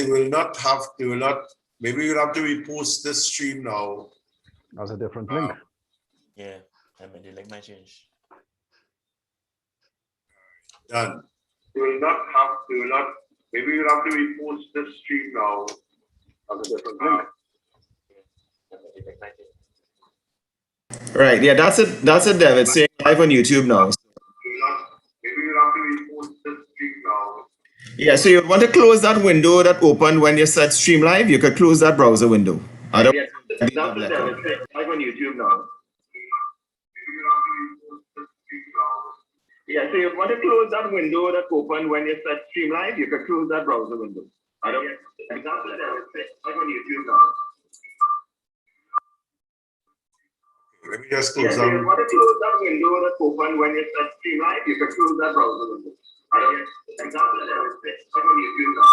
they will not, maybe you'll have to repost this stream now. As a different link. Yeah, I mean the link might change. Done. Maybe you'll have to repost this stream now. As a different link. Right, yeah, that's it, Dev. It's saying live on YouTube now. Maybe you'll have to repost this stream now. Yeah, so you want to close that window that opened when you said stream live, you could close that browser window. That's it, Dev. It's saying live on YouTube now. Yeah, so you want to close that window that opened when you said stream live, you could close that browser window. Example, it's live on YouTube now. Let me just close down. If you want to close that window that opened when you said stream live, you can close that browser window. Example, it's live on YouTube now.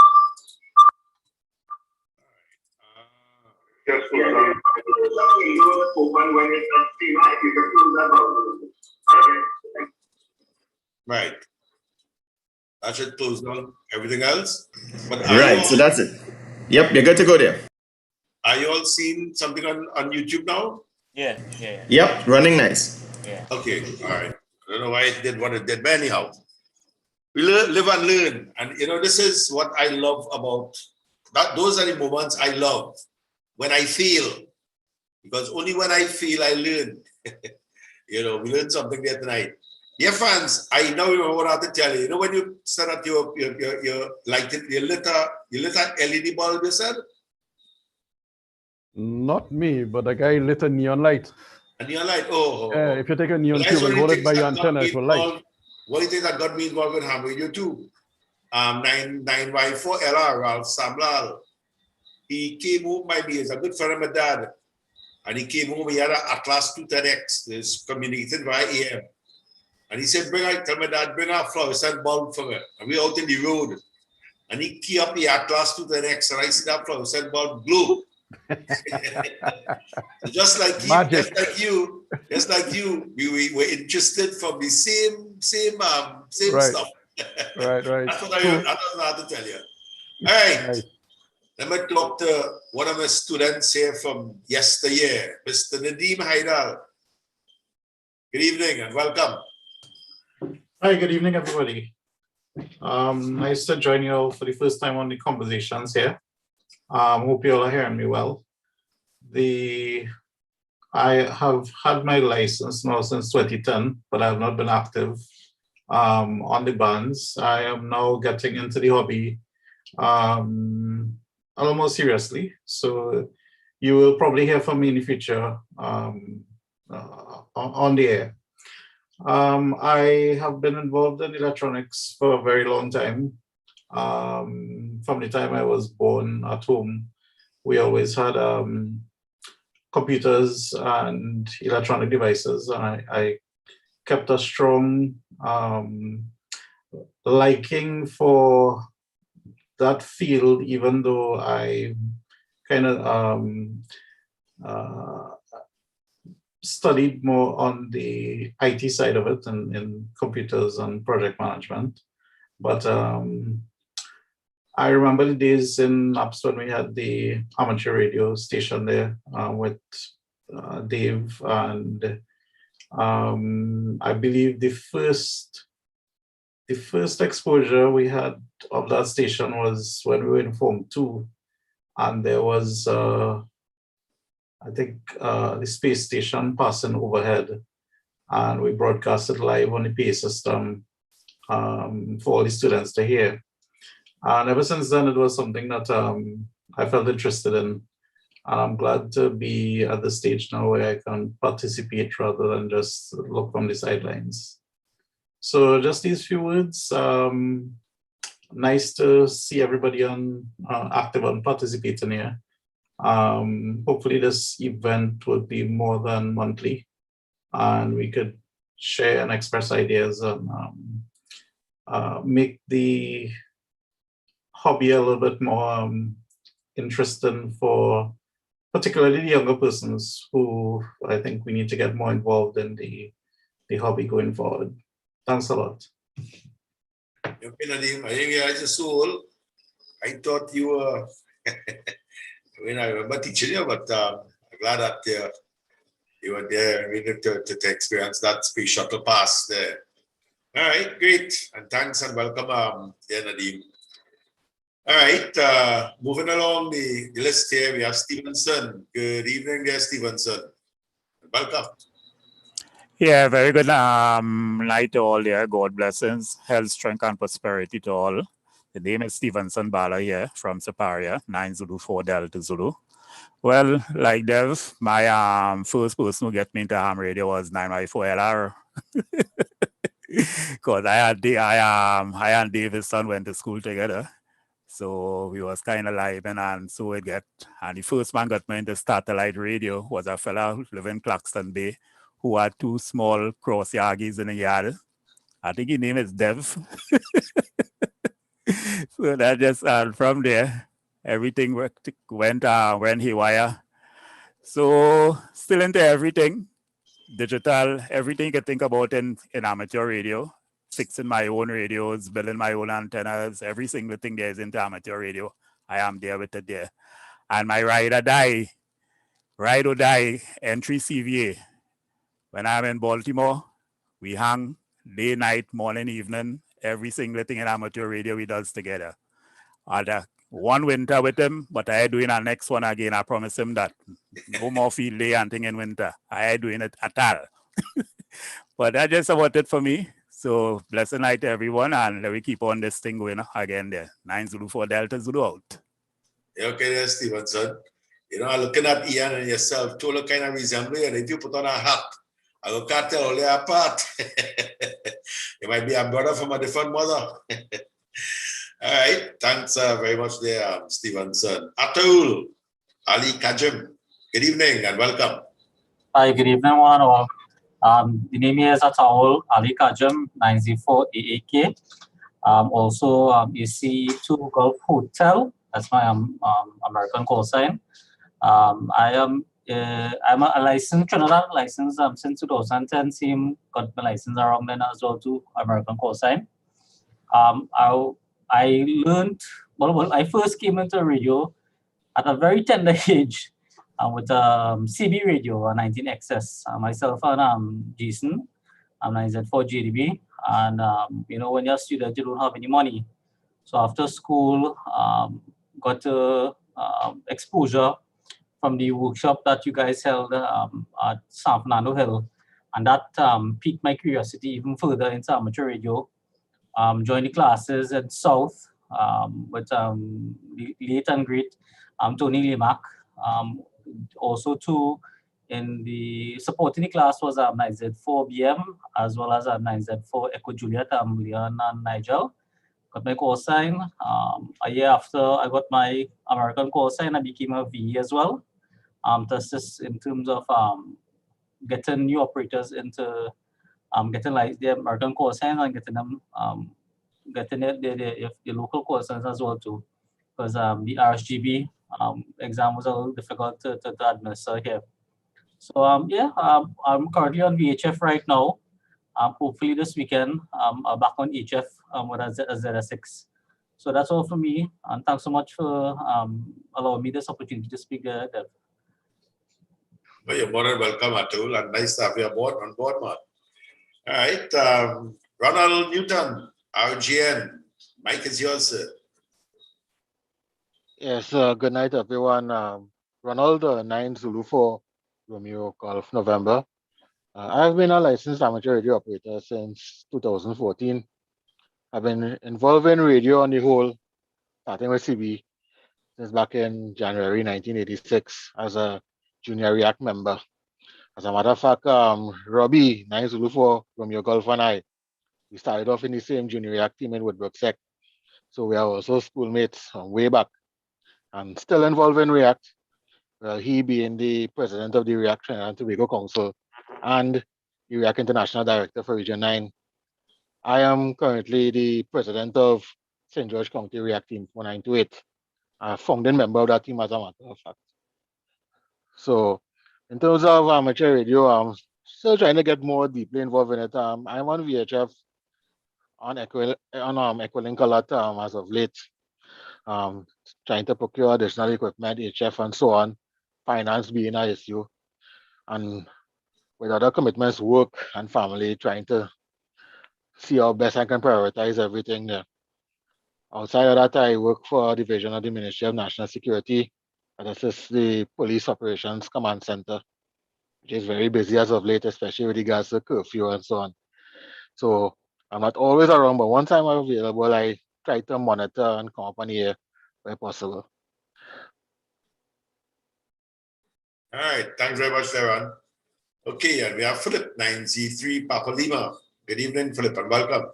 Just close down. If you want to close that window that opened when you said stream live, you can close that browser window. Right. That should close down everything else. But Right, so that's it. Yep, you're good to go there. Are you all seeing something on YouTube now? Yeah. Yep, running nice. Yeah. Okay, all right. I don't know why it did what it did, but anyhow, we live and learn. And you know, this is what I love about that. Those are the moments I love when I feel, because only when I feel I learn. You know, we learned something there tonight. Yeah, fans, I now remember what I have to tell you. You know, when you set up your lighted, your lit LED bulb, you said? Not me, but the guy lit a neon light. A neon light, oh. Yeah, if you take a neon tube and hold it by your antenna, it will light. What do you think that got me involved with ham radio too? 9Y4 LR, Ralph Samlal. He came home by me, he's a good friend of my dad. And he came home, he had an Atlas 210X, it's communicated via AM. And he said, tell my dad, bring a fluorescent bulb for me. And we out in the road. And he key up the Atlas 210X, and I see that fluorescent bulb glow. just like you, we were interested from the same right. stuff. right. That's what I know how to tell you. All right. Let me talk to one of my students here from yesteryear, Mr. Nadeem Haidar. Good evening and welcome. Hi, good evening, everybody. Nice to join you all for the first time on the conversations here. Hope you all are hearing me well. I have had my license now since 2010, but I have not been active on the bands. I am now getting into the hobby a little more seriously. So you will probably hear from me in the future on the air. I have been involved in electronics for a very long time. From the time I was born at home, we always had computers and electronic devices. I kept a strong liking for that field, even though I kind of studied more on the IT side of it and in computers and project management. But I remember the days in Apps when we had the amateur radio station there with Dave, and I believe the first exposure we had of that station was when we were in Form 2, and there was I think the space station passing overhead, and we broadcasted live on the PA system for all the students to hear. And ever since then, it was something that I felt interested in. And I'm glad to be at the stage now where I can participate rather than just look from the sidelines. So just these few words. Nice to see everybody on active and participating here. Hopefully this event will be more than monthly, and we could share and express ideas and make the hobby a little bit more interesting for particularly the younger persons who I think we need to get more involved in the hobby going forward. Thanks a lot. I think as a soul, I thought you were, I remember teaching you, but I'm glad that you were there to experience that space shuttle pass there. All right, great. And thanks and welcome, Nadeem. All right, moving along the list here, we have Stevenson. Good evening there, Stevenson. Welcome. Yeah, very good night to all there. God blessings, health, strength, and prosperity to all. The name is Stevenson Bala here from Separia, 9 Zulu 4 Delta Zulu. Well, like Dev, my first person who get me into ham radio was 9Y4LR. Because I and David's son went to school together. So we was kind of live and so it get, and the first man got me into satellite radio was a fella who lived in Claxton Bay who had 2 small cross yargies in the yard. I think his name is Dev. So that just, from there, everything went haywire. So still into everything, digital, everything you can think about in amateur radio. Fixing my own radios, building my own antennas, every single thing there is into amateur radio. I am there with it there. And my ride or die, entry CVA. When I'm in Baltimore, we hang day, night, morning, evening, every single thing in amateur radio we does together. I had one winter with him, but I doing our next one again. I promise him that no more field day and thing in winter. I doing it at all. But that's just about it for me. So blessed night to everyone, and let me keep on this thing going again there. 9 Zulu 4 Delta Zulu out. Okay, there, Stevenson. Looking at Ian and yourself, totally kind of resembling, and if you put on a hat, I can't tell all they apart. You might be a brother from a different mother. All right, thanks very much there, Stevenson. Atul Ali Kajim, good evening and welcome. Hi, good evening, one and all. The name here is Atul Ali Kajim, 904AAK. Also, AC2 Gulf Hotel. That's my American call sign. I'm a licensed Trinidad license since 2010. Same got my license around then as well too. American call sign. I learned well. I first came into radio at a very tender age with CB radio, 19XS. Myself and Jason, 9Z4 JDB. And when you're a student, you don't have any money. So after school, got exposure from the workshop that you guys held at San Fernando Hill. And that piqued my curiosity even further into amateur radio. Joined the classes at South with the late and great Tony Limac. Also too, in the supporting the class was 9Z4 BM as well as 9Z4 Echo Juliet, Leon and Nigel. Got my call sign. A year after I got my American call sign, I became a VE as well. That's just in terms of getting new operators into getting like the American call signs and getting them getting the local call signs as well too, because the RSGB exam was a little difficult to administer here. So I'm currently on VHF right now. Hopefully this weekend I'm back on HF with a ZS6. So that's all for me, and thanks so much for allowing me this opportunity to speak there, Dev. Well, you're more than welcome, Atul, and nice to have you on board, man. All right, Ronald Newton, RGN, Mike is yours, sir. Yes, good night, everyone. Ronald, 9 Zulu 4 Romeo Golf November. I've been a licensed amateur radio operator since 2014. I've been involved in radio on the whole, starting with CB, since back in January 1986 as a junior React member. As a matter of fact, Robbie, 9 Zulu 4 Romeo Golf and I, we started off in the same junior React team in Woodbrook Sec. So we are also schoolmates way back and still involved in React. Well, he being the president of the React Trinidad and Tobago Council and the React International Director for Region 9. I am currently the president of St. George County React Team 4928, a founding member of that team as a matter of fact. So in terms of amateur radio, I'm still trying to get more deeply involved in it. I'm on VHF on Equilink a lot as of late. trying to procure additional equipment, HF and so on, finance being an issue, and with other commitments, work and family, trying to see how best I can prioritize everything there. Outside of that, I work for a division of the Ministry of National Security, and this is the Police Operations Command Center, which is very busy as of late, especially with regards to curfew and so on. So I'm not always around, but once I'm available, I try to monitor and come up on here where possible. All right, thanks very much, Darren. Okay, and we have Philip, 9Z3 Papa Lima. Good evening, Philip, and welcome.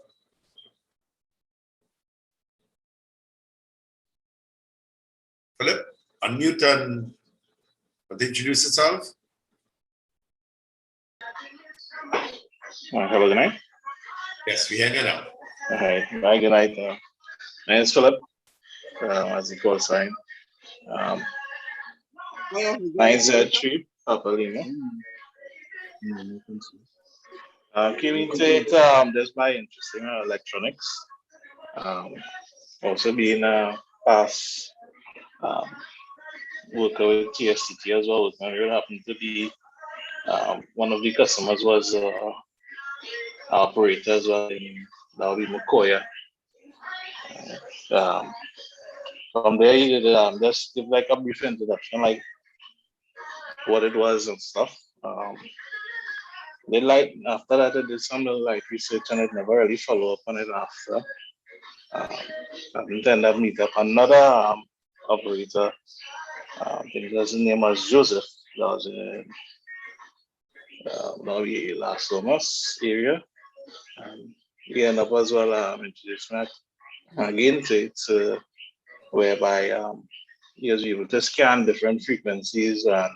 Philip, unmute and introduce yourself. Hello, good night. Yes, we hear you now. Hi, good night. My name is Philip, as the call sign. 9Z3 Papa Lima. Came into it just by interest in electronics. Also being a past worker with TSTT as well. I really happened to be one of the customers was operator as well in Mokoya. From there, you did just give like a brief introduction, like what it was and stuff. Then like after that, I did some like research and it never really follow up on it after. I then I meet up another operator. I think his name was Joseph. That was in the Las Lomas area. He ended up as well introduced me again to it, whereby he was able to scan different frequencies, and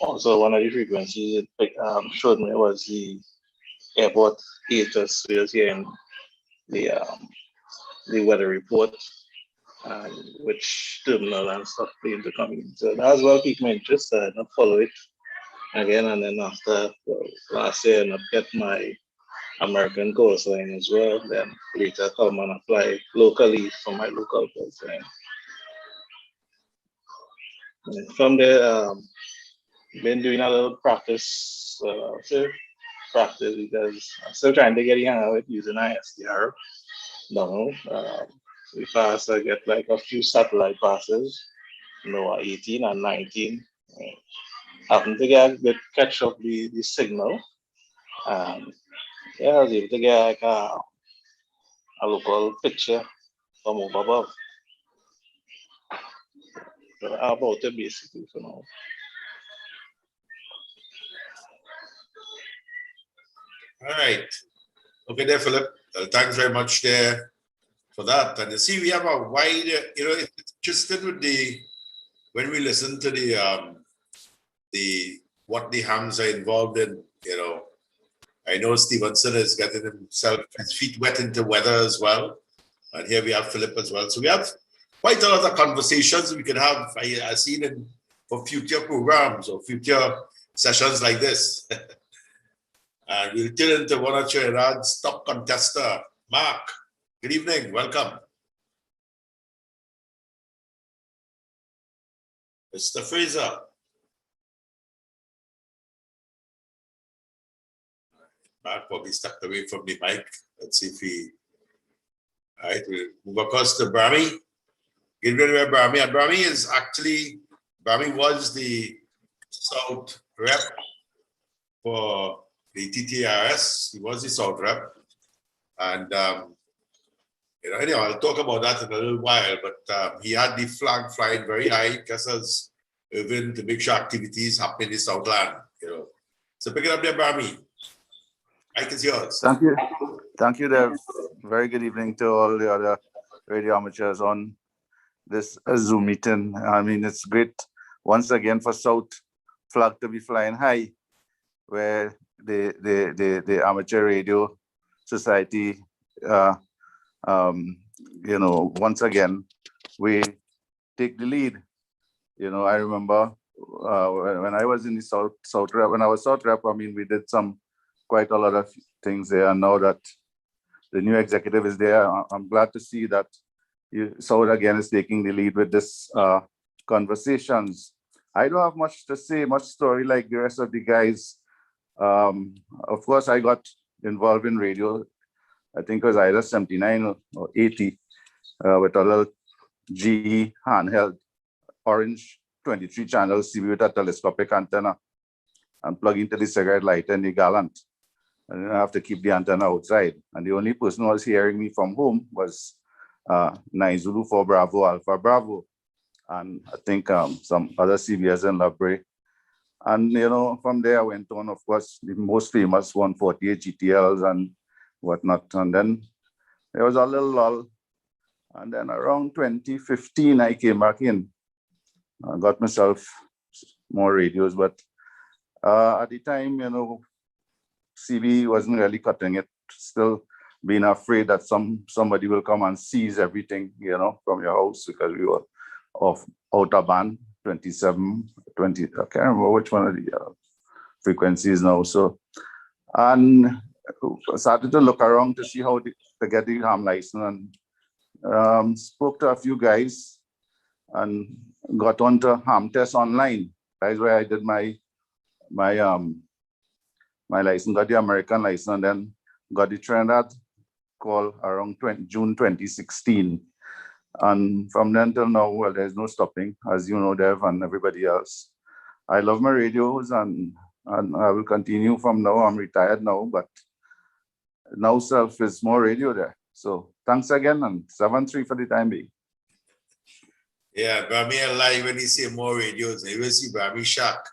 also one of the frequencies it showed me was the airport status. So he was hearing the weather report and which terminal and stuff planes are coming in. So that as well piqued my interest. I not follow it again, and then after last year, I not get my American call sign as well. Then later come and apply locally for my local call sign. From there, been doing a little practice, because I'm still trying to get in with using ISDR. No, we pass, I get like a few satellite passes, 18 and 19. Happen to get a good catch up the signal. Yeah, I was able to get like a local picture from over above. So about it basically for now. All right. Okay, there, Philip. Thanks very much there for that. And you see, we have a wide, it's interesting with when we listen to what the hams are involved in, I know Stevenson is getting his feet wet into weather as well. And here we have Philip as well. So we have quite a lot of conversations we can have, I've seen for future programs or future sessions like this. And we'll turn into one of Trinidad's top contester, Mark. Good evening, welcome. Mr. Fraser. Mark probably stepped away from the mic. Let's see if all right, we'll move across to Brahmi. Get rid of Brahmi. And Brahmi was the South rep for the TTARS. He was the South rep. And, anyway, I'll talk about that in a little while, but he had the flag flying very high, just as Irvin, to make sure activities happen in the Southland, So pick it up there, Brahmi. Mike is yours. Thank you. Thank you, Dev. Very good evening to all the other radio amateurs on this Zoom meeting. I mean, it's great once again for South flag to be flying high, where the Amateur Radio Society, once again, we take the lead. I remember when I was in the South rep, when I was South rep, I mean, we did quite a lot of things there. And now that the new executive is there, I'm glad to see that, South again is taking the lead with this conversations. I don't have much to say, much story like the rest of the guys. Of course, I got involved in radio. I think it was either 79 or 80 with a little GE handheld orange 23 channel CB with a telescopic antenna and plug into the cigarette lighter in the gallant. And then I have to keep the antenna outside. And the only person who was hearing me from home was 9 Zulu 4 Bravo Alpha Bravo. And I think some other CBS in Labre. And, you know, from there I went on, of course, the most famous 148 GTLs and whatnot. And then there was a little lull. And then around 2015, I came back in. I got myself more radios, but at the time, you know, CB wasn't really cutting it, still being afraid that somebody will come and seize everything, you know, from your house, because we were out of band 27, 20, I can't remember which one of the frequencies now. So, and I started to look around to see how to get the ham license, and spoke to a few guys and got onto ham test online. That's where I did my license, got the American license, and then got the Trinidad call around June 2016. And from then till now, well, there's no stopping, as you know, Dev and everybody else. I love my radios, and I will continue from now. I'm retired now, but now self is more radio there. So thanks again, and 7-3 for the time being. Yeah, Brahmi alive when he say more radios. You will see Brahmi shock.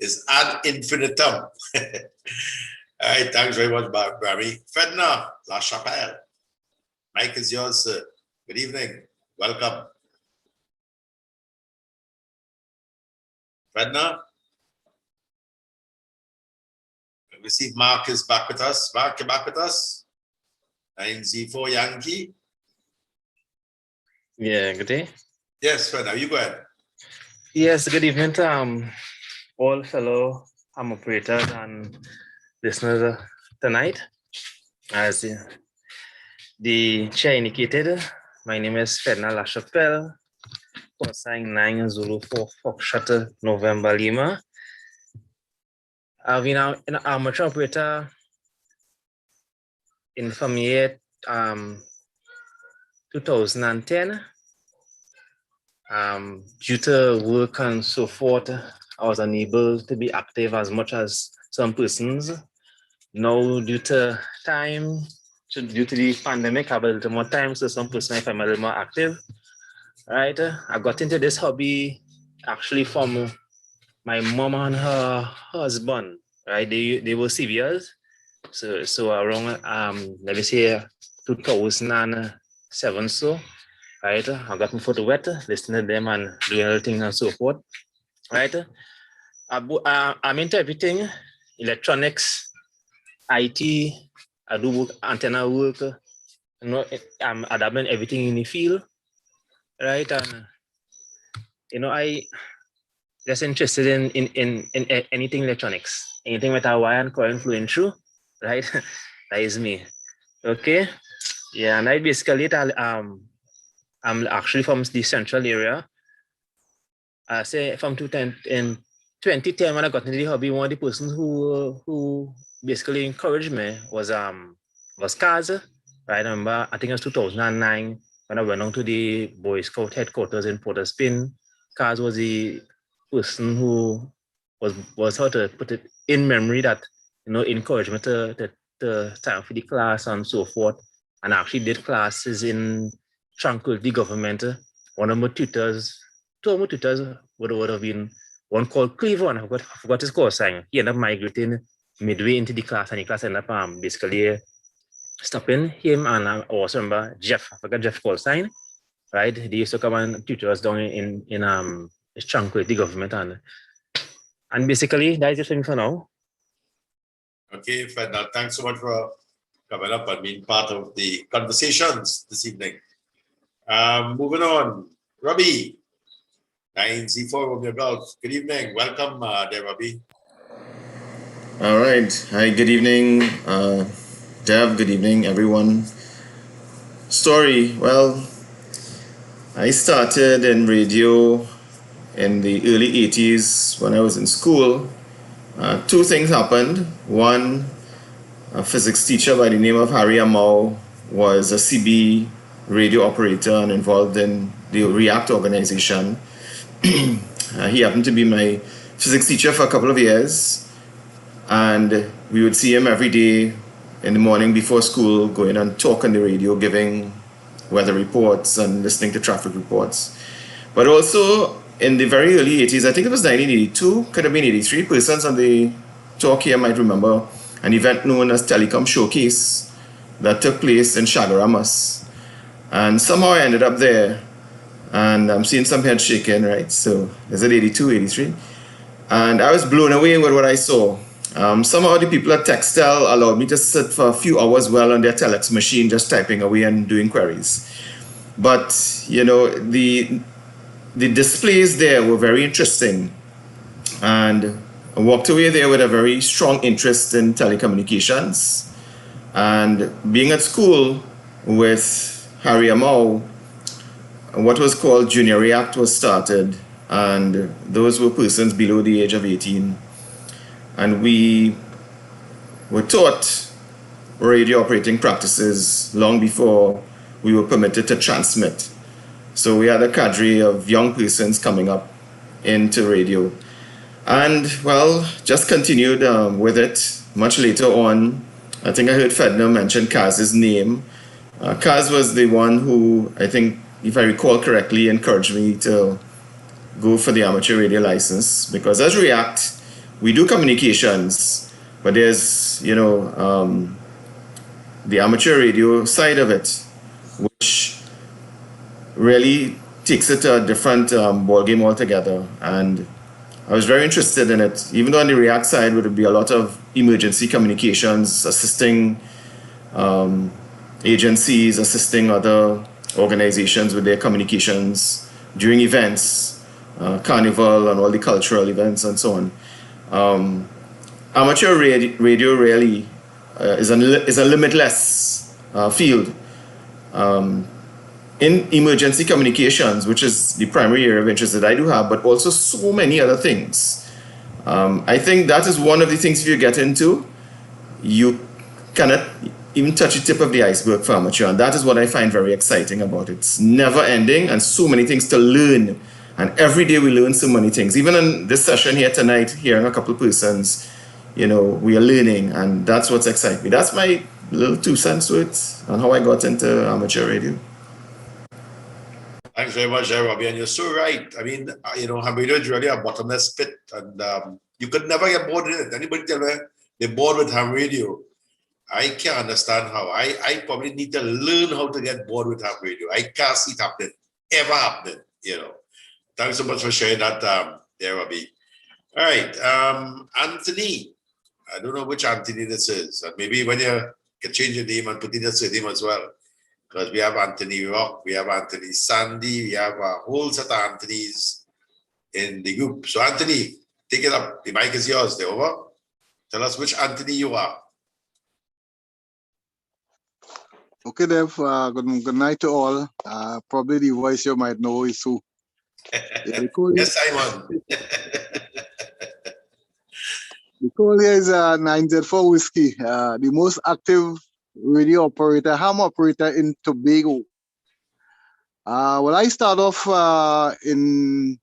It's ad infinitum. All right, thanks very much, Brahmi. Fedna, La Chapelle. Mike is yours, sir. Good evening. Welcome. Fedna? Let me see if Mark is back with us. Mark, you back with us? 9Z4 Yankee. Yeah, good day. Yes, Fedna, you go ahead. Yes, good evening to all fellow ham operators and listeners tonight. As the chair indicated, my name is Fedna LaChapelle, sign 9 Zulu 4 Foxtrot November Lima. I've been an amateur operator in from year 2010. Due to work and so forth, I was unable to be active as much as some persons. Now, due to time, due to the pandemic, I have a little more time, so some persons I'm a little more active. Right, I got into this hobby actually from my mom and her husband. Right, they were CVers. So around let me say 2007 so. Right, I got my foot wet, listening to them and doing everything and so forth. Right, I'm into everything, electronics, IT. I do antenna work. You know, I'm adapting everything in the field. Right, and you know, I just interested in anything electronics, anything with a wire and current flowing through. Right, that is me. Okay, yeah, and I basically I'm actually from the central area. I say from 2010 when I got into the hobby, one of the persons who basically encouraged me was Kaz. Right, I remember I think it was 2009 when I went on to the Boy Scout headquarters in Port of Spain. Kaz was the person who was how to put it in memory that, you know, encouraged me to sign for the class and so forth. And I actually did classes in Tranquility Government. One of my tutors, two of my tutors would have been one called Cleveland. I forgot his course sign. He ended up migrating midway into the class, and the class ended up basically stopping him. And I also remember Jeff, I forgot Jeff call sign, right? They used to come and tutor us down in Tranquility Government, and basically that is it for me for now. Okay, Fedna, thanks so much for coming up and being part of the conversations this evening. Moving on, Robbie, 9Z4 Romeo Golf. Good evening. Welcome there, Robbie. All right. Hi, good evening, Dev. Good evening, everyone. Story. Well, I started in radio in the early 80s when I was in school. Two things happened. One, a physics teacher by the name of Harry Amau was a CB radio operator and involved in the REACT organization. He happened to be my physics teacher for a couple of years, and we would see him every day in the morning before school, going and talk on the radio, giving weather reports and listening to traffic reports. But also in the very early 80s, I think it was 1982, could have been 83, persons on the talk here might remember an event known as Telecom Showcase that took place in Chagaramas. And somehow I ended up there, and I'm seeing some heads shaking, right? So is it 82, 83? And I was blown away with what I saw. Somehow the people at Textel allowed me to sit for a few hours well on their telex machine, just typing away and doing queries. But, you know, the displays there were very interesting. And I walked away there with a very strong interest in telecommunications. And being at school with Harry Amau, what was called Junior React was started. And those were persons below the age of 18. And we were taught radio operating practices long before we were permitted to transmit. So we had a cadre of young persons coming up into radio. And, well, just continued with it. Much later on, I think I heard Fedner mention Kaz's name. Kaz was the one who, I think, if I recall correctly, encouraged me to go for the amateur radio license. Because as REACT, we do communications, but there's, you know, the amateur radio side of it, which really takes it to a different ballgame altogether. And I was very interested in it. Even though on the REACT side would be a lot of emergency communications, assisting agencies, assisting other organizations with their communications during events, carnival and all the cultural events and so on. Amateur radio really is a limitless field. In emergency communications, which is the primary area of interest that I do have, but also so many other things. I think that is one of the things if you get into, you cannot even touch the tip of the iceberg for amateur. And that is what I find very exciting about it. It's never ending and so many things to learn. And every day we learn so many things. Even in this session here tonight, hearing a couple of persons, you know, we are learning, and that's what's exciting me. That's my little 2 cents worth on how I got into amateur radio. Thanks very much, Robbie. And you're so right. I mean, you know, ham radio is really a bottomless pit, and you could never get bored with it. Anybody tell me they're bored with ham radio? I can't understand how. I probably need to learn how to get bored with ham radio. I can't see it happening, ever happening, you know. Thanks so much for sharing that there, Robbie. All right, Anthony. I don't know which Anthony this is. Maybe when you can change your name and put in your surname as well. Because we have Anthony Rock, we have Anthony Sandy, we have a whole set of Anthonys in the group. So Anthony, take it up. The mic is yours. There, over. Tell us which Anthony you are. Okay, Dev. Good night to all. Probably the voice you might know is who. Yes, Simon. The call here is 9Z4 Whiskey, the most active radio operator, ham operator in Tobago. Well, I start off in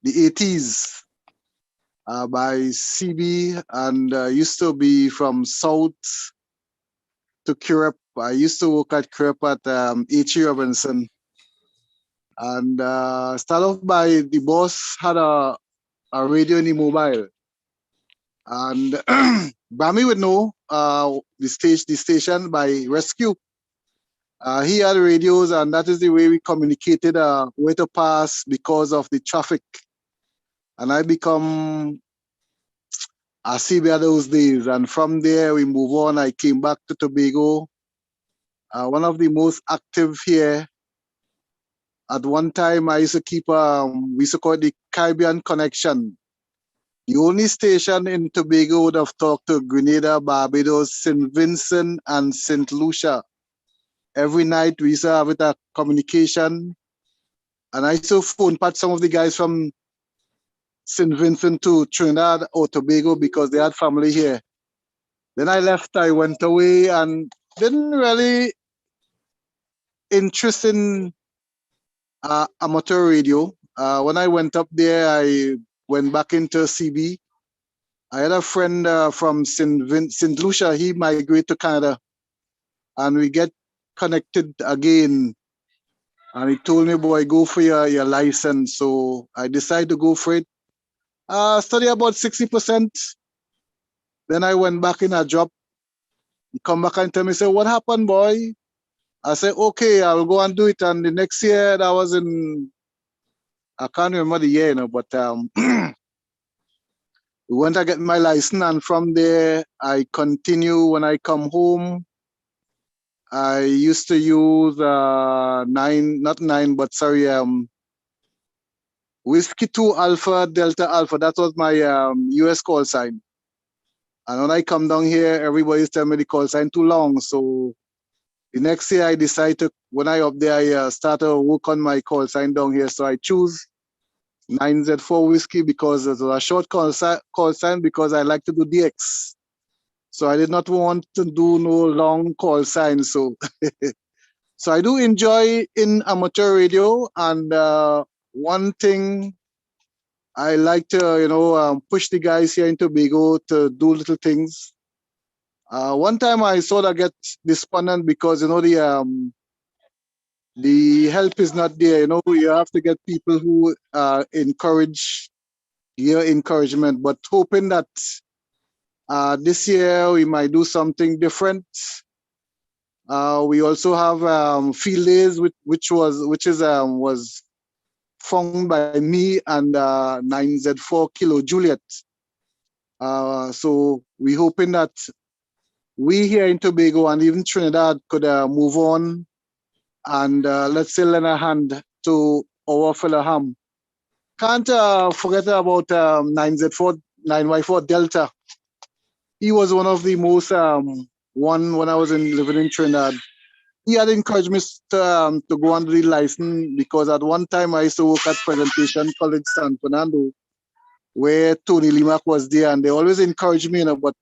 the 80s by CB, and used to be from South to Curep. I used to work at Curep at H.E. Robinson. And start off by the boss had a radio in the mobile. And Bami would know the station by Rescue. He had radios, and that is the way we communicated where to pass because of the traffic. And I become a CB those days. And from there, we move on. I came back to Tobago, one of the most active here. At one time, I used to keep, we used to call it the Caribbean Connection. The only station in Tobago would have talked to Grenada, Barbados, St. Vincent, and St. Lucia. every night we used to have a communication. And I used to phone pat some of the guys from St. Vincent to Trinidad or Tobago because they had family here. Then I left, I went away and didn't really interest in amateur radio. When I went up there, I went back into CB. I had a friend from St. Lucia. He migrated to Canada, and we get connected again. And he told me, boy, go for your license. So I decided to go for it. Study about 60%. Then I went back in a job. He come back and tell me, say, what happened, boy? I said, okay, I'll go and do it. And the next year, that was in, I can't remember the year, but we went to get my license. And from there, I continue when I come home. I used to use Whiskey 2 Alpha Delta Alpha. That was my US call sign. And when I come down here, everybody's telling me the call sign too long. So the next year I decided when I up there, I started to work on my call sign down here. So I choose 9Z4 Whiskey because it's a short call sign because I like to do DX. So I did not want to do no long call sign. So so I do enjoy in amateur radio, and one thing I like to, push the guys here in Tobago to do little things. One time I sort of get despondent because, the help is not there. You have to get people who encourage your encouragement, but hoping that this year we might do something different. We also have field days, which was found by me and 9Z4 Kilo Juliet. So we hoping that we here in Tobago and even Trinidad could move on and let's say lend a hand to our fellow ham. Can't forget about 9Z4, 9Y4 Delta. He was one of the most one when I was living in Trinidad. He had encouraged me to go and do the license because at one time I used to work at Presentation College San Fernando, where Tony Limac was there, and they always encouraged me, but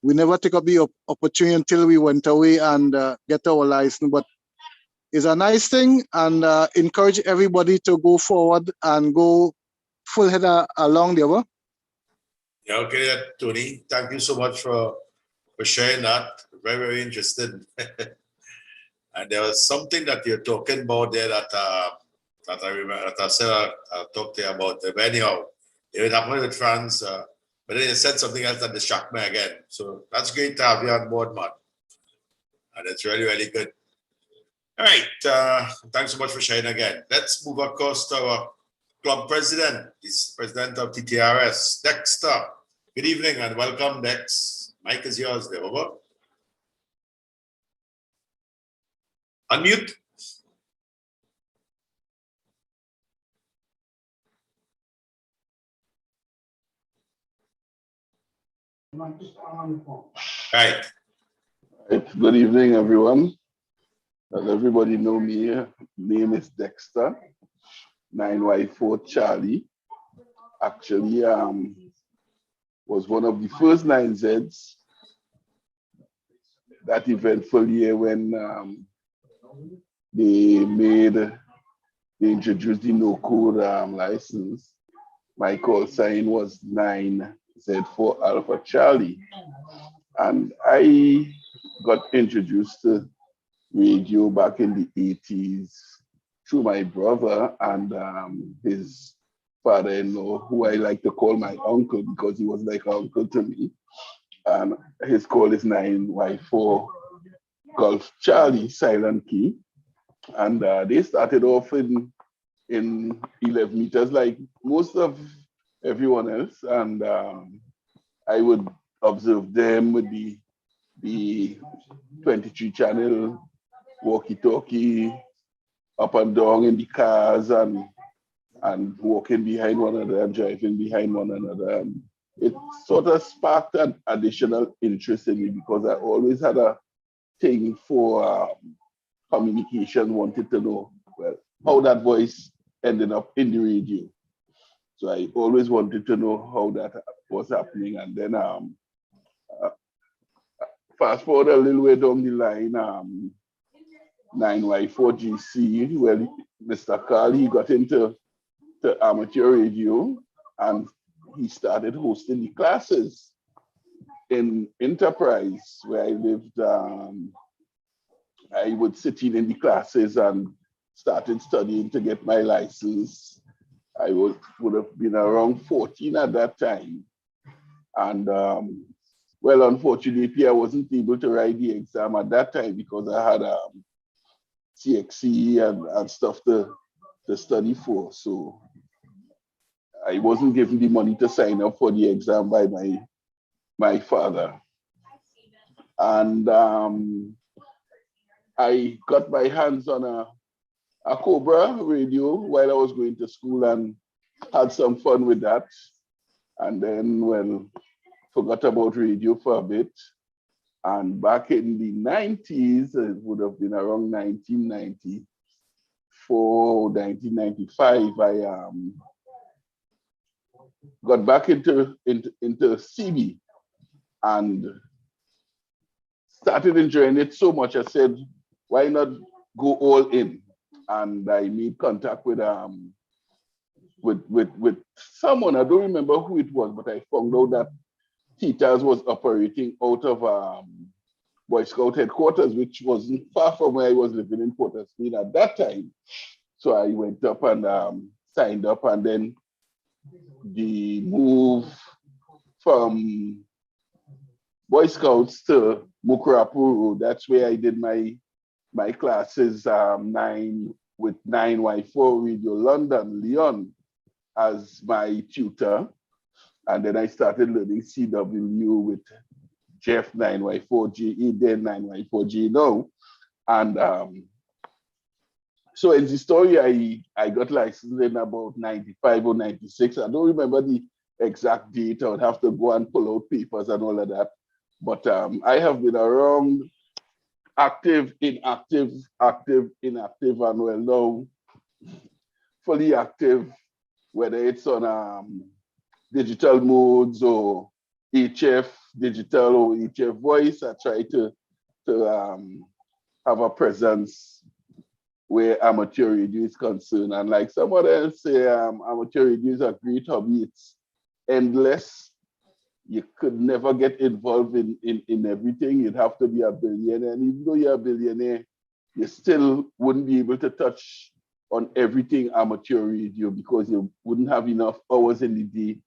we never took up the opportunity until we went away and get our license. But it's a nice thing, and encourage everybody to go forward and go full head along there. Yeah, okay, Tony. Thank you so much for sharing that. Very, very interesting. And there was something that you're talking about there that I remember that I said I talked to you about. But anyhow, it happened with France, but then you said something else that distracted me again. So that's great to have you on board, man. And it's really, really good. All right, thanks so much for sharing again. Let's move across to our club president. He's president of TTARS, Dexter. Good evening and welcome, Dex. Mike is yours there, over. Unmute. Right. Good evening, everyone. As everybody know me, name is Dexter, 9Y4 Charlie. Actually, was one of the first 9Zs that eventful year when they introduced the no-code license. My call sign was 9Z4 Alpha Charlie. And I got introduced to radio back in the 80s through my brother and his father-in-law, who I like to call my uncle because he was like an uncle to me. And his call is 9Y4 Golf Charlie, silent key. And they started off in 11 meters like most of everyone else. And I would observe them with the 23 channel walkie-talkie up and down in the cars and walking behind one another and driving behind one another. It sort of sparked an additional interest in me because I always had a thing for communication wanted to know, well, how that voice ended up in the radio. So I always wanted to know how that was happening. And then fast forward a little way down the line, 9Y4GC, well, Mr. Carl, he got into amateur radio and he started hosting the classes in Enterprise where I lived. I would sit in the classes and started studying to get my license. I would have been around 14 at that time. And well, unfortunately, I wasn't able to write the exam at that time because I had CXC and stuff to study for. So I wasn't given the money to sign up for the exam by my father. And I got my hands on a Cobra radio while I was going to school and had some fun with that. And then, well, forgot about radio for a bit. And back in the 90s, it would have been around 1994, 1995, I got back into CB and started enjoying it so much. I said, why not go all in? And I made contact with someone. I don't remember who it was, but I found out that TTARS was operating out of Boy Scout headquarters, which wasn't far from where I was living in Port of Spain at that time. So I went up and signed up, and then the move from Boy Scouts to Mukurapuru, that's where I did my classes with 9Y4 Radio London, Leon, as my tutor. And then I started learning CW with Jeff 9Y4GE, then 9Y4G now. And so in the story, I got licensed in about 95 or 96. I don't remember the exact date. I would have to go and pull out papers and all of that. But I have been around active, inactive, and well now fully active, whether it's on digital modes or HF digital or HF voice. I try to have a presence where amateur radio is concerned. And like someone else say, amateur radio is a great hobby. It's endless. You could never get involved in everything. You'd have to be a billionaire. And even though you're a billionaire, you still wouldn't be able to touch on everything amateur radio because you wouldn't have enough hours in the day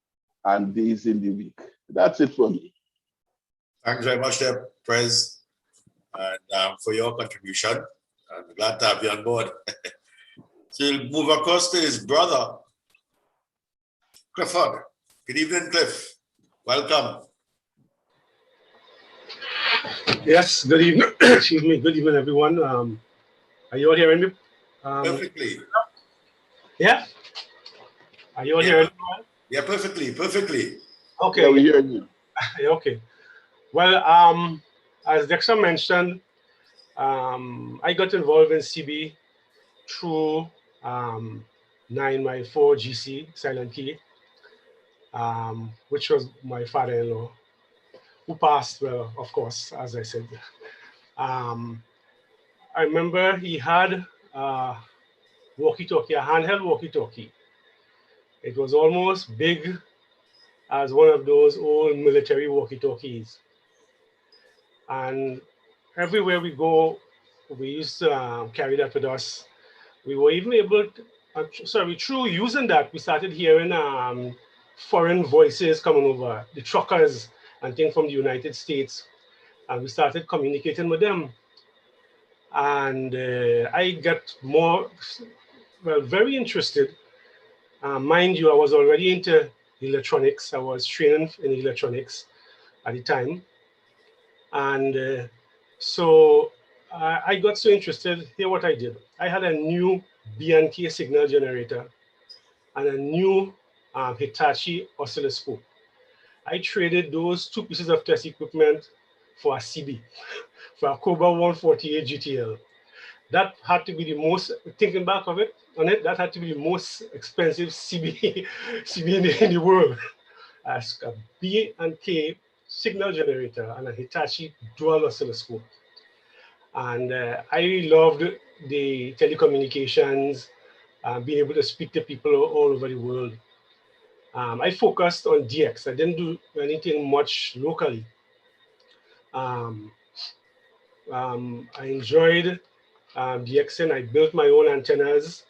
and days in the week. That's it for me. Thanks very much, there, Prez, and for your contribution. I'm glad to have you on board. So we'll move across to his brother, Clifford. Good evening, Cliff. Welcome. Yes, good evening. Excuse me. Good evening, everyone. Are you all hearing me? Perfectly. Yeah? Are you all hearing me? Yeah, perfectly. Okay. Yeah, we hear you. Okay. Well, as Dexter mentioned, I got involved in CB through 9Y4GC, Silent Key, which was my father-in-law, who passed, well, of course, as I said. I remember he had a walkie-talkie, a handheld walkie-talkie. It was almost big as one of those old military walkie-talkies. And everywhere we go, we used to carry that with us. We were even able to, through using that, we started hearing foreign voices coming over, the truckers and things from the United States. And we started communicating with them. And I got more, well, very interested. Mind you, I was already into electronics. I was training in electronics at the time. And so I got so interested. Here what I did. I had a new B&K signal generator and a new Hitachi oscilloscope. I traded those two pieces of test equipment for a CB, for a Cobra 148 GTL. that had to be the most, thinking back of it, that had to be the most expensive CB, in the world. As a B and K signal generator and a Hitachi dual oscilloscope. And I really loved the telecommunications, being able to speak to people all over the world. I focused on DX. I didn't do anything much locally. I enjoyed DXing. I built my own antennas.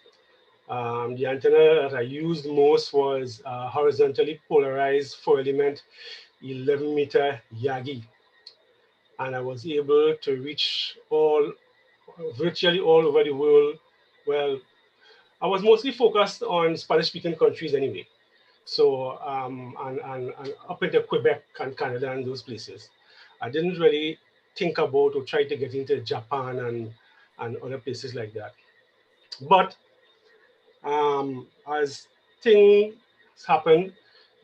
The antenna that I used most was horizontally polarized 4-element 11-meter Yagi. And I was able to reach virtually all over the world. Well, I was mostly focused on Spanish-speaking countries anyway. So, and up into Quebec and Canada and those places. I didn't really think about or try to get into Japan and other places like that. But as things happened,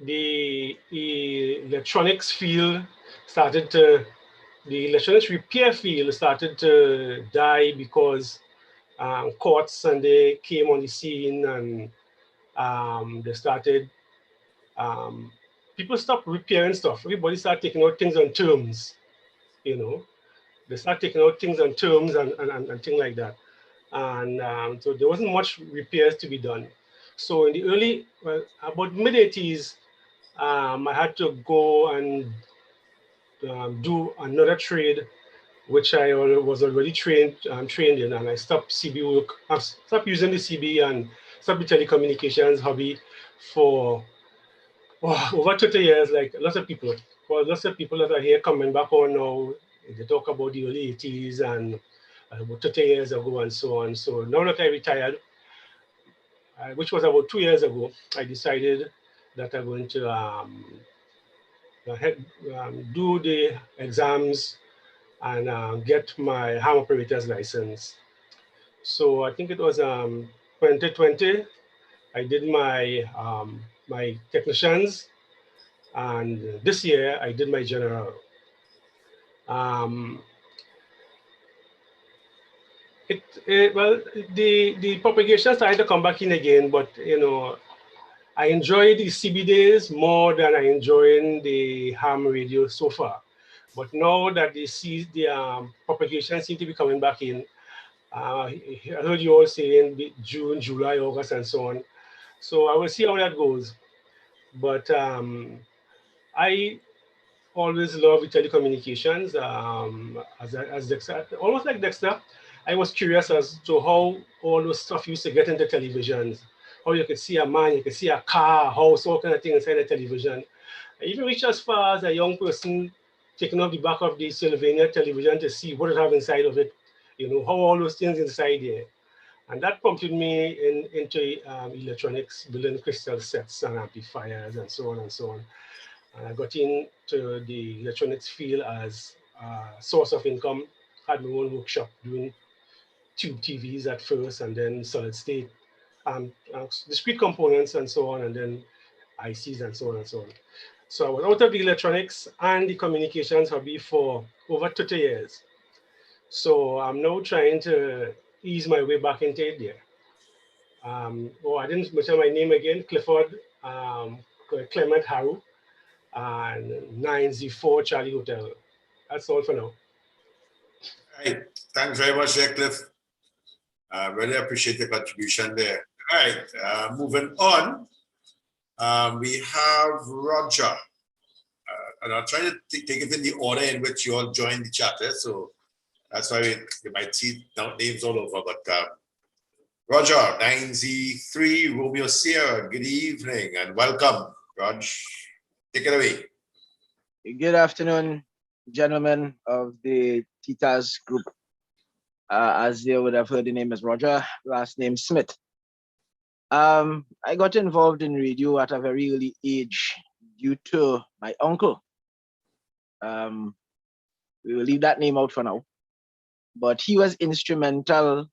the electronics field started to, the electronics repair field started to die because courts and they came on the scene and they started, people stopped repairing stuff. Everybody started taking out things on terms, you know. They started taking out things on terms and things like that. And so there wasn't much repairs to be done. So in the early, well, about mid-80s, I had to go and do another trade, which I was already trained in, and I stopped CB work. I stopped using the CB and stopped the telecommunications hobby for over 30 years. Like lots of people, lots of people that are here coming back on now, they talk about the early 80s and about 30 years ago and so on. So now that I retired, which was about 2 years ago, I decided that I'm going to do the exams and get my ham operator's license. So I think it was 2020. I did my my technicians, and this year I did my general. Well, the propagation started to come back in again, but you know, I enjoy the CB days more than I enjoy the ham radio so far. But now that the propagation seems to be coming back in, I heard you all saying June, July, August, and so on. So I will see how that goes. But I always love telecommunications. As Dexter, almost like Dexter, I was curious as to how all those stuff used to get into televisions. How you could see a man, you could see a car, a house, all kind of things inside the television. I even reached as far as a young person taking off the back of the Sylvania television to see what it have inside of it. You know, how all those things inside there. And that prompted me into electronics, building crystal sets and amplifiers and so on and so on. And I got into the electronics field as a source of income. Had my own workshop doing tube TVs at first, and then solid state, discrete components and so on, and then ICs and so on and so on. So I was out of the electronics and the communications hobby for over 30 years. So I'm now trying to ease my way back into it there. I didn't mention my name again, Clifford Clement Haru, and 9Z4 Charlie Hotel. That's all for now. All right. Thanks very much, Cliff. Really appreciate the contribution there. All right, moving on. We have Roger. And I'll try to take it in the order in which you all joined the chatter. So that's why you might see names all over. But Roger, 9Z3, Romeo Sierra, good evening and welcome, Raj. Take it away. Good afternoon, gentlemen of the TTARS group. As you would have heard, the name is Roger, last name Smith. I got involved in radio at a very early age due to my uncle. We will leave that name out for now. But he was instrumental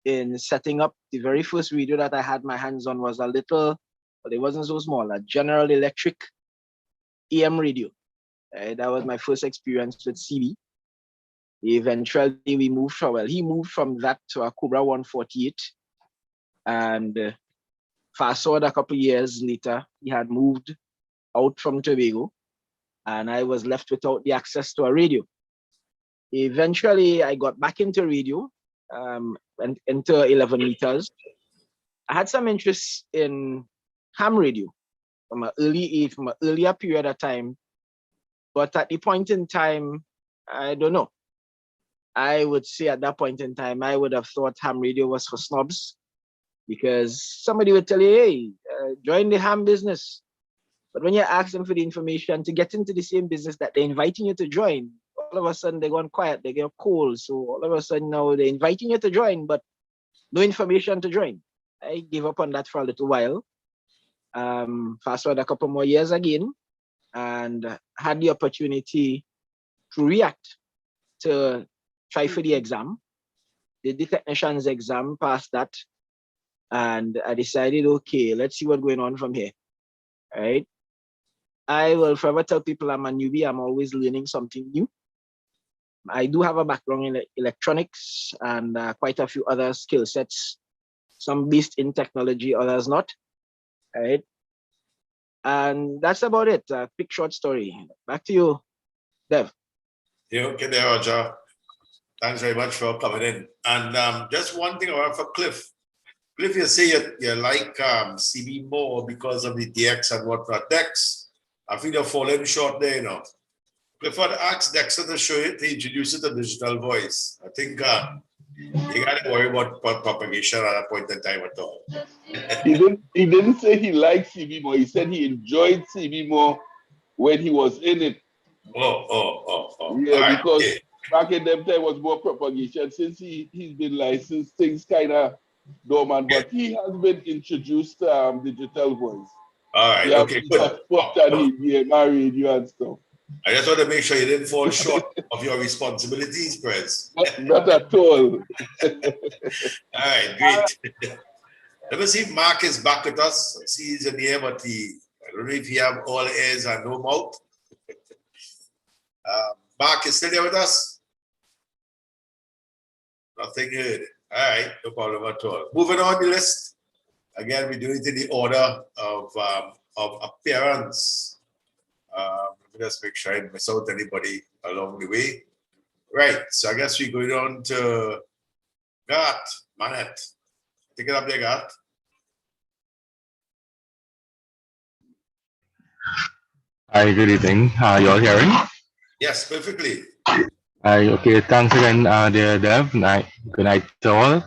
in setting up the very first radio that I had my hands on. Was a little, but it wasn't so small, a General Electric AM radio. That was my first experience with CB. Eventually, we moved from, well, he moved from that to a Cobra 148. And fast forward a couple of years later, he had moved out from Tobago, and I was left without the access to a radio. Eventually, I got back into radio, and into 11 meters. I had some interest in ham radio from an earlier period of time, but at the point in time, I don't know. I would say at that point in time, I would have thought ham radio was for snobs, because somebody would tell you, hey, join the ham business. But when you ask them for the information to get into the same business that they're inviting you to join, all of a sudden they're going quiet, they get cold. So all of a sudden now they're inviting you to join, but no information to join. I gave up on that for a little while. Fast forward a couple more years again, and had the opportunity to react to try for the exam. Did the technician's exam, passed that, and I decided, okay, let's see what's going on from here. All right. I will forever tell people I'm a newbie. I'm always learning something new. I do have a background in electronics and quite a few other skill sets, some based in technology, others not. All right. And that's about it. A quick short story. Back to you, Dev. Okay there, Roger. Thanks very much for coming in. And just one thing around for Cliff. Cliff, you say you like CB more because of the DX and whatnot. Dex, I think you're falling short there, you know. Clifford asked Dexter to show it, to introduce it to digital voice. I think you got to worry about propagation at a point in time at all. He didn't say he liked CB more. He said he enjoyed CB more when he was in it. Yeah, because back in them time was more propagation. Since he's been licensed, things kind of dormant, but he has been introduced to digital voice. All right, okay, good. And he married you and stuff. I just want to make sure you didn't fall short of your responsibilities, Prez. Not at all. All right, great. Let me see if Mark is back with us. I see he's in here, but I don't know if he have all ears and no mouth. Mark is still there with us? Nothing heard. All right, no problem at all. Moving on the list. Again, we do it in the order of appearance. Let me just make sure I didn't miss out anybody along the way. Right, so I guess we're going on to Gat Manette. Take it up there, Gat. Hi, good evening. You all hearing? Yes, perfectly. Hi, okay, thanks again, dear Dev. Good night to all.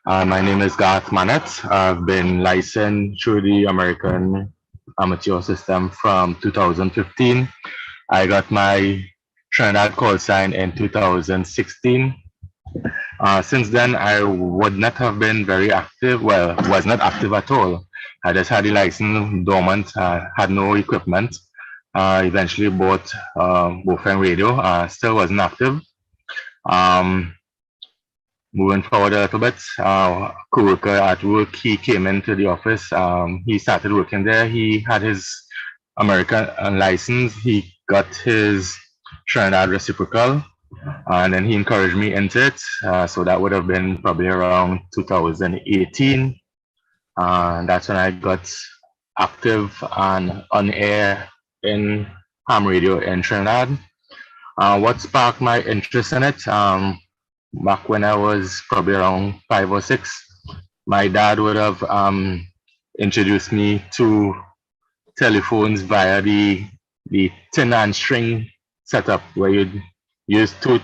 My name is Garth Manette. I've been licensed through the American Amateur system from 2015. I got my Trinidad call sign in 2016. Since then, I would not have been very active. Well, was not active at all. I just had the license dormant, had no equipment. Eventually bought Bofeng radio, still wasn't active. Moving forward a little bit, co-worker at work, he came into the office, he started working there, he had his American license, he got his Trinidad reciprocal, and then he encouraged me into it, so that would have been probably around 2018, and that's when I got active and on air in ham radio in Trinidad. What sparked my interest in it? Back when I was probably around 5 or 6, my dad would have introduced me to telephones via the tin and string setup, where you'd use 2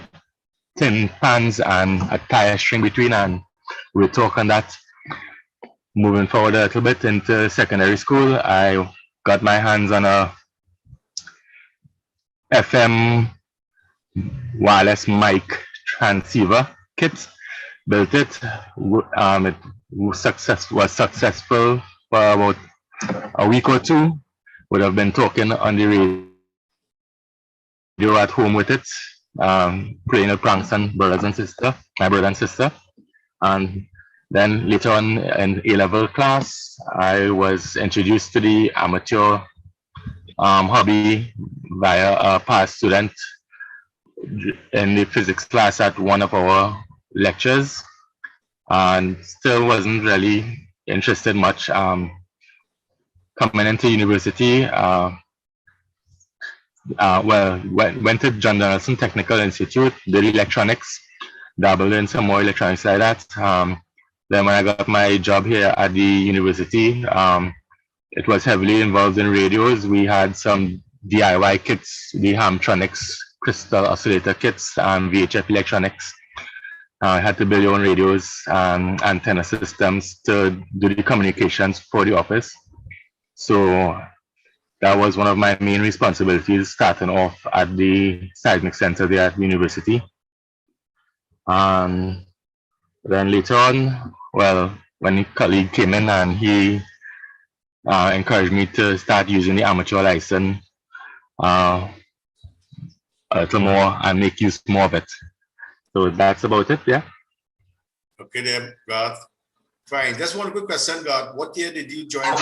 tin pans and a tire string between, and we'll talk on that. Moving forward a little bit into secondary school, I got my hands on a FM wireless mic transceiver kit, built it. It was successful for about a week or 2. Would have been talking on the radio at home with it, playing with pranks on my brother and sister. And then later on in A-level class, I was introduced to the amateur hobby via a past student in the physics class at one of our lectures, and still wasn't really interested much. Coming into university, went to John Donaldson Technical Institute, did electronics, dabbled in some more electronics like that. Then when I got my job here at the university, it was heavily involved in radios. We had some DIY kits, the Hamtronics crystal oscillator kits, and VHF electronics. I had to build your own radios and antenna systems to do the communications for the office. So that was one of my main responsibilities starting off at the seismic center there at the university. Then later on, well, when a colleague came in and he encouraged me to start using the amateur license a little more and make use more of it. So that's about it, yeah. Okay, then, Garth. Fine. Just one quick question, Garth. What year did you join?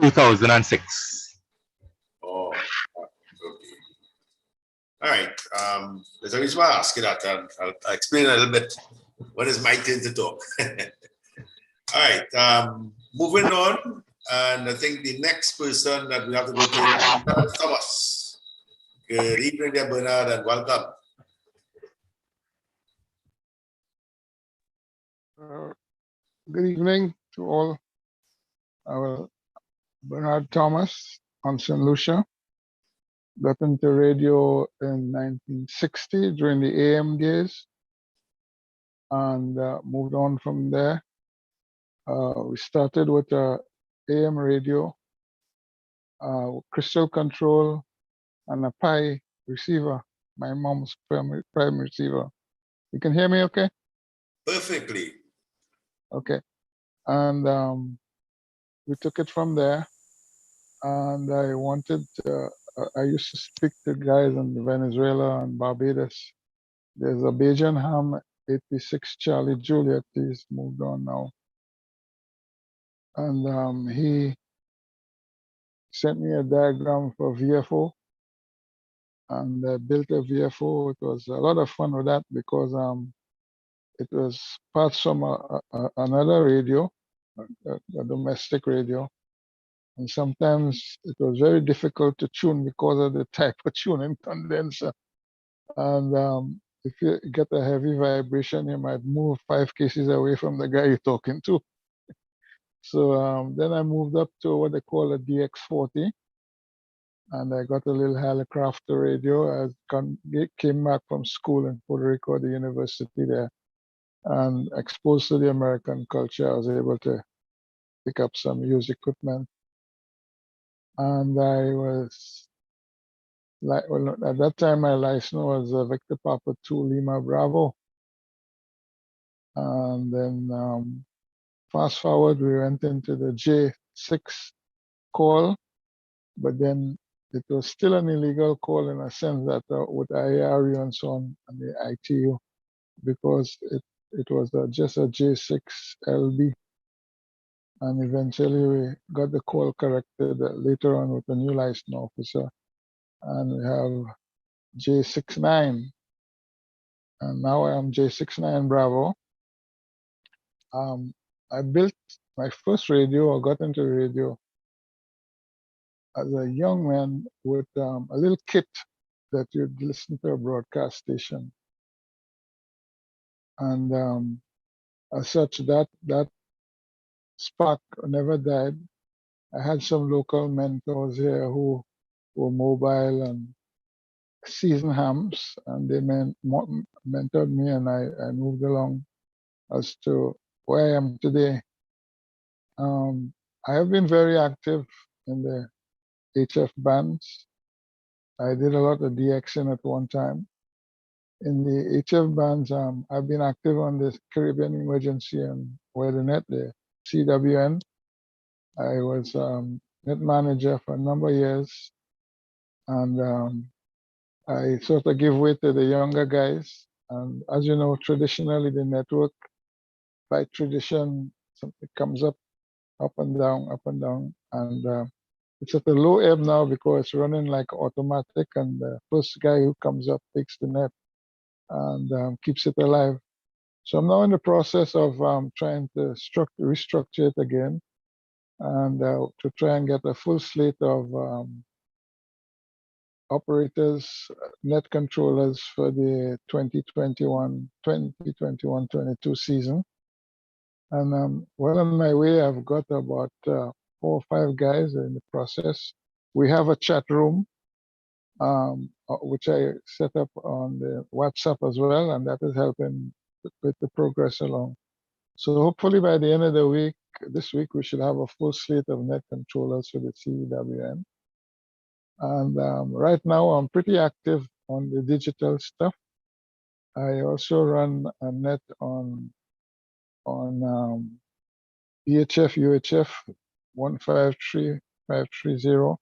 2006. Oh, okay. All right. There's a reason why I ask you that, and I'll explain a little bit when it's my turn to talk. All right. Moving on, and I think the next person that we have to go to is Thomas. Good evening, there, Bernard, and welcome. Good evening to all. Bernard Thomas on St. Lucia. Got into radio in 1960 during the AM days and moved on from there. We started with a AM radio, crystal control, and a Pi receiver, my mom's prime receiver. You can hear me okay? Perfectly. Okay. And we took it from there. And I wanted to, I used to speak to guys in Venezuela and Barbados. There's a Bajan Ham 86 Charlie Juliet, he's moved on now. And he sent me a diagram for VFO, and I built a VFO. It was a lot of fun with that because it was parts from another radio, a domestic radio. And sometimes it was very difficult to tune because of the type of tuning condenser. And if you get a heavy vibration, you might move 5 cases away from the guy you're talking to. So then I moved up to what they call a DX40. And I got a little Helicrafter radio. I came back from school in Puerto Rico, the university there. And exposed to the American culture, I was able to pick up some used equipment. And I was, like, well, at that time, my license was Victor Papa 2 Lima Bravo. And then fast forward, we went into the J6 call, but then it was still an illegal call in a sense that with IARU and so on, and the ITU, because it was just a J6 LB. And eventually we got the call corrected later on with a new license officer. And we have J69. And now I am J69 Bravo. I built my first radio, I got into radio as a young man with a little kit that you'd listen to a broadcast station. And as such, that spark never died. I had some local mentors here who were mobile and seasoned hams, and they mentored me, and I moved along as to where I am today. I have been very active in the HF bands. I did a lot of DXing at one time. In the HF bands, I've been active on the Caribbean Emergency and WeatherNet, the CWN. I was net manager for a number of years, and I sort of give way to the younger guys. And as you know, traditionally the network, by tradition, something comes up and down, and it's at a low ebb now because it's running like automatic, and the first guy who comes up takes the net and keeps it alive. So I'm now in the process of trying to restructure it again, and to try and get a full slate of operators, net controllers for the 2021-22 season. And well on my way, I've got about 4 or 5 guys in the process. We have a chat room, which I set up on the WhatsApp as well, and that is helping with the progress along. So hopefully by the end of the week, this week, we should have a full slate of net controllers for the CEWN. And right now, I'm pretty active on the digital stuff. I also run a net on EHF, UHF 153530.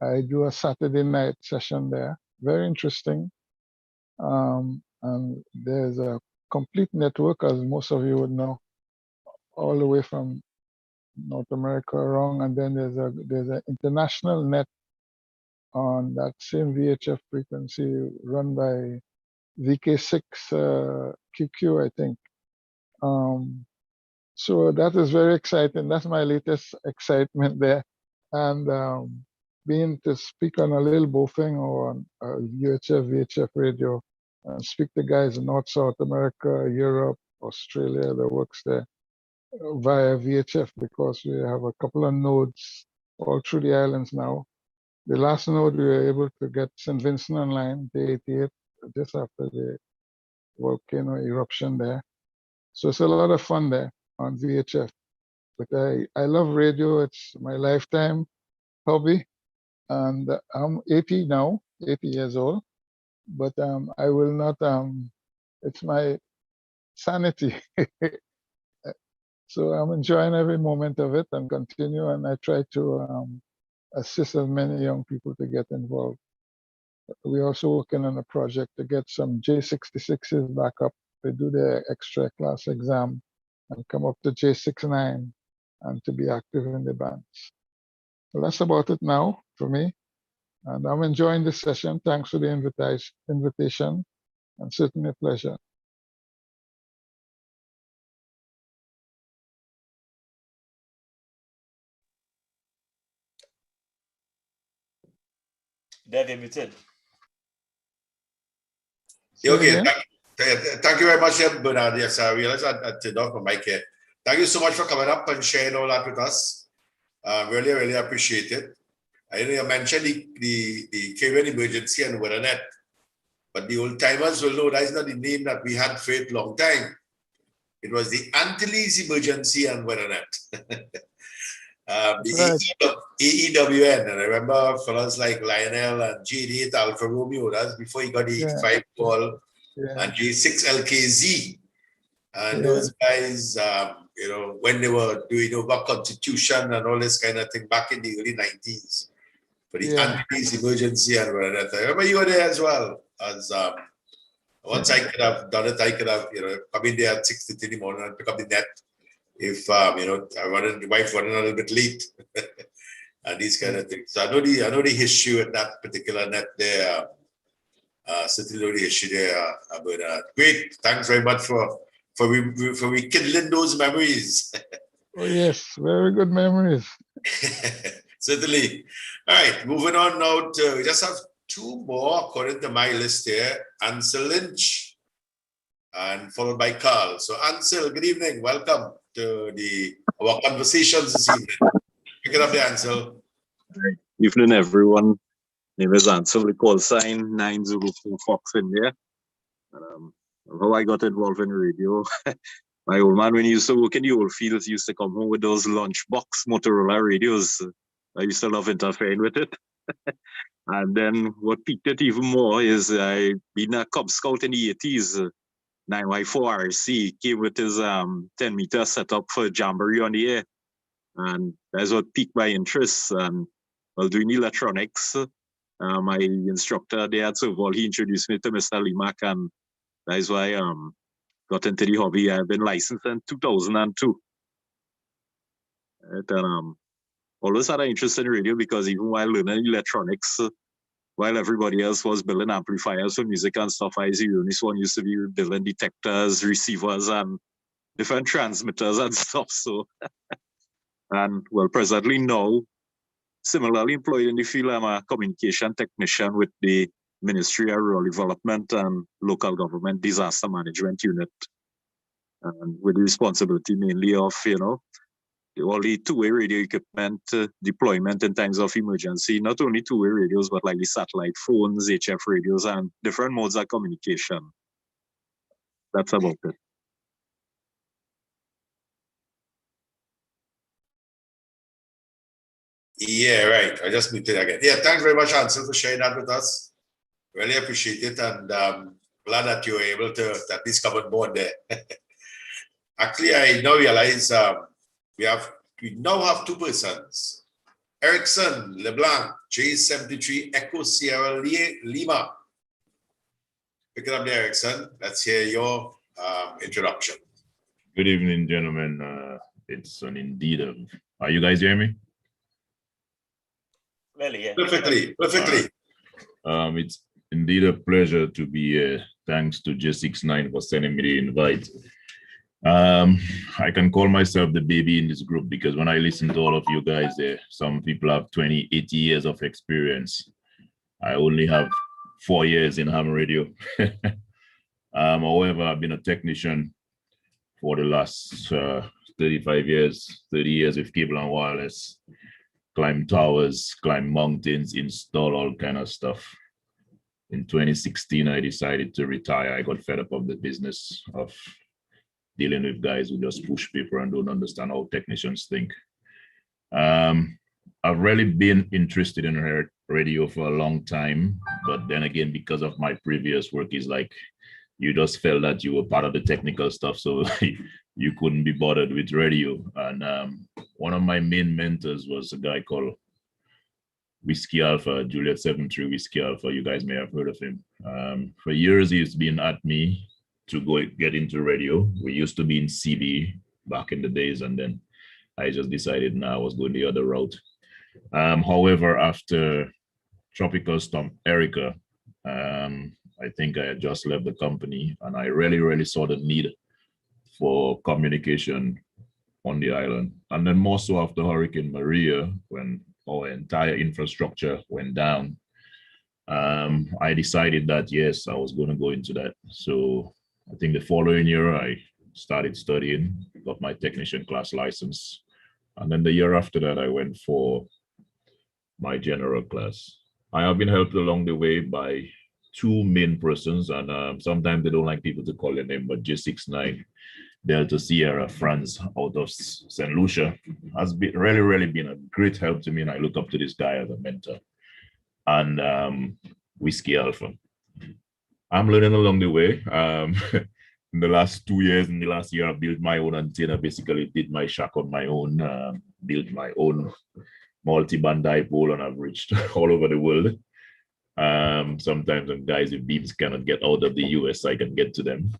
I do a Saturday night session there. Very interesting. And there's a complete network, as most of you would know, all the way from North America around. And then there's an international net on that same VHF frequency run by VK6 QQ, I think. So that is very exciting. That's my latest excitement there. And being to speak on a little Bofeng or on UHF, VHF radio, and speak to guys in North, South America, Europe, Australia that works there via VHF, because we have a couple of nodes all through the islands now. The last node, we were able to get St. Vincent online, day 88, just after the volcano eruption there. So it's a lot of fun there on VHF. But I love radio. It's my lifetime hobby. And I'm 80 now, 80 years old. But I will not, it's my sanity. So I'm enjoying every moment of it and continue. And I try to assist as many young people to get involved. We're also working on a project to get some J66s back up to do their extra class exam and come up to J69 and to be active in the bands. So that's about it now for me. And I'm enjoying this session. Thanks for the invitation, and certainly a pleasure. Dev, you're muted. Okay, thank you very much, Bernard. Yes, I realize I turned off my mic here. Thank you so much for coming up and sharing all that with us. Really, really appreciate it. I know you mentioned the Caribbean emergency and WinForYaesu, but the old timers will know that is not the name that we had for it long time. It was the Antilles emergency and WinForYaesu. The AEWN, and I remember fellas like Lionel and J8 Alfa Romeo, that's before he got the 85 call, and J6LKZ. And those guys, you know, when they were doing over Constitution and all this kind of thing back in the early 90s, for the Antilles emergency and WinForYaesu. I remember you were there as well. As once I could have done it, I could have, you know, come in there at 6:30 in the morning and pick up the net. If you know, the wife running a little bit late, and these kind of things. So I know the history with that particular net there. Certainly know the history there. But great, thanks very much for rekindling those memories. Oh yes, very good memories. Certainly. All right, moving on now to, we just have 2 more according to my list here. Ansel Lynch, and followed by Carl. So Ansel, good evening. Welcome to our conversations this evening. Pick it up there, Ansel. Evening, everyone. Name is Ansel, the call sign 904 Fox in there. How I got involved in radio. My old man, when he used to work in the old fields, he used to come home with those lunchbox Motorola radios. I used to love interfering with it. And then what piqued it even more is I been a Cub Scout in the 80s. 9Y4RC came with his 10-meter setup for Jamboree on the air. And that's what piqued my interest. And while doing electronics, my instructor there at Serval, he introduced me to Mr. Limac, and that's why I got into the hobby. I've been licensed in 2002. And, always had an interest in radio because even while learning electronics, while everybody else was building amplifiers for music and stuff, I was the only one used to be building detectors, receivers, and different transmitters and stuff. So, and well, presently now, similarly employed in the field, I'm a communication technician with the Ministry of Rural Development and Local Government Disaster Management Unit, and with the responsibility mainly of, all the two-way radio equipment deployment in times of emergency, not only two-way radios, but like the satellite phones, HF radios, and different modes of communication. That's about it. Yeah, right. I just muted again. Yeah, thanks very much, Ansel, for sharing that with us. Really appreciate it, and glad that you were able to at least come on board there. Actually, I now realize we now have two persons. Erickson LeBlanc, J73 Echo Sierra Lima. Pick it up there, Erickson. Let's hear your introduction. Good evening, gentlemen. It's an indeed. Are you guys hearing me? Really, yeah. Perfectly. It's indeed a pleasure to be here. Thanks to J69 for sending me the invite. I can call myself the baby in this group because when I listen to all of you guys there, some people have 20, 80 years of experience. I only have 4 years in ham radio. However, I've been a technician for the last 35 years, 30 years with cable and wireless, climb towers, climb mountains, install all kind of stuff. In 2016, I decided to retire. I got fed up of the business of dealing with guys who just push paper and don't understand how technicians think. I've really been interested in radio for a long time, but then again, because of my previous work, is like you just felt that you were part of the technical stuff, so you couldn't be bothered with radio. And one of my main mentors was a guy called Whiskey Alpha, Juliet 73 Whiskey Alpha. You guys may have heard of him. For years, he's been at me to go get into radio. We used to be in CB back in the days, and then I just decided now I was going the other route. However, after Tropical Storm Erica, I think I had just left the company, and I really saw the need for communication on the island. And then more so after Hurricane Maria, when our entire infrastructure went down, I decided that, yes, I was going to go into that. So I think the following year, I started studying, got my technician class license. And then the year after that, I went for my general class. I have been helped along the way by two main persons, and sometimes they don't like people to call their name, but J69 Delta Sierra Franz out of St. Lucia has been really been a great help to me, and I look up to this guy as a mentor. And Whiskey Alpha. I'm learning along the way. In the last 2 years, in the last year, I built my own antenna, basically did my shack on my own, built my own multi-band dipole, and I've reached all over the world. Sometimes when guys with beams cannot get out of the US, I can get to them.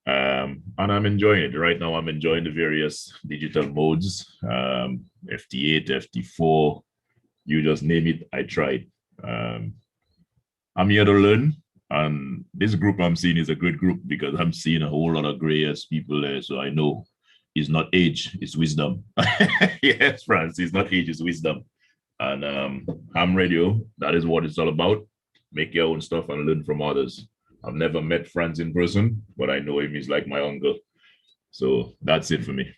And I'm enjoying it. Right now, I'm enjoying the various digital modes, FT8, FT4, you just name it, I tried. I'm here to learn, and this group I'm seeing is a good group because I'm seeing a whole lot of gray-hairs people there, so I know it's not age, it's wisdom. Yes, Franz, it's not age, it's wisdom. And ham radio, that is what it's all about. Make your own stuff and learn from others. I've never met Franz in person, but I know him, he's like my uncle. So that's it for me.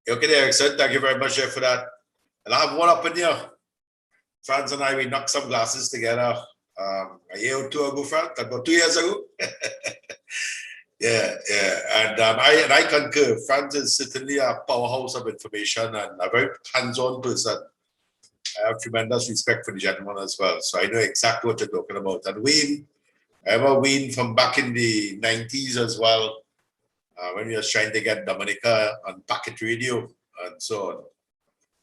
Okay, there, Erickson. Thank you very much for that. And I have one up in here. Franz and I, we knocked some glasses together a year or two ago, Franz, about 2 years ago. Yeah. And I concur. Franz is certainly a powerhouse of information and a very hands-on person. I have tremendous respect for the gentleman as well. So I know exactly what you're talking about. And Wayne, I remember Wayne from back in the 90s as well, when we were trying to get Dominica on packet radio and so on.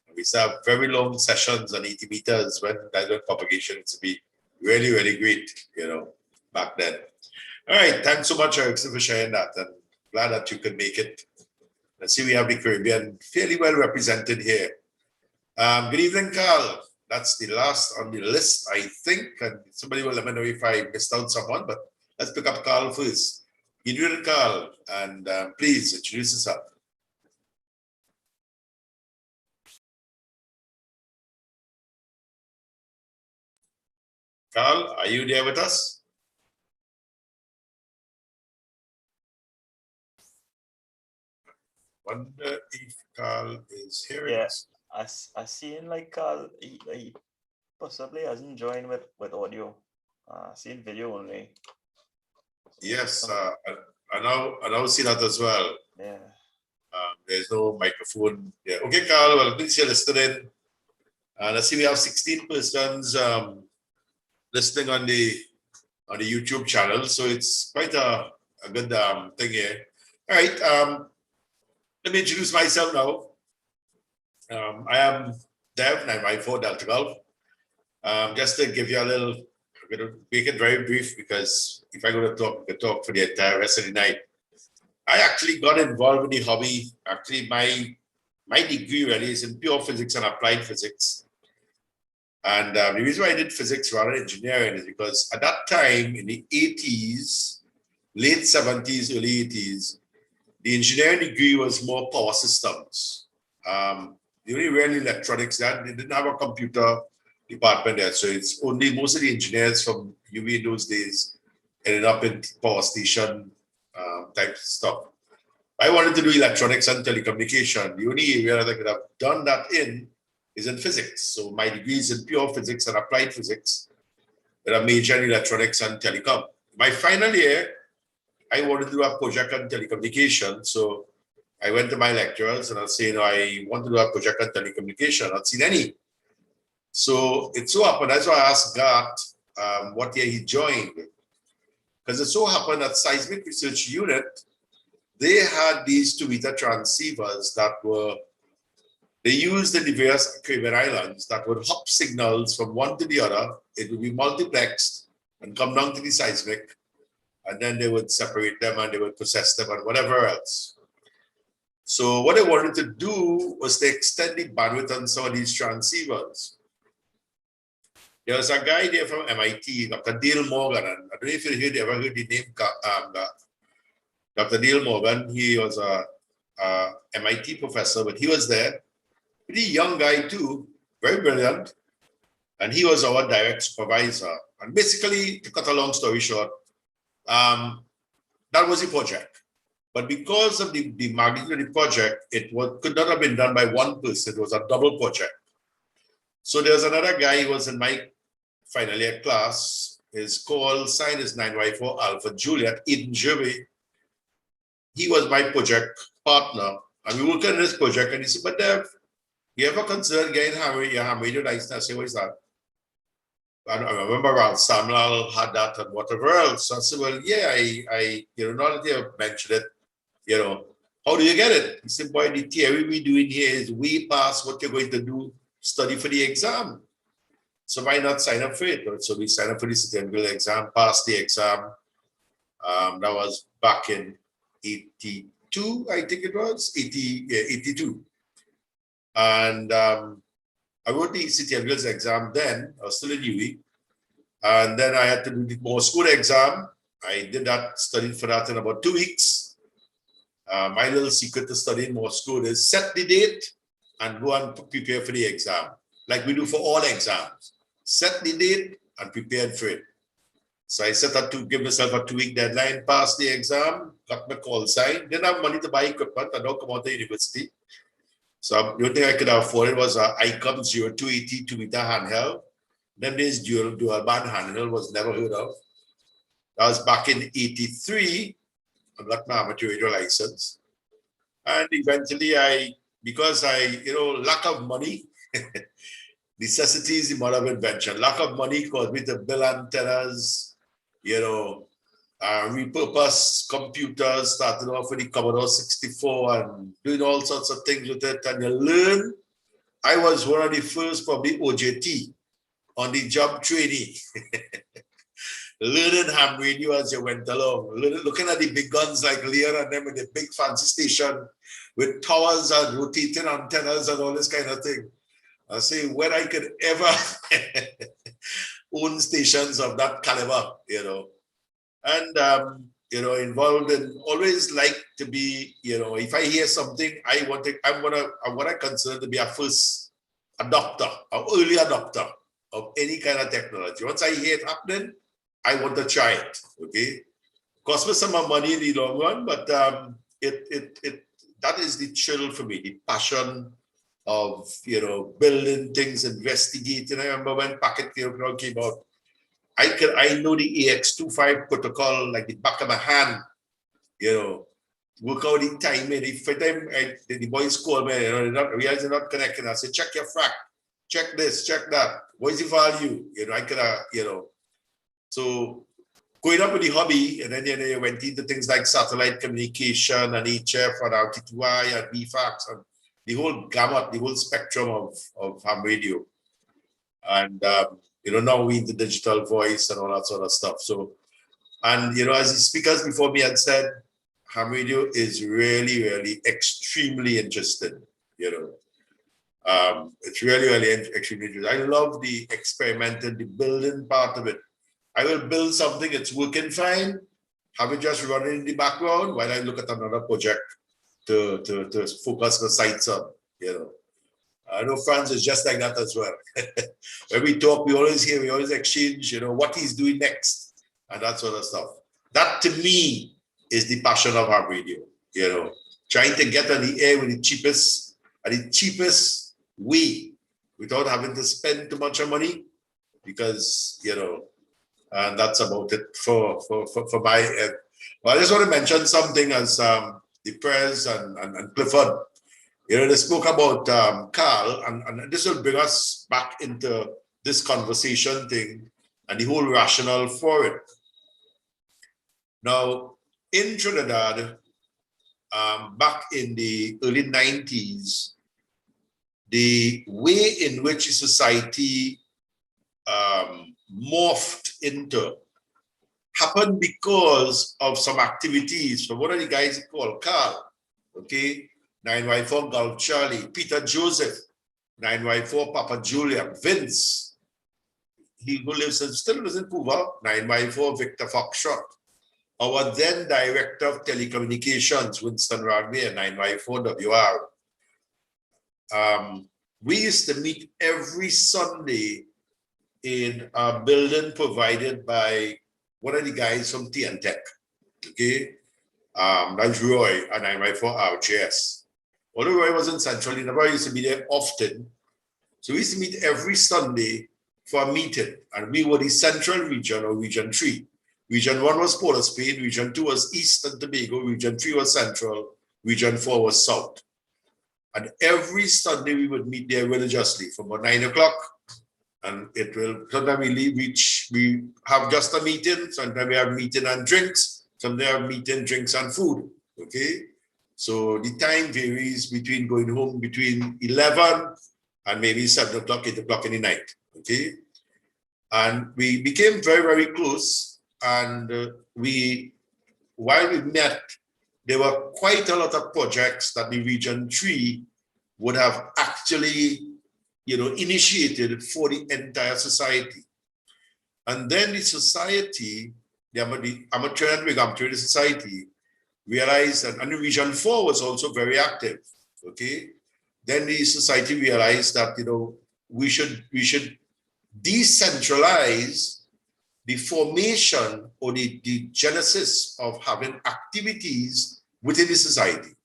We used to have very long sessions on 80 meters when direct propagation used to be really great, back then. All right, thanks so much, Erickson, for sharing that, and glad that you could make it Let's see, we have the Caribbean fairly well represented here. Good evening, Carl. That's the last on the list, I think. And somebody will let me know if I missed out someone, but let's pick up Carl first. Good evening, Carl, and please introduce yourself. Carl, are you there with us? Wonder if Carl is hearing us. I seen like Carl, he possibly hasn't joined with audio. Seen video only. Yes, I now see that as well. Yeah. There's no microphone there. Okay, Carl, well, please you're listening. And I see we have 16 persons listening on the YouTube channel, so it's quite a good thing here. All right, let me introduce myself now. I am Dev, and I'm Win4 Delta Golf. Just to give you a little, I'm going to make it very brief because if I go to talk, I could talk for the entire rest of the night. I actually got involved in the hobby. Actually, my degree really is in pure physics and applied physics. And the reason why I did physics rather than engineering is because at that time in the 80s, late 70s, early 80s, the engineering degree was more power systems. The only real electronics that they didn't have a computer department there. So it's only most of the engineers from UV in those days ended up in power station type stuff. I wanted to do electronics and telecommunication. The only area that I could have done that in is in physics. So my degree is in pure physics and applied physics with a major in electronics and telecom. My final year, I wanted to do a project on telecommunication. So I went to my lecturers and I was saying, I want to do a project on telecommunication. I've not seen any. So it so happened, that's why I asked Gart what year he joined. Because it so happened that Seismic Research Unit, they had these 2-meter transceivers that were, they used in the various Caribbean islands that would hop signals from one to the other. It would be multiplexed and come down to the seismic. And then they would separate them and they would process them and whatever else. So what they wanted to do was to extend the bandwidth on some of these transceivers. There was a guy there from MIT, Dr. Dale Morgan, and I don't know if you ever heard the name Dr. Dale Morgan. He was a MIT professor, but he was there. Pretty young guy too, very brilliant. And he was our direct supervisor. And basically, to cut a long story short, that was the project. But because of the magnitude of the project, could not have been done by one person. It was a double project. So there's another guy who was in my final year class. His call sign is 9Y4 Alpha Juliet, Eden Jervey. He was my project partner. And we worked on this project and he said, but Dev, you ever considered getting your ham radio license? I said, what is that? And I remember Ralph Samlal had that and whatever else. So I said, well, yeah, I now that you mentioned it, how do you get it? He said, boy, the theory we're doing here is way past what you're going to do, study for the exam. So why not sign up for it? So we signed up for the certificate exam, passed the exam. That was back in 82, I think it was, 82. And I wrote the certificate exam then. I was still in UE. And then I had to do the more school exam. I did that, studied for that in about 2 weeks. My little secret to studying more school is set the date and go and prepare for the exam, like we do for all exams. Set the date and prepare for it. So I set out to give myself a 2-week deadline, passed the exam, got my call sign, didn't have money to buy equipment, I don't come out of university. So the only thing I could afford was an ICOM 0280 2-meter handheld. Then this dual band handheld was never heard of. That was back in 83. I got my amateur radio license. And eventually because lack of money, necessity is the mother of invention. Lack of money caused me to build antennas, repurpose computers, started off with the Commodore 64 and doing all sorts of things with it. And you learn. I was one of the first, probably OJT, on the job training. learning ham radio as you went along, looking at the big guns like Lear and them with the big fancy station with towers and rotating antennas and all this kind of thing. I say when I could ever own stations of that caliber, you know, and you know, involved in always like to be, you know, if I hear something, I'm what I consider to be a first adopter, or early adopter of any kind of technology. Once I hear it happening, I want to try it. Okay, cost me some money in the long run, but that is the thrill for me, the passion of, you know, building things, investigating. I remember when packet cable came out, I know the AX25 protocol like the back of my hand, you know, work out the timing. If for them the boys call me, you know, they're not connecting. I say, check your frac, check this, check that. What is the value? You know, I could, you know, so going up with the hobby, and then you went into things like satellite communication and HF and RT2I and VFAX and the whole gamut, the whole spectrum of ham radio. And, you know, now we into digital voice and all that sort of stuff. So, and, you know, as the speakers before me had said, ham radio is really, really extremely interesting, you know. It's really, really extremely interesting. I love the experimenting, the building part of it. I will build something, it's working fine, have it just running in the background while I look at another project to focus the sights on, you know. I know Franz is just like that as well. When we talk, we always hear, we always exchange, you know, what he's doing next and that sort of stuff. That to me is the passion of ham radio, you know, trying to get on the air with the cheapest way without having to spend too much money, because, you know, and that's about it for my end. Well, I just want to mention something as the Prez and Clifford, you know, they spoke about Carl, and this will bring us back into this conversation thing and the whole rationale for it. Now, in Trinidad, back in the early 90s, the way in which society morphed into happened because of some activities from one of the guys called Carl, okay, 9Y4 Gulf Charlie, Peter Joseph, 9Y4 Papa Julia, Vince, he who still lives in Cuba, 9Y4 Victor Foxtrot, our then Director of Telecommunications, Winston Ragnier, 9Y4 WR. We used to meet every Sunday in a building provided by one of the guys from TNTech, okay? That's Roy, and 9Y4 RJS. Although Roy was in Central, he never used to be there often. So we used to meet every Sunday for a meeting, and we were the Central Region, or Region 3. Region 1 was Port of Spain, Region 2 was East and Tobago, Region 3 was Central, Region 4 was South. And every Sunday we would meet there religiously from about 9 o'clock. And it will, sometimes we have just a meeting, sometimes we have meeting and drinks, sometimes we have meeting, drinks and food, okay? So the time varies between going home between 11 and maybe 7 o'clock, 8 o'clock in the night, okay? And we became very, very close, and while we met, there were quite a lot of projects that the Region 3 would have actually, you know, initiated for the entire society. And then the society, the Amateur and Amateur Society, realized that, and the Region 4 was also very active, okay? Then the society realized that, you know, we should decentralize the formation or the genesis of having activities within the society.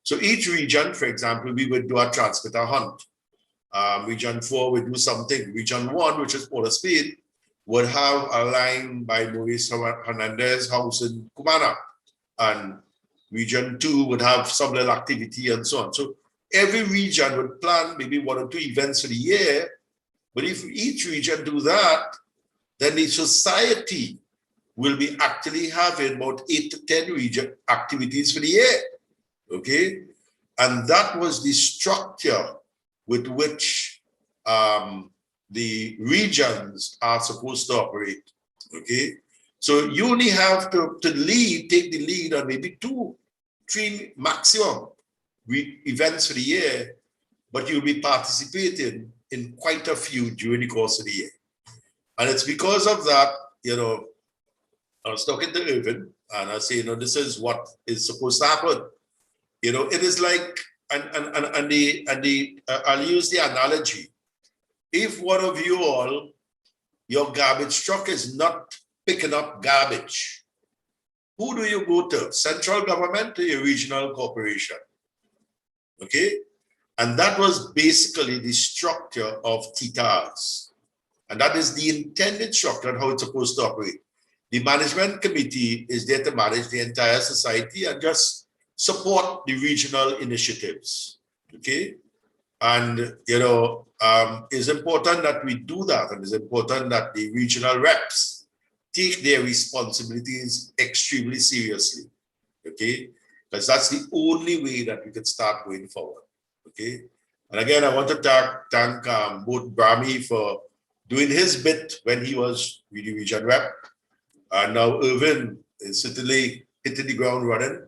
So each region, for example, we would do a transmitter hunt. Region 4 would do something. Region 1, which is Port of Spain, would have a line by Maurice Hernandez house in Cumana. And Region 2 would have some little activity and so on. So every region would plan maybe 1 or 2 events for the year. But if each region do that, then the society will be actually having about 8 to 10 region activities for the year, okay? And that was the structure with which the regions are supposed to operate, okay? So you only have to take the lead on maybe 2, 3 maximum events for the year, but you'll be participating in quite a few during the course of the year. And it's because of that, I was talking to Irvin, and I say, this is what is supposed to happen. It is like, I'll use the analogy. If one of you all, your garbage truck is not picking up garbage, who do you go to? Central government or your regional corporation? Okay? And that was basically the structure of TTARS. And that is the intended structure and how it's supposed to operate. The management committee is there to manage the entire society and just support the regional initiatives. Okay? And, it's important that we do that. And it's important that the regional reps take their responsibilities extremely seriously. Okay? Because that's the only way that we can start going forward. Okay? And again, I want to thank both Brahmi for doing his bit when he was with the region rep. And now Irvin is certainly hitting the ground running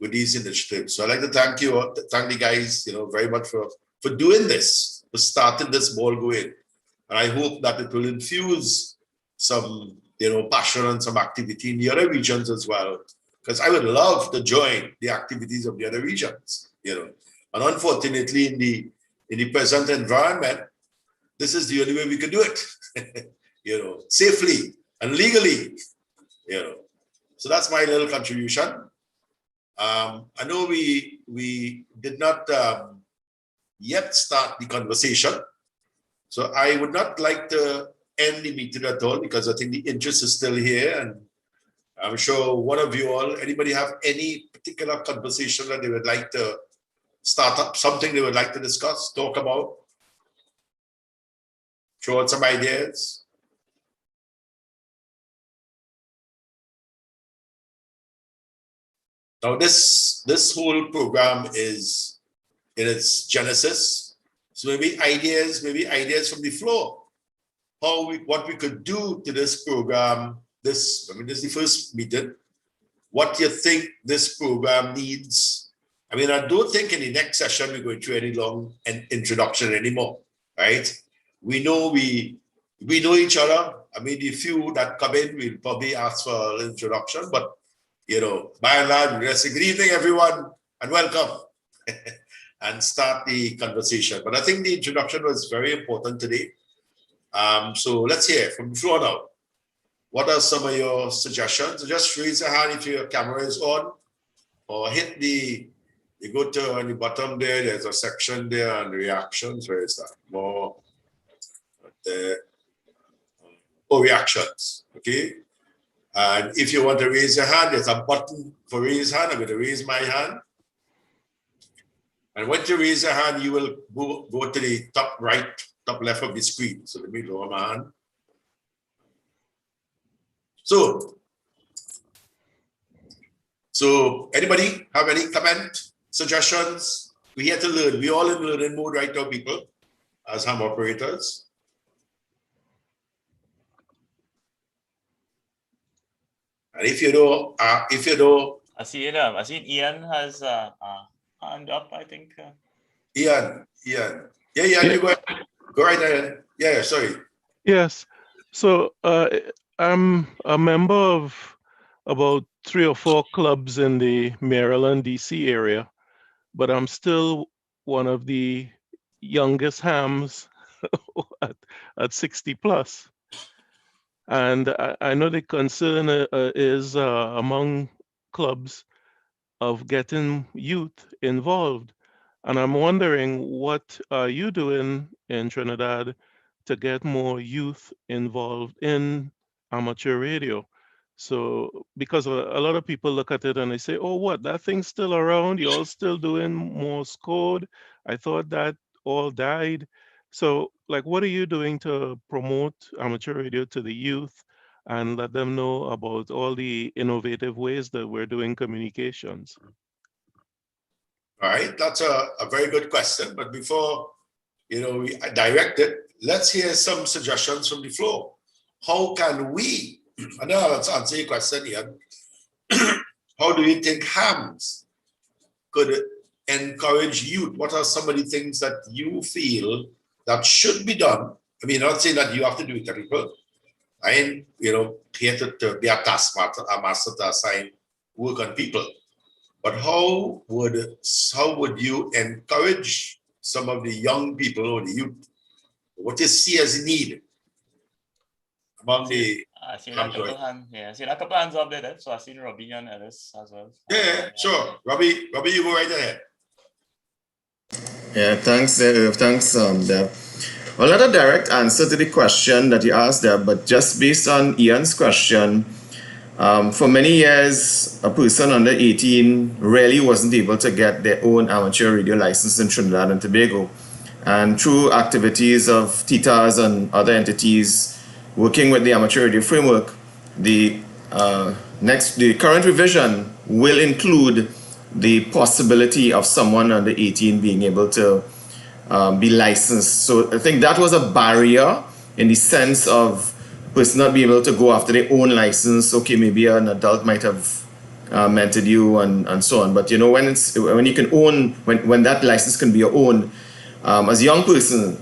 with these initiatives. So I'd like to thank the guys, very much for doing this, for starting this ball going. And I hope that it will infuse some, passion and some activity in the other regions as well. Because I would love to join the activities of the other regions, And unfortunately, in the present environment, this is the only way we can do it, safely and legally, So that's my little contribution. I know we did not yet start the conversation, so I would not like to end the meeting at all because I think the interest is still here, and I'm sure one of you all, anybody have any particular conversation that they would like to start up, something they would like to discuss, talk about, throw out some ideas. Now this whole program is in its genesis, so maybe ideas from the floor. What we could do to this program. This is the first meeting. What you think this program needs? I don't think in the next session we're going through any long introduction anymore, right? We know each other. The few that come in, we'll probably ask for an introduction, but by and large, we'll say good evening, everyone, and welcome, and start the conversation. But I think the introduction was very important today. So let's hear from the floor now. What are some of your suggestions? Just raise your hand if your camera is on, or you go to on the bottom there, there's a section there on reactions. Where is that? More there. Reactions, okay? And if you want to raise your hand, there's a button for raise hand. I'm going to raise my hand. And once you raise your hand, you will go to the top right, top left of the screen. So let me lower my hand. So anybody have any comment, suggestions? We're here to learn. We're all in learning mode right now, people, as ham operators. And if you don't, I see Ian has a hand up, I think. Ian. Yeah, you go right ahead. Yeah, sorry. Yes. So I'm a member of about 3 or 4 clubs in the Maryland, DC area, but I'm still one of the youngest hams at 60 plus. And I know the concern is among clubs of getting youth involved. And I'm wondering, what are you doing in Trinidad to get more youth involved in amateur radio? So, because a lot of people look at it and they say, oh, what, that thing's still around? You're all still doing Morse code? I thought that all died. So, what are you doing to promote amateur radio to the youth and let them know about all the innovative ways that we're doing communications? All right, that's a very good question. But before we direct it, let's hear some suggestions from the floor. How can we and now let's answer your question here. How do you think hams could encourage youth? What are some of the things that you feel that should be done? I mean, not saying that you have to do it to people. I ain't, here to be a taskmaster, a master to assign work on people. But how would you encourage some of the young people or the youth? What you see as a need among the I seen a couple hands up there, so I seen Robbie and Ellis as well. Yeah, sure. Robbie, you go right ahead. Yeah, thanks, Deb. Well, not a direct answer to the question that you asked there, but just based on Ian's question, for many years, a person under 18 really wasn't able to get their own amateur radio license in Trinidad and Tobago. And through activities of TTARS and other entities working with the amateur radio framework, the current revision will include the possibility of someone under 18 being able to be licensed. So I think that was a barrier in the sense of person not being able to go after their own license. Okay, maybe an adult might have mentored you and so on. But when you can own, when that license can be your own, as a young person,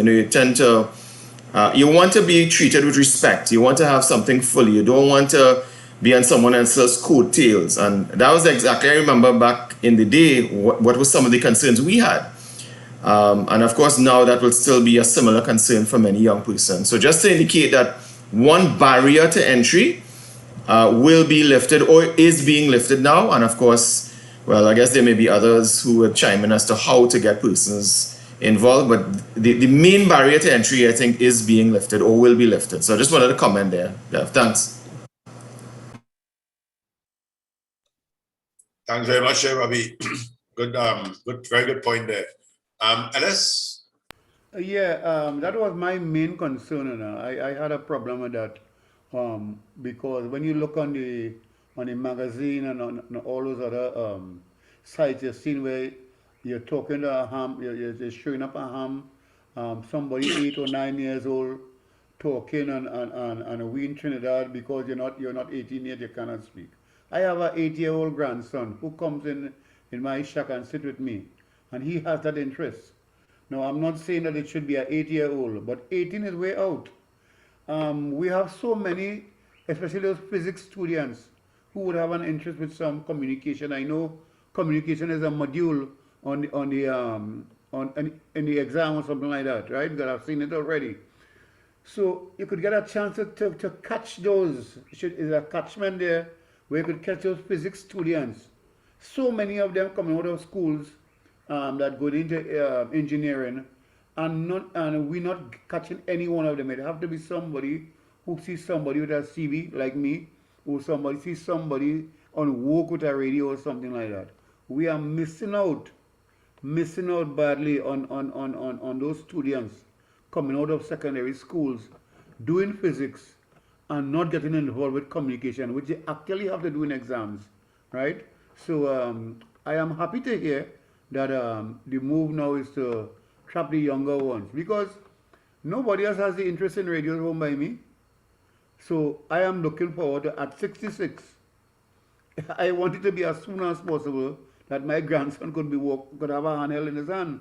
you tend to you want to be treated with respect. You want to have something fully. You don't want to be on someone else's coattails. And that was exactly, I remember back in the day, what were some of the concerns we had. And of course, now that will still be a similar concern for many young persons. So just to indicate that one barrier to entry will be lifted or is being lifted now. And of course, well, I guess there may be others who would chime in as to how to get persons involved. But the main barrier to entry, I think, is being lifted or will be lifted. So I just wanted to comment there. Yeah, thanks. Thanks very much, Robbie. Good, very good point there. Ellis? That was my main concern. I had a problem with that because when you look on the magazine and on all those other sites, you've seen where you're talking to a ham, you're showing up a ham, somebody 8 or 9 years old talking and we in Trinidad because you're not 18 yet, you cannot speak. I have an 8-year-old grandson who comes in my shack and sit with me, and he has that interest. Now, I'm not saying that it should be an 8-year-old, but 18 is way out. We have so many, especially those physics students, who would have an interest with some communication. I know communication is a module in the exam or something like that, right? Because I've seen it already. So you could get a chance to catch those. Is a catchment there where you could catch those physics students. So many of them coming out of schools that go into engineering, and we're not catching any one of them. It have to be somebody who sees somebody with a CV like me, or somebody sees somebody on work with a radio or something like that. We are missing out badly on those students coming out of secondary schools doing physics and not getting involved with communication, which they actually have to do in exams, right? So I am happy to hear that the move now is to trap the younger ones, because nobody else has the interest in radio home by me. So I am looking forward to, at 66, I want it to be as soon as possible that my grandson could have a handheld in his hand,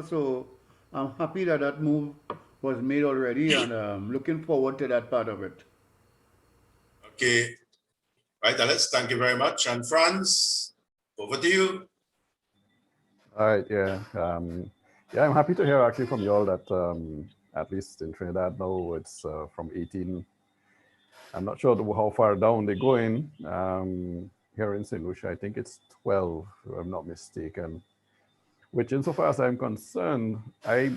so I'm happy that that move was made already, and looking forward to that part of it. Okay. Right, Alex, thank you very much. And Franz, over to you. All right, I'm happy to hear actually from you all that at least in Trinidad now it's from 18. I'm not sure how far down they're going. Here in St. Lucia, I think it's 12, if I'm not mistaken. Which, insofar as I'm concerned, I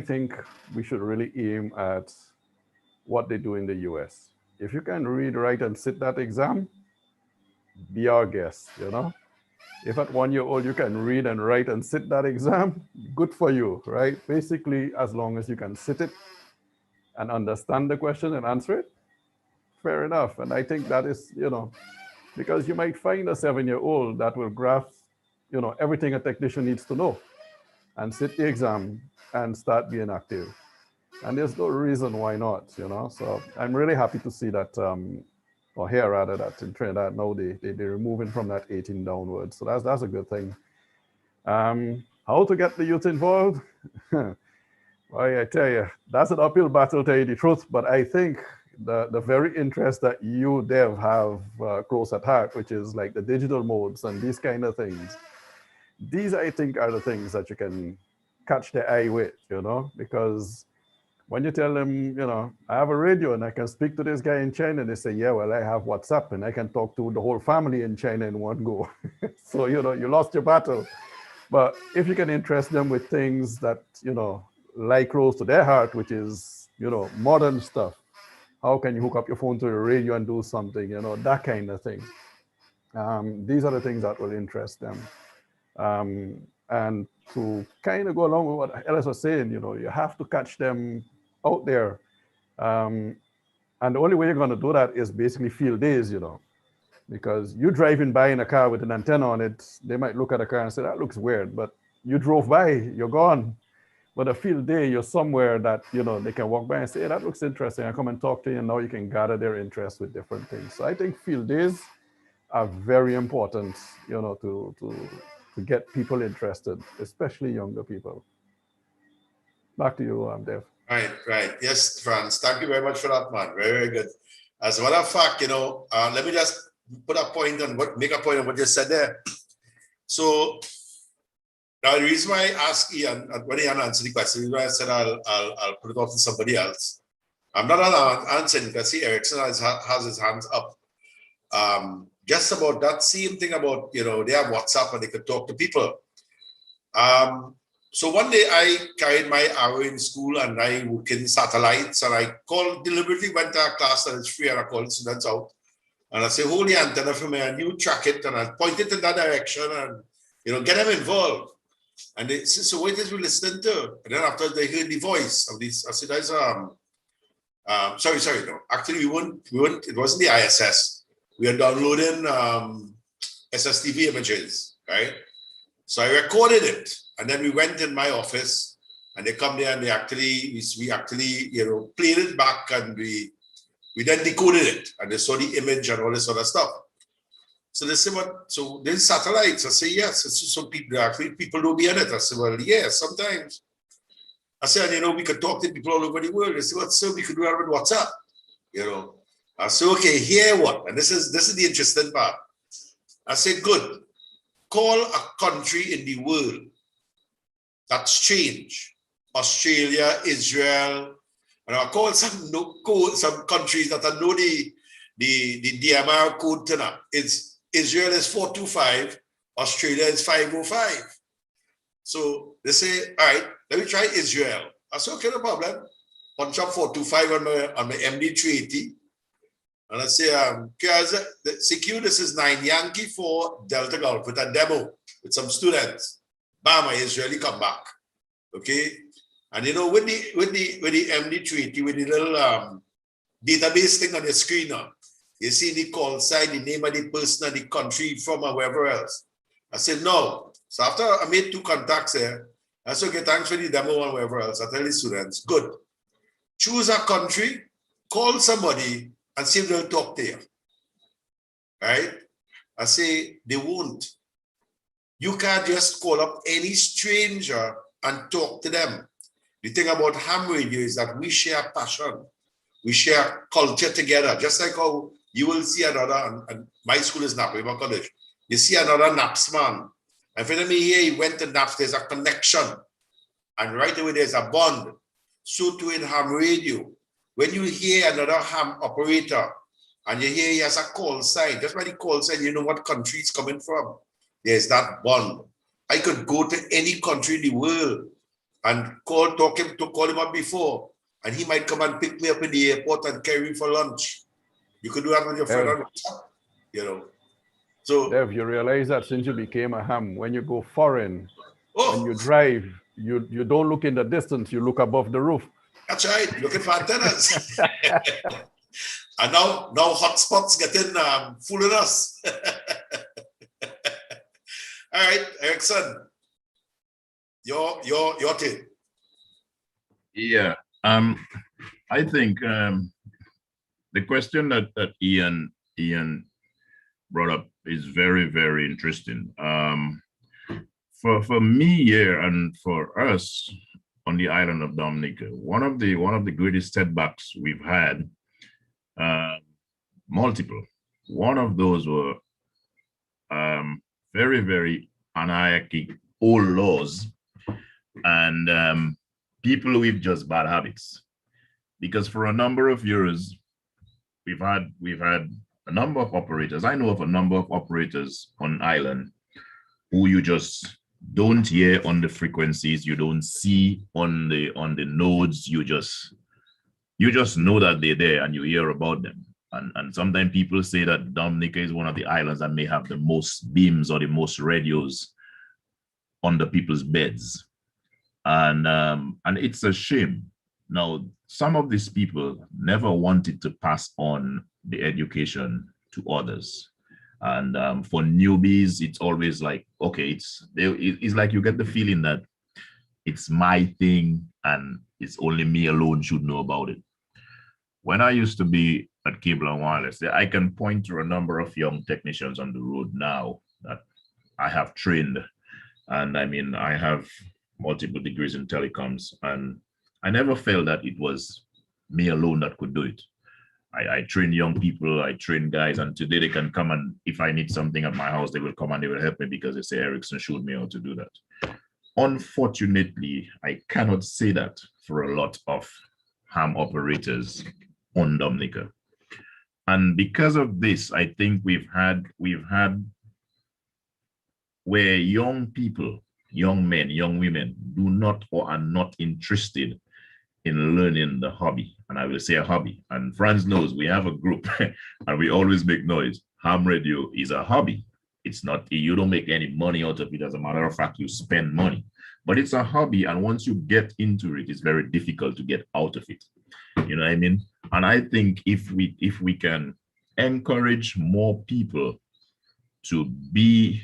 think we should really aim at what they do in the US. If you can read, write, and sit that exam, be our guest, If at 1 year old you can read and write and sit that exam, good for you, right? Basically, as long as you can sit it and understand the question and answer it, fair enough. And I think that is, because you might find a 7-year-old that will grasp, everything a technician needs to know and sit the exam and start being active. And there's no reason why not, you know. So I'm really happy to see that, or hear rather, that in Trinidad now they're removing from that 18 downwards. So that's a good thing. How to get the youth involved? Well, I tell you, that's an uphill battle, to tell you the truth. But I think the very interest that you, Dev, have close at heart, which is like the digital modes and these kind of things, these, I think, are the things that you can catch the eye with, you know, because when you tell them, you know, I have a radio and I can speak to this guy in China, and they say, yeah, well, I have WhatsApp and I can talk to the whole family in China in one go. So, you know, you lost your battle. But if you can interest them with things that, you know, lie close to their heart, which is, you know, modern stuff. How can you hook up your phone to the radio and do something, you know, that kind of thing. These are the things that will interest them. And to kind of go along with what Ellis was saying, you know, you have to catch them out there. And the only way you're going to do that is basically field days, you know, because you driving by in a car with an antenna on it, they might look at the car and say, that looks weird, but you drove by, you're gone. But a field day, you're somewhere that, you know, they can walk by and say, hey, that looks interesting. I come and talk to you, and now you can gather their interest with different things. So I think field days are very important, you know, to get people interested, especially younger people. Back to you, Dev. Right. Yes, Franz. Thank you very much for that, man. Very, very good. As a matter of fact, you know, let me just make a point on what you said there. So now the reason why I asked Ian, when Ian answered the question, the reason why I said I'll put it off to somebody else. I'm not answering because see, Erickson has his hands up. Just about that same thing about, you know, they have WhatsApp and they could talk to people. So one day I carried my arrow in school and I work in satellites, and I deliberately went to a class that is free, and I called students out. And I say, hold the antenna for me and you track it, and I point it in that direction and, you know, get them involved. And they said, so what is we listening to? And then after they heard the voice of this, I said, there's sorry, no. Actually, we weren't, it wasn't the ISS. We are downloading SSTV images, right? So I recorded it. And then we went in my office, and they come there and we actually, you know, played it back, and we then decoded it, and they saw the image and all this other stuff. So they say, what? So there's satellites. I say, yes. So people don't be on it. I say, well, yeah, sometimes. I said, you know, we could talk to people all over the world. They say, what? So we could do that with WhatsApp, you know. I say, okay, here what? And this is the interesting part. I say, good. Call a country in the world that's strange. Australia, Israel, and I call some countries that I know the DMR code to now. Israel is 425, Australia is 505. So they say, all right, let me try Israel. I said, okay, no problem. Punch up 425 on my MD380. And I say, CQ, this is 9 Yankee 4 Delta Golf with a demo with some students. Bam, my Israeli come back. Okay. And you know, with the MD380, with the little database thing on your screen now, you see the call sign, the name of the person and the country from or wherever else. I said, no. So after I made 2 contacts there, I said, okay, thanks for the demo and wherever else. I tell the students, good. Choose a country, call somebody, and see if they'll talk to you. Right? I say, they won't. You can't just call up any stranger and talk to them. The thing about ham radio is that we share passion. We share culture together, just like how you will see another, and my school is Napa College. You see another Naps man. And for me here, he went to Naps, there's a connection. And right away, there's a bond. So too in ham radio. When you hear another ham operator, and you hear he has a call sign, just by the call sign, you know what country it's coming from. There's that bond. I could go to any country in the world and call him up before, and he might come and pick me up in the airport and carry me for lunch. You could do that with your friend on WhatsApp, you know. So Dev, you realize that since you became a ham, when you go foreign, when you drive, you don't look in the distance, you look above the roof. That's right, looking for antennas. And now hotspots getting fooling us. All right, Erickson, your take. Yeah, I think the question that Ian brought up is very, very interesting. For me here and for us on the island of Dominica, one of the greatest setbacks we've had, multiple. One of those were very, very anarchic old laws and people with just bad habits. Because for a number of years, we've had a number of operators. I know of a number of operators on island who you just don't hear on the frequencies, you don't see on the nodes, you just know that they're there and you hear about them. And sometimes people say that Dominica is one of the islands that may have the most beams or the most radios under people's beds. And it's a shame. Now, some of these people never wanted to pass on the education to others. And for newbies, it's always like, okay, it's like you get the feeling that it's my thing and it's only me alone should know about it. When I used to be at Cable and Wireless, I can point to a number of young technicians on the road now that I have trained. And I mean, I have multiple degrees in telecoms, and I never felt that it was me alone that could do it. I train young people, I train guys, and today they can come and if I need something at my house, they will come and they will help me because they say Erickson showed me how to do that. Unfortunately, I cannot say that for a lot of ham operators on Dominica. And because of this, I think we've had where young people, young men, young women do not or are not interested in learning the hobby. And I will say a hobby. And Franz knows we have a group and we always make noise. Ham radio is a hobby. It's not, you don't make any money out of it. As a matter of fact, you spend money. But it's a hobby. And once you get into it, it's very difficult to get out of it. You know what I mean? And I think if we can encourage more people to be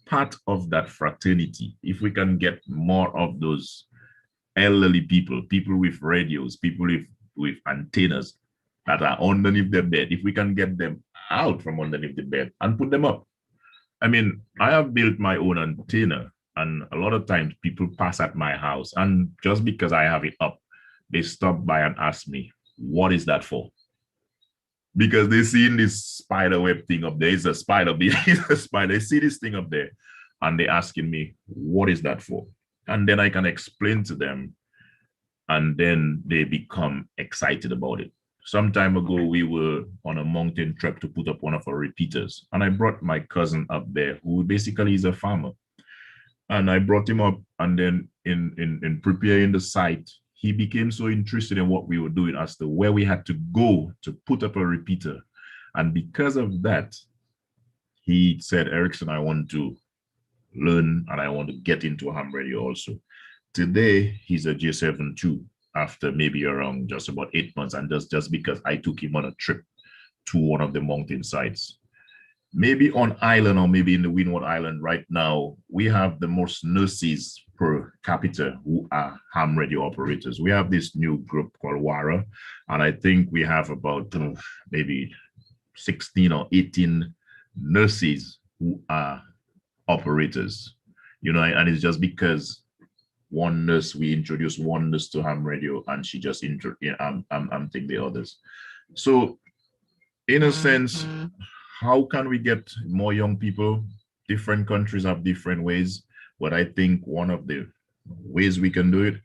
part of that fraternity, if we can get more of those elderly people with radios, people with antennas that are underneath their bed, if we can get them out from underneath the bed and put them up. I mean, I have built my own antenna, and a lot of times people pass at my house, and just because I have it up, they stop by and ask me, what is that for? Because they see this spider web thing up there. It's a spider, it's a spider. They see this thing up there and they're asking me, what is that for? And then I can explain to them, and then they become excited about it. Some time ago, we were on a mountain trip to put up one of our repeaters, and I brought my cousin up there, who basically is a farmer. And I brought him up, and then in preparing the site, he became so interested in what we were doing as to where we had to go to put up a repeater. And because of that, he said, Erickson, I want to learn and I want to get into ham radio also. Today, he's a J7 too, after maybe around just about 8 months, and just because I took him on a trip to one of the mountain sites. Maybe on island or maybe in the Windward Island right now, we have the most nurses per capita who are ham radio operators. We have this new group called WARA, and I think we have about maybe 16 or 18 nurses who are operators, you know, and it's just because one nurse, we introduced one nurse to ham radio and she just think the others. So in a sense, how can we get more young people? Different countries have different ways, but I think one of the ways we can do it,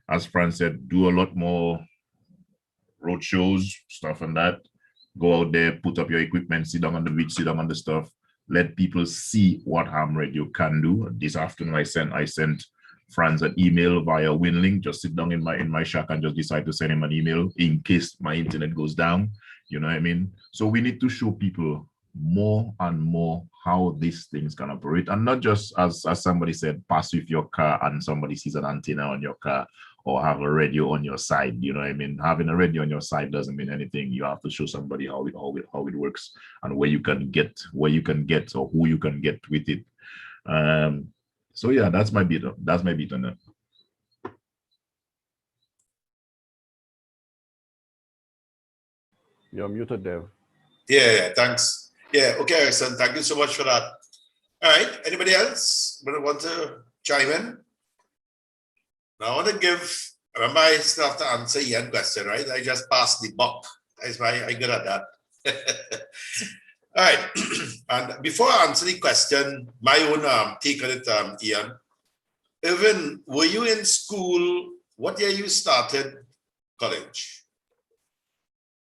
as Fran said, do a lot more road shows, stuff and that. Go out there, put up your equipment, sit down on the beach, sit down on the stuff, let people see what ham radio can do. This afternoon, I sent Franz an email via WinLink. Just sit down in my shack and just decide to send him an email in case my internet goes down. You know what I mean? So we need to show people more and more how these things can operate, and not just as somebody said, pass with your car and somebody sees an antenna on your car or have a radio on your side. You know what I mean? Having a radio on your side doesn't mean anything. You have to show somebody how it works and where you can get or who you can get with it. So yeah, that's my bit on that. You're muted, Dev. Yeah, thanks. Yeah, okay, Harrison, thank you so much for that. All right, anybody else want to chime in? Now, I want to give, remember I still have to answer Ian's question, right? I just passed the buck. That's why I'm good at that. All right, and before I answer the question, my own take on it, Ian. Irvin, were you in school? What year you started college?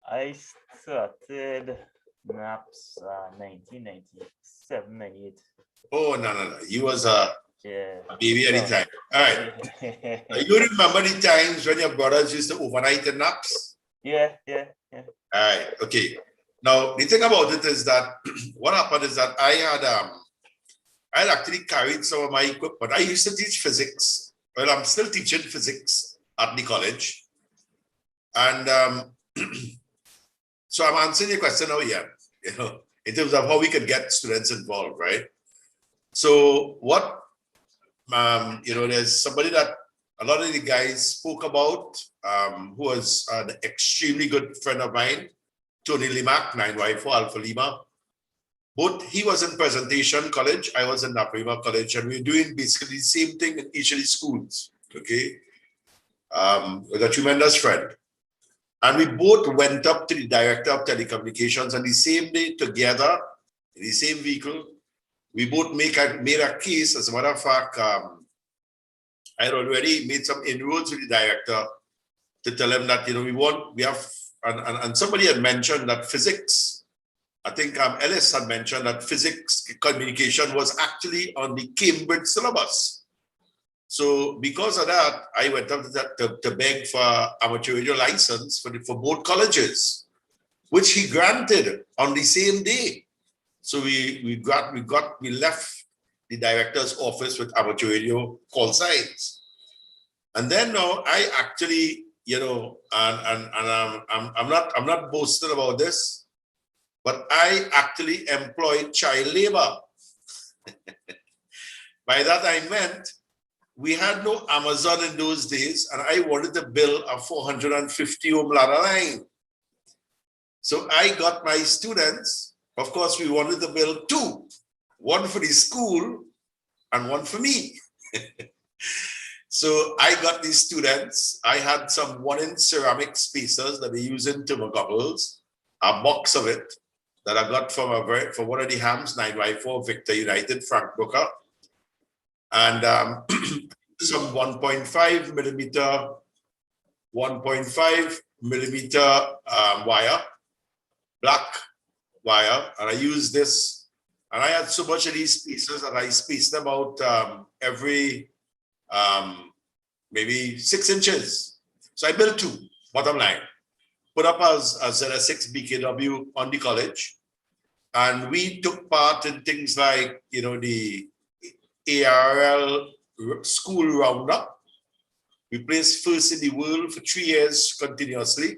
I started NAPS 1997, 98. Oh, no. You was a Yeah. baby at the time. All right. You remember the times when your brothers used to overnight in naps? Yeah. All right. Okay. Now, the thing about it is that what happened is that I had actually carried some of my equipment. I used to teach physics. Well, I'm still teaching physics at the college. And so I'm answering your question now, Ian, in terms of how we could get students involved, right? So what, there's somebody that a lot of the guys spoke about, who was an extremely good friend of mine, Tony Limac, 9Y4 Alpha Lima. Both he was in Presentation College, I was in Naparima College, and we were doing basically the same thing in each of the schools, okay? With a tremendous friend. And we both went up to the director of telecommunications on the same day together, in the same vehicle. We both made a case. As a matter of fact, I had already made some inroads with the director to tell him that, we have, and somebody had mentioned that physics, I think Ellis had mentioned that physics communication was actually on the Cambridge syllabus. So because of that, I went up to beg for amateur radio license for both colleges, which he granted on the same day. So we left the director's office with amateur radio call signs. And then now I actually, I'm not boasting about this, but I actually employed child labor. By that I meant we had no Amazon in those days, and I wanted to build a 450 ohm ladder line. So I got my students, of course, we wanted to build two, one for the school and one for me. So I got these students. I had some 1-inch ceramic spacers that they use in thermocouples, a box of it that I got from one of the hams, 9Y4 Victor United, Frank Booker. And some 1.5 millimeter wire, black wire, and I used this, and I had so much of these pieces that I spaced them out every maybe 6 inches. So I built two, bottom line, put up as a Z6 BKW on the college, and we took part in things like, the ARL school roundup. We placed first in the world for 3 years continuously.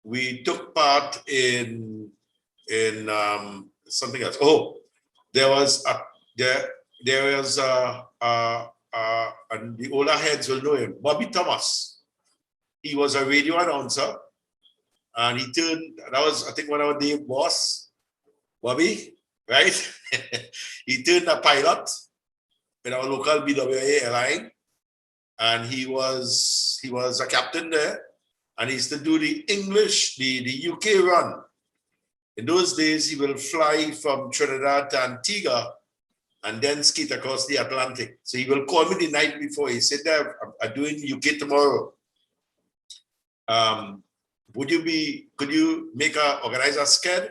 We took part in something else. Oh, there was and the older heads will know him, Bobby Thomas. He was a radio announcer, and he turned, that was, I think, one of our day boss, Bobby, right? He turned a pilot in our local BWA airline, and he was a captain there, and he used to do the English, the UK run. In those days, he will fly from Trinidad to Antigua and then skate across the Atlantic. So he will call me the night before. He said, I'm doing UK tomorrow. Could you organize a sched?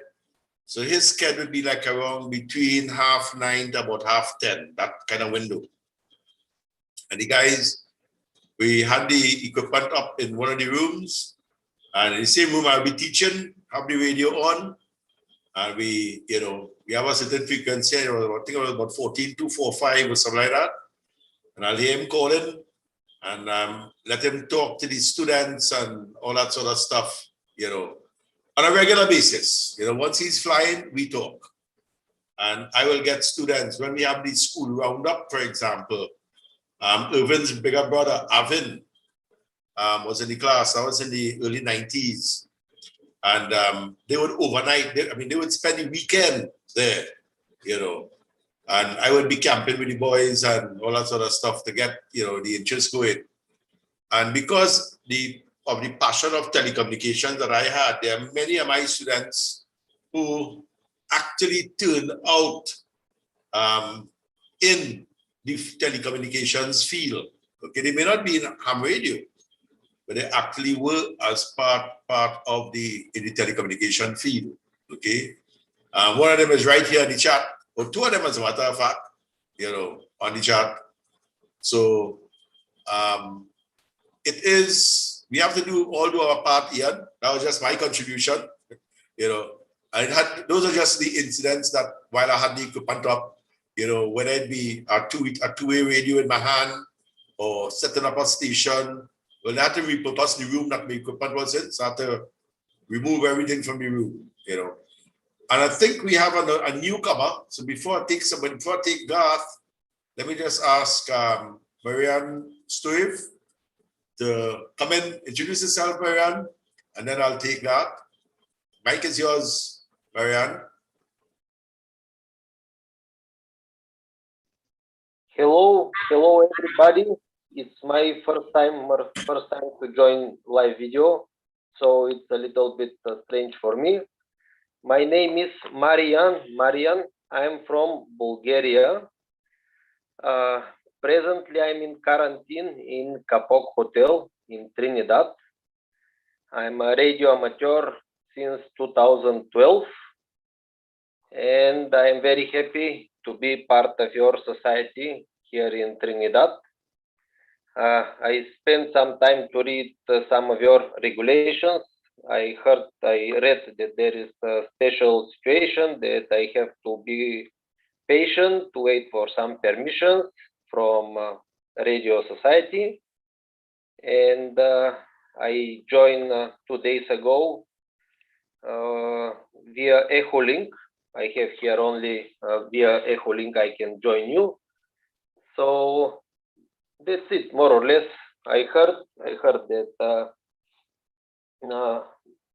So his sched would be like around between 9:30 to about 10:30, that kind of window. And the guys, we had the equipment up in one of the rooms, and in the same room I'll be teaching, have the radio on, and we have a certain frequency, I think it was about 14245 or something like that, and I'll hear him calling, and let him talk to the students and all that sort of stuff, on a regular basis. Once he's flying, we talk. And I will get students, when we have the school roundup, for example, Irvin's bigger brother, Avin, was in the class. I was in the early 90s. And they would overnight, they would spend the weekend there, you know. And I would be camping with the boys and all that sort of stuff to get, you know, the interest going. And because of the passion of telecommunications that I had, there are many of my students who actually turned out in the telecommunications field. Okay, they may not be in ham radio, but they actually were as part of the telecommunication field. Okay, one of them is right here in the chat, or two of them, as a matter of fact, you know, on the chat. So we have to do our part, Ian. That was just my contribution, you know. Those are just the incidents that while I had the equipment up, you know, whether it be a two-way radio in my hand or setting up a station, well, I had to repurpose the room that my equipment was in, so I had to remove everything from the room, you know. And I think we have a newcomer. So before I take Garth, let me just ask Marianne Stoiv to come in, introduce yourself, Marianne, and then I'll take that. Mic is yours, Marianne. Hello, everybody. It's my first time to join live video, so it's a little bit strange for me. My name is Marian. I'm from Bulgaria. Presently, I'm in quarantine in Kapok Hotel in Trinidad. I'm a radio amateur since 2012, and I'm very happy to be part of your society here in Trinidad. I spent some time to read some of your regulations. I read that there is a special situation that I have to be patient to wait for some permissions from Radio Society. And I joined 2 days ago via Echo Link. I have here only via Echo Link I can join you. So that's it, more or less. I heard that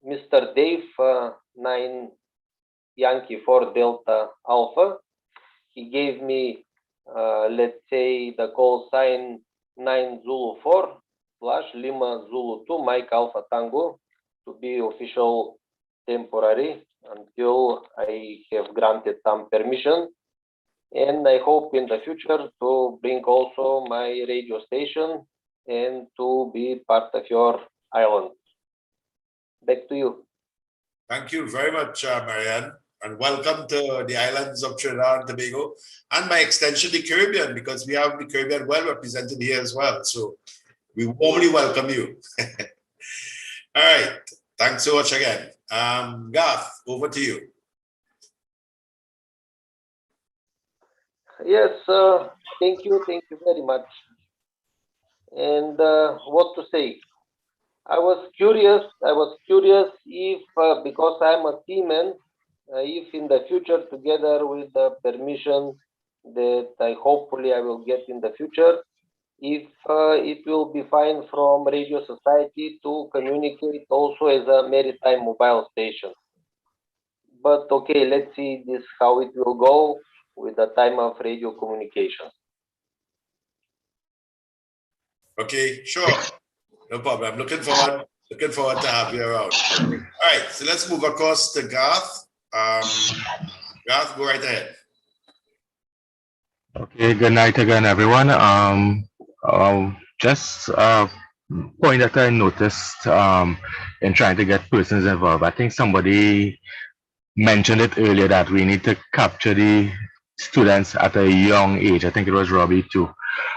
Mr. Dave 9 Yankee 4 Delta Alpha, he gave me let's say the call sign 9 Zulu 4 / Lima Zulu 2 Mike Alpha Tango to be official temporary until I have granted some permission. And I hope in the future to bring also my radio station and to be part of your island. Back to you. Thank you very much, Marianne, and welcome to the islands of Trinidad and Tobago, and by extension, the Caribbean, because we have the Caribbean well represented here as well. So we warmly welcome you. All right, thanks so much again. Garth, over to you. Yes, thank you very much. And what to say? I was curious if, because I'm a seaman, if in the future, together with the permission that hopefully I will get in the future, if it will be fine from Radio Society to communicate also as a maritime mobile station. But okay, let's see this how it will go with the time of radio communication. Okay, sure. No problem. I'm looking forward to have you around. All right, so let's move across to Garth. Garth, go right ahead. Okay, good night again, everyone. Just a point that I noticed in trying to get persons involved. I think somebody mentioned it earlier that we need to capture the students at a young age. I think it was Robbie too.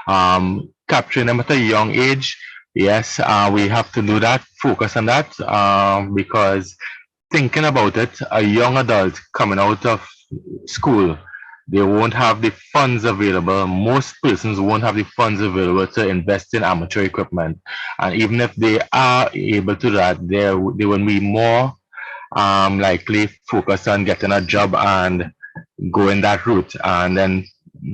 Capturing them at a young age. Yes, we have to do that, focus on that, because thinking about it, a young adult coming out of school, they won't have the funds available. Most persons won't have the funds available to invest in amateur equipment. And even if they are able to do that, they will be more likely focused on getting a job and going that route. And then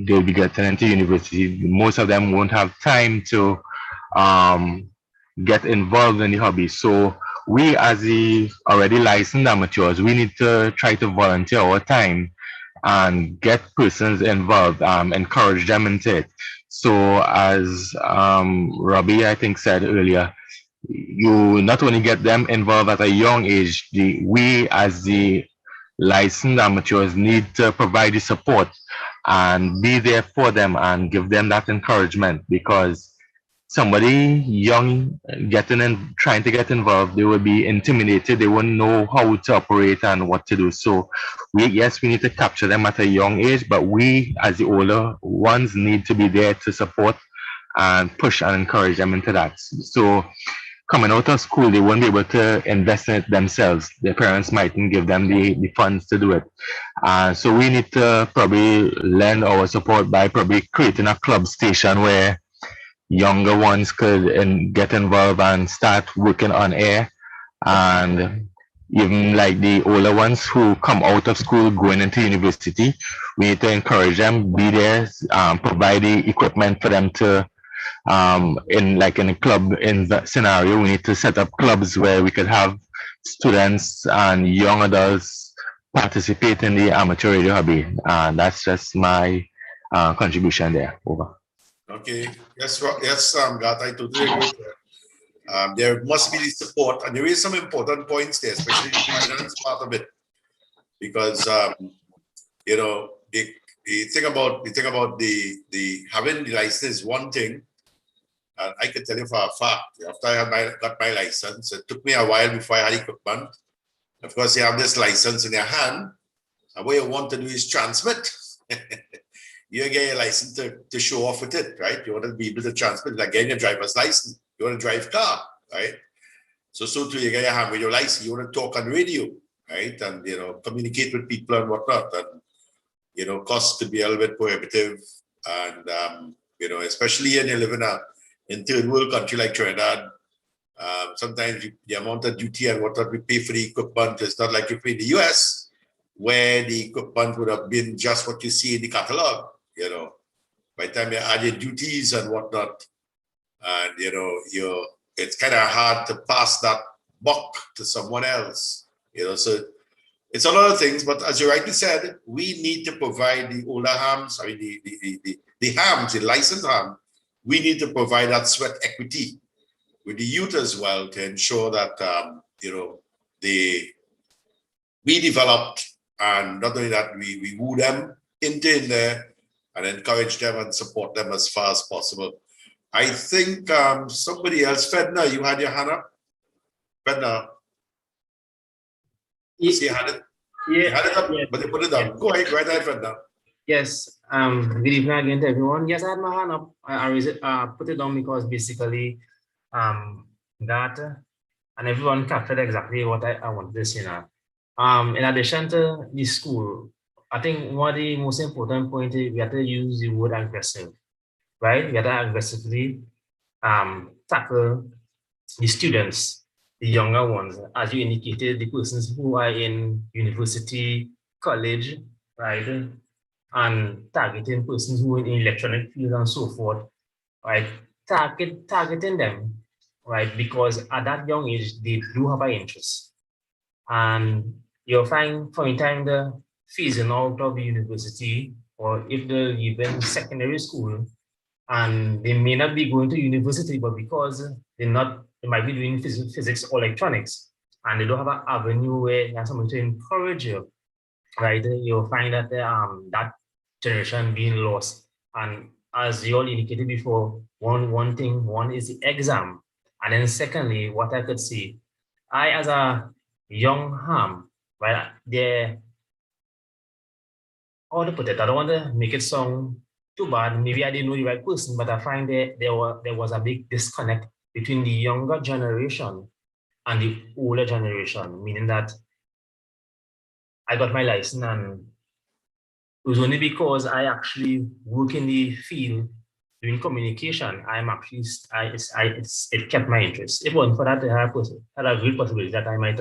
they'll be getting into university. Most of them won't have time to get involved in the hobby. So we as the already licensed amateurs, we need to try to volunteer our time and get persons involved, encourage them into it. So as Robbie, I think, said earlier, you not only get them involved at a young age, we as the licensed amateurs need to provide the support and be there for them and give them that encouragement, because somebody young getting in, trying to get involved, they will be intimidated, they won't know how to operate and what to do. So yes, we need to capture them at a young age, but we as the older ones need to be there to support and push and encourage them into that. So coming out of school, they won't be able to invest in it themselves. Their parents mightn't give them the funds to do it. So we need to probably lend our support by probably creating a club station where younger ones could get involved and start working on air. And even like the older ones who come out of school going into university, we need to encourage them, be there, provide the equipment for them to in a club in that scenario. We need to set up clubs where we could have students and young adults participate in the amateur radio hobby. And that's just my contribution there. Over. Okay. Yes, Gat, I totally agree with you. There must be the support, and there is some important points there, especially the finance part of it, because you know, the thing about the having the license is one thing, and I can tell you for a fact, after I got my license, it took me a while before I had equipment. Of course, you have this license in your hand, and what you want to do is transmit. You get your license to show off with it, right? You want to be able to transmit, like getting your driver's license. You want to drive car, right? So too, you get your hand with your license. You want to talk on radio, right? And, you know, communicate with people and whatnot. And, you know, costs could be a little bit prohibitive. And, you know, especially when you live in third world country like Trinidad, sometimes the amount of duty and whatnot we pay for the equipment is not like you pay in the US, where the equipment would have been just what you see in the catalog. You know, by the time you add your duties and whatnot, and you know, it's kind of hard to pass that buck to someone else. You know, so it's a lot of things. But as you rightly said, we need to provide the older hams. I mean, the hams, the licensed ham. We need to provide that sweat equity with the youth as well to ensure that you know, we developed, and not only that, we woo them into in there and encourage them and support them as far as possible. I think somebody else, Fedna, you had your hand up? Fedna? Yes, you had it? Yeah. You had it up, but you put it down. Go ahead, Fedna. Yes, good evening again to everyone. Yes, I had my hand up. I raised it, put it down because basically that and everyone captured exactly what I wanted to say now. In addition to the school, I think one of the most important points is we have to use the word aggressive, right? We have to aggressively tackle the students, the younger ones, as you indicated, the persons who are in university, college, right? And targeting persons who are in electronic field and so forth, right? Targeting them, right? Because at that young age, they do have an interest. And you'll find from the time they're phasing out of the university, or if they're even secondary school, and they may not be going to university, but because they might be doing physics or electronics, and they don't have an avenue where you have someone to encourage you, right? You'll find that that generation being lost. And as you all indicated before, one is the exam. And then secondly, what I could see, I as a young ham, right, how to put it, I don't want to make it sound too bad. Maybe I didn't know the right person, but I find there was a big disconnect between the younger generation and the older generation, meaning that I got my license and it was only because I actually work in the field doing communication. It kept my interest. If it wasn't for that, I had a great possibility that I might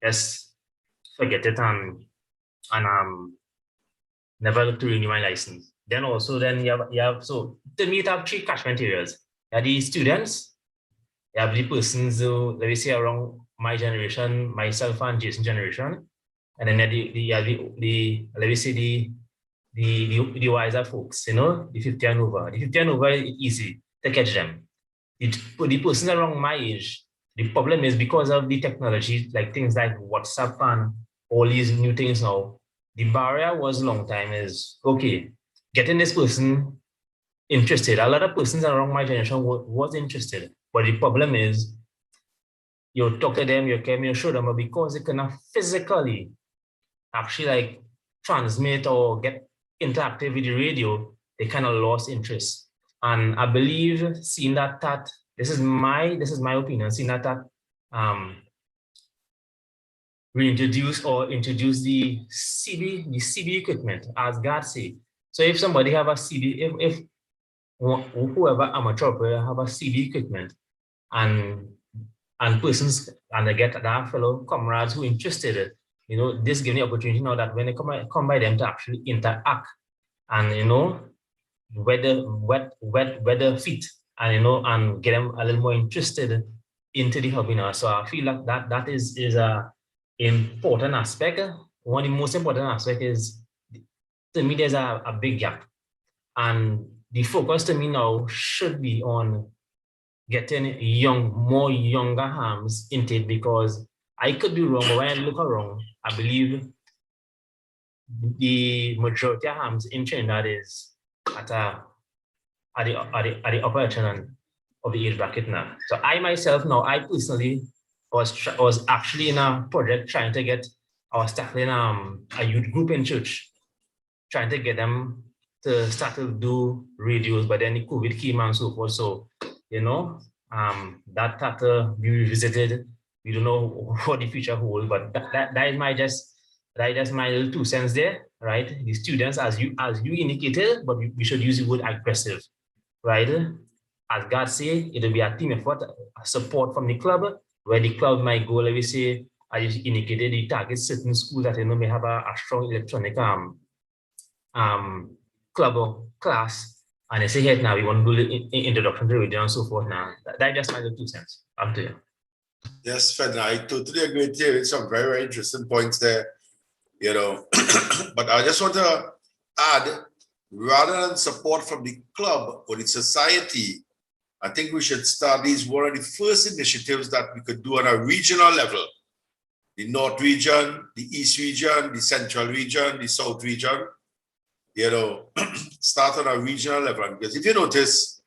just forget it and never to renew my license. Then also, you have so to me, you have three catchment areas. You have the students, You have the persons who, let me say, around my generation, myself and Jason generation, and then let me say the wiser folks, you know, the 50 and over. The 50 and over is easy to catch them. The person around my age, the problem is because of the technology, like things like WhatsApp and all these new things now, the barrier was a long time is, okay, getting this person interested. A lot of persons around my generation was interested, but the problem is you talk to them, you show them, but because they cannot physically actually like transmit or get interactive with the radio, they kind of lost interest. And I believe seeing that this is my opinion, seeing that reintroduce or introduce the CB equipment, as God say. So if somebody have a CB, if whoever amateur operator have a CB equipment and persons and they get that fellow comrades who interested, you know, this gives the opportunity now that when they come by them to actually interact and, you know, weather fit and, you know, and get them a little more interested into the hobby now. So I feel like that is a important aspect. One of the most important aspect is, to me, there's a big gap. And the focus to me now should be on getting more younger hams into it, because I could be wrong, but when I look around, I believe the majority of hams in Trinidad is at the upper echelon of the age bracket now. So I myself now, I personally was actually in a project trying to get, I was starting a youth group in church, trying to get them to start to do radios, but then the COVID came and so forth. So, you know, that had to be revisited. We don't know what the future holds, but that is my little 2 cents there, right? The students, as you indicated, but we should use the word aggressive, right? As God say, it'll be a team effort, a support from the club, where the club might go, let me say, as you indicated, the target certain schools that, you know, may have a strong electronic club or class, and they say, hey, now we want to do the introduction to radio and so forth. Now that just my little 2 cents. Up to you. Yes, Fred, I totally agree with you. It's some very, very interesting points there, you know. But I just want to add, rather than support from the club or the society, I think we should start these one of the first initiatives that we could do on a regional level. The North region, the East region, the Central region, the South region, you know, start on a regional level. Because if you notice,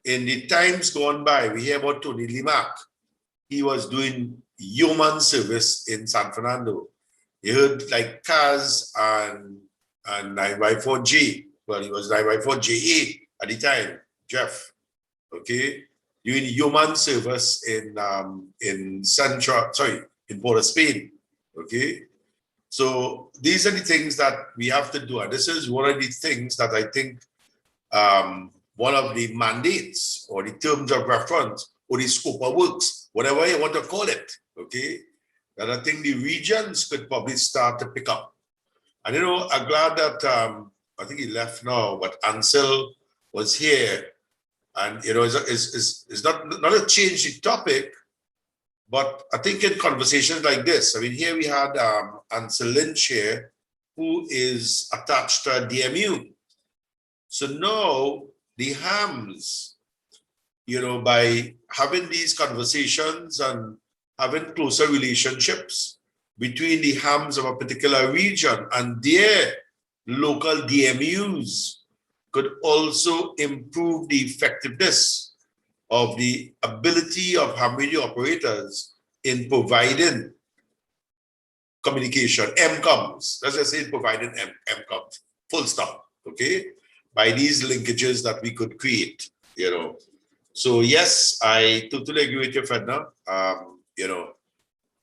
in the times gone by, we hear about Tony Limac. He was doing human service in San Fernando. You heard like Kaz and 9x4J. Well, he was 9x4JA at the time, Jeff. Okay, doing human service in Port of Spain. Okay, so these are the things that we have to do, and this is one of the things that I think one of the mandates or the terms of reference or the scope of works, whatever you want to call it, okay, that I think the regions could probably start to pick up. And you know, I'm glad that I think he left now, but Ansel was here. And you know, it's not a change the topic, but I think in conversations like this, I mean, here we had Ansel Lynch here, who is attached to DMU. So now the hams, you know, by having these conversations and having closer relationships between the hams of a particular region and their local DMUs, could also improve the effectiveness of the ability of ham radio operators in providing communication, MCOMs. Let's just say providing MCOMs, full stop, okay? By these linkages that we could create, you know. So yes, I totally agree with you, Fedna, you know,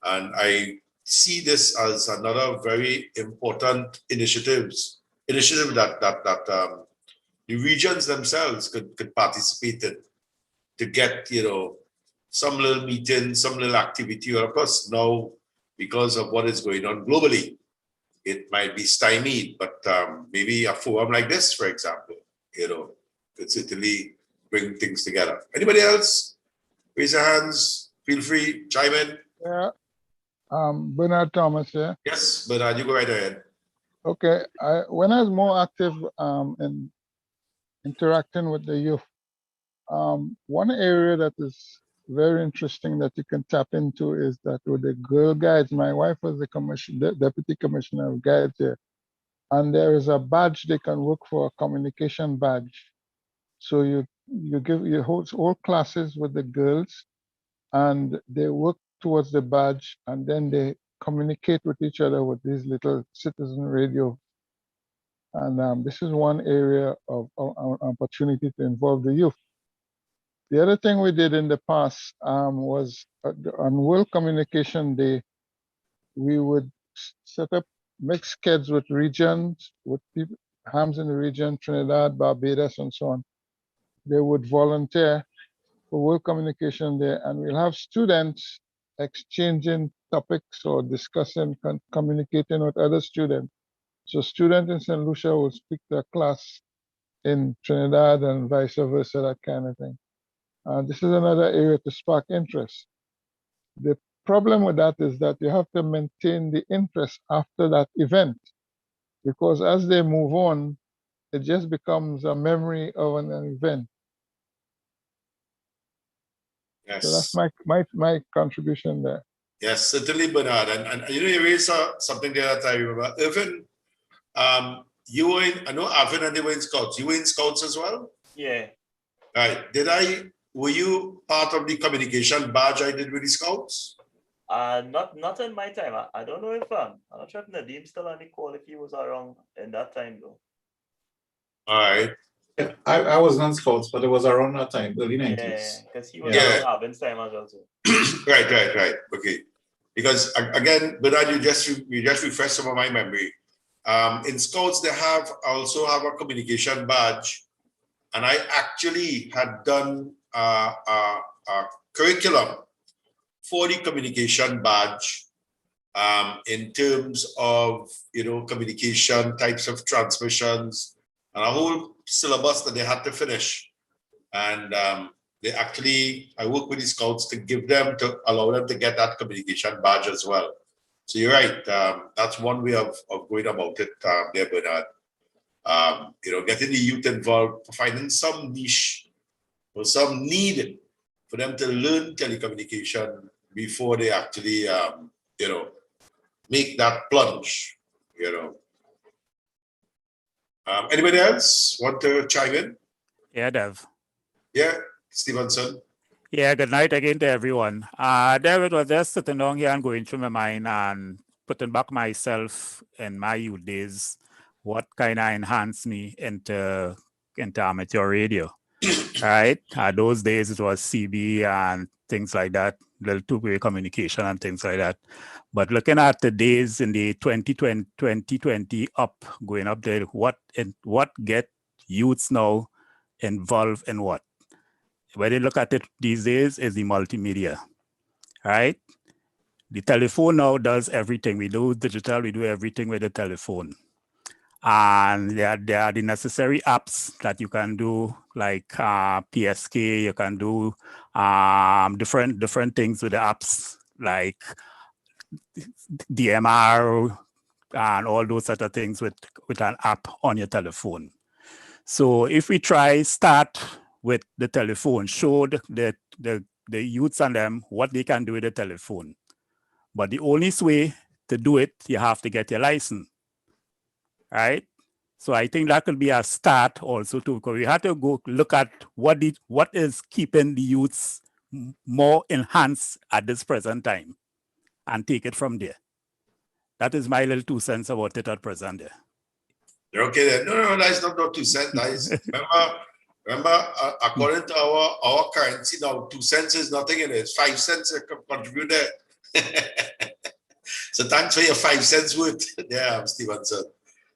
and I see this as another very important initiative that the regions themselves could participate in, to get, you know, some little meeting, some little activity. Or of course, now, because of what is going on globally, it might be stymied, but maybe a forum like this, for example, you know, could certainly bring things together. Anybody else Raise your hands. Feel free. Chime in. Yeah. Bernard Thomas here. Yes, Bernard, you go right ahead. Okay. When I was more active in interacting with the youth, one area that is very interesting that you can tap into is that with the Girl Guides, my wife was the deputy commissioner of guides here, and there is a badge they can work for, a communication badge. So you hold classes with the girls, and they work towards the badge, and then they communicate with each other with these little citizen radio. And this is one area of opportunity to involve the youth. The other thing we did in the past was on World Communication Day, we would set up mixed kids with regions, with people, hams in the region, Trinidad, Barbados, and so on. They would volunteer for World Communication Day, and we'll have students exchanging topics or discussing, communicating with other students. So students in St. Lucia will speak to a class in Trinidad and vice versa, that kind of thing. This is another area to spark interest. The problem with that is that you have to maintain the interest after that event, because as they move on, it just becomes a memory of an event. Yes. So that's my contribution there. Yes, certainly, Bernard. And you know, you raised something there that I remember. Irvin, you were in, I know Irvin and they were in Scouts. You were in Scouts as well? Yeah. Right. Were you part of the communication badge I did with the Scouts? Not in my time. I don't know if I'm not sure if Nadeem still on the call, if he was around in that time though. All right. Yeah, I was on Scouts, but it was around that time, early 90s. Yeah, because he was around Arvin's time as well too. Right. Okay. Because again, Bernard, you just refreshed some of my memory. In Scouts, they also have a communication badge, and I actually had done a curriculum for the communication badge in terms of communication types of transmissions and a whole syllabus that they had to finish. And I work with the Scouts to allow them to get that communication badge as well. So you're right. That's one way of going about it there, Bernard. Getting the youth involved, finding some niche or some need for them to learn telecommunication before they actually, make that plunge, Anybody else want to chime in? Yeah, Dev. Yeah, Stevenson. Yeah, good night again to everyone. David was just sitting down here and going through my mind and putting back myself in my youth days, what kind of enhanced me into amateur radio, right? Those days it was CB and things like that, little two-way communication and things like that. But looking at the days in the 2020 up, going up there, what get youths now involved in what? When you look at it these days is the multimedia, right? The telephone now does everything. We do digital, we do everything with the telephone. And there are the necessary apps that you can do, like PSK, you can do different things with the apps, like DMR and all those sort of things with an app on your telephone. So if we start with the telephone, show the youths and them what they can do with the telephone. But the only way to do it, you have to get your license, right? So I think that could be a start also too, because we have to go look at what is keeping the youths more enhanced at this present time and take it from there. That is my little 2 cents about it at present there. You're okay there. No, that's not 2 cents. Nice. Remember, according to our currency now, 2 cents is nothing in it. It's 5 cents you can contribute there. So thanks for your 5 cents worth. Yeah, Stevenson.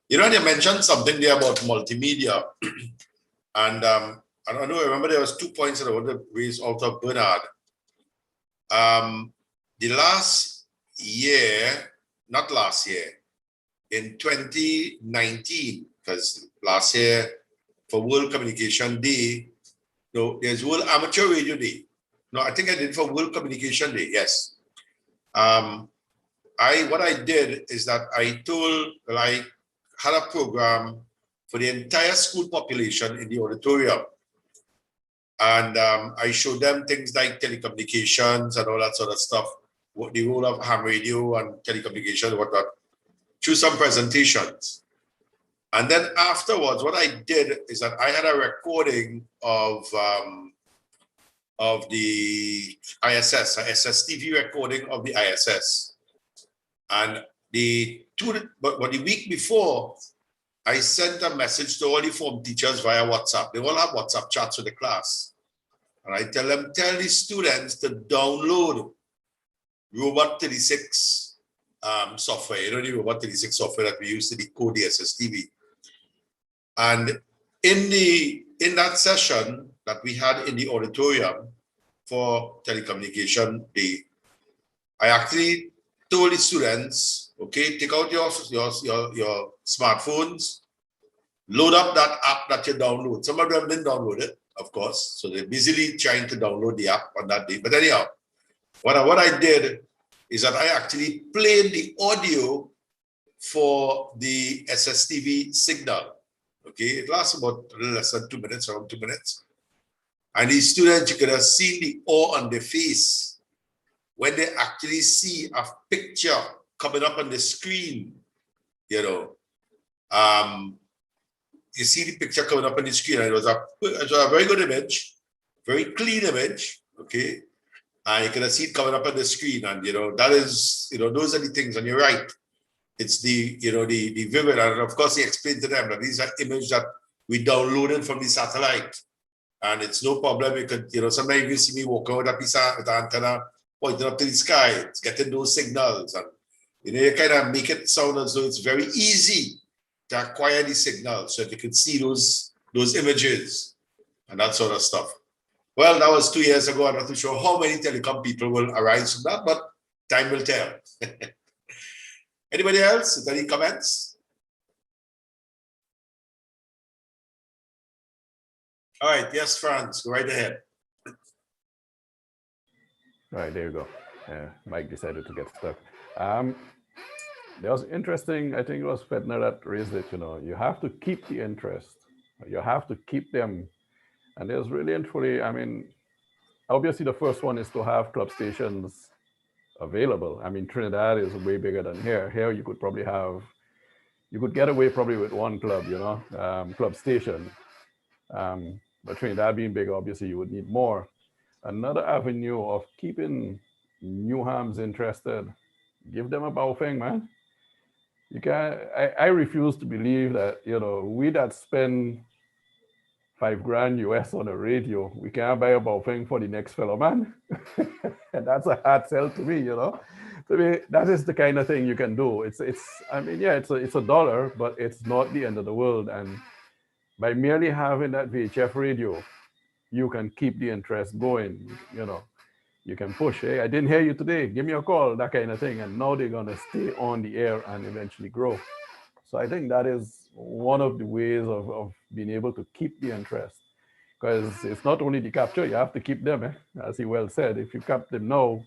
You mentioned something there about multimedia. And I don't know, I remember there was 2 points that I wanted to raise out of Bernard. The last year, not last year, in 2019, because last year for World Communication Day, there's World Amateur Radio Day. No, I think I did for World Communication Day. Yes. What I did is that I had a program for the entire school population in the auditorium. And I showed them things like telecommunications and all that sort of stuff, what the role of ham radio and telecommunication, whatnot, through some presentations. And then afterwards, what I did is that I had a recording of the ISS, a SSTV recording of the ISS. And the week before, I sent a message to all the form teachers via WhatsApp. They all have WhatsApp chats with the class. And I tell the students to download Robot 36 software. You know the Robot 36 software that we use to decode the SSTV. And in that session that we had in the auditorium for telecommunication day, I actually told the students, okay, take out your smartphones, load up that app that you download. Some of them didn't download it, of course, so they're busily trying to download the app on that day. But anyhow, what I did is that I actually played the audio for the SSTV signal. Okay, it lasts about a little less than 2 minutes, around 2 minutes. And these students, you could have seen the awe on their face when they actually see a picture coming up on the screen, you know. You see the picture coming up on the screen, and it was a very good image, very clean image, okay? And you can see it coming up on the screen, and you know, that is, you know, those are the things, and you're right. It's the, you know, the vivid, and of course he explained to them that these are images that we downloaded from the satellite. And it's no problem. You could, you know, sometimes you see me walking with a piece of with an antenna pointing up to the sky, it's getting those signals. And you know, you kind of make it sound as though it's very easy to acquire the signals. So if you could see those images and that sort of stuff. Well, that was 2 years ago. I'm not too sure how many telecom people will arise from that, but time will tell. Anybody else? Any comments? All right, yes, Franz, go right ahead. All right, there you go. Mike decided to get stuck. That was interesting. I think it was Fedner that raised it. You know, you have to keep the interest. You have to keep them. And there's really and truly, I mean, obviously the first one is to have club stations available. I mean, Trinidad is way bigger than here. Here you could probably have, you could get away probably with one club, you know, club station. But Trinidad being bigger, obviously you would need more. Another avenue of keeping new hams interested, give them a Baofeng, man. You can't, I refuse to believe that, you know, we that spend $5,000 US on a radio, we can't buy a Baofeng for the next fellow, man. And that's a hard sell to me, you know. To me, that is the kind of thing you can do. I mean, yeah, it's a dollar, but it's not the end of the world. And by merely having that VHF radio, you can keep the interest going, you know. You can push, hey, I didn't hear you today, give me a call, that kind of thing. And now they're gonna stay on the air and eventually grow. So I think that is one of the ways of being able to keep the interest. Because it's not only the capture, you have to keep them, as he well said. If you capture them now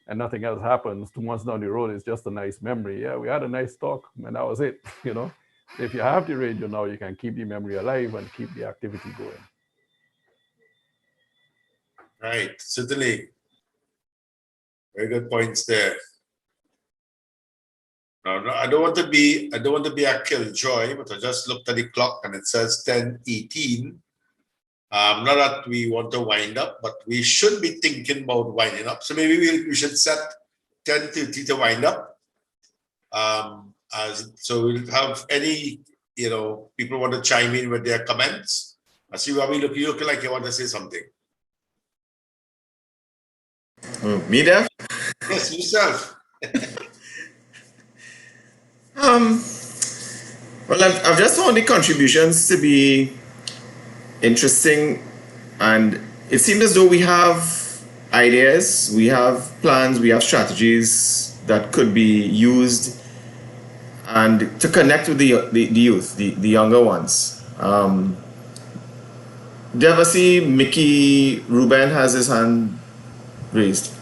and nothing else happens, 2 months down the road, it's just a nice memory. Yeah, we had a nice talk and that was it, you know. If you have the radio now, you can keep the memory alive and keep the activity going. Right, certainly. Very good points there. Now, I don't want to be a killjoy, but I just looked at the clock and it says 10:18. Not that we want to wind up, but we should be thinking about winding up. So maybe we should set 10:30 to wind up. So we'll have any, you know, people want to chime in with their comments. I see why you looking like you want to say something. Me there? Yes, yourself. Well, I've just found the contributions to be interesting, and it seemed as though we have ideas, we have plans, we have strategies that could be used and to connect with the youth, the younger ones. Did you ever see Mickey Ruben has his hand raised.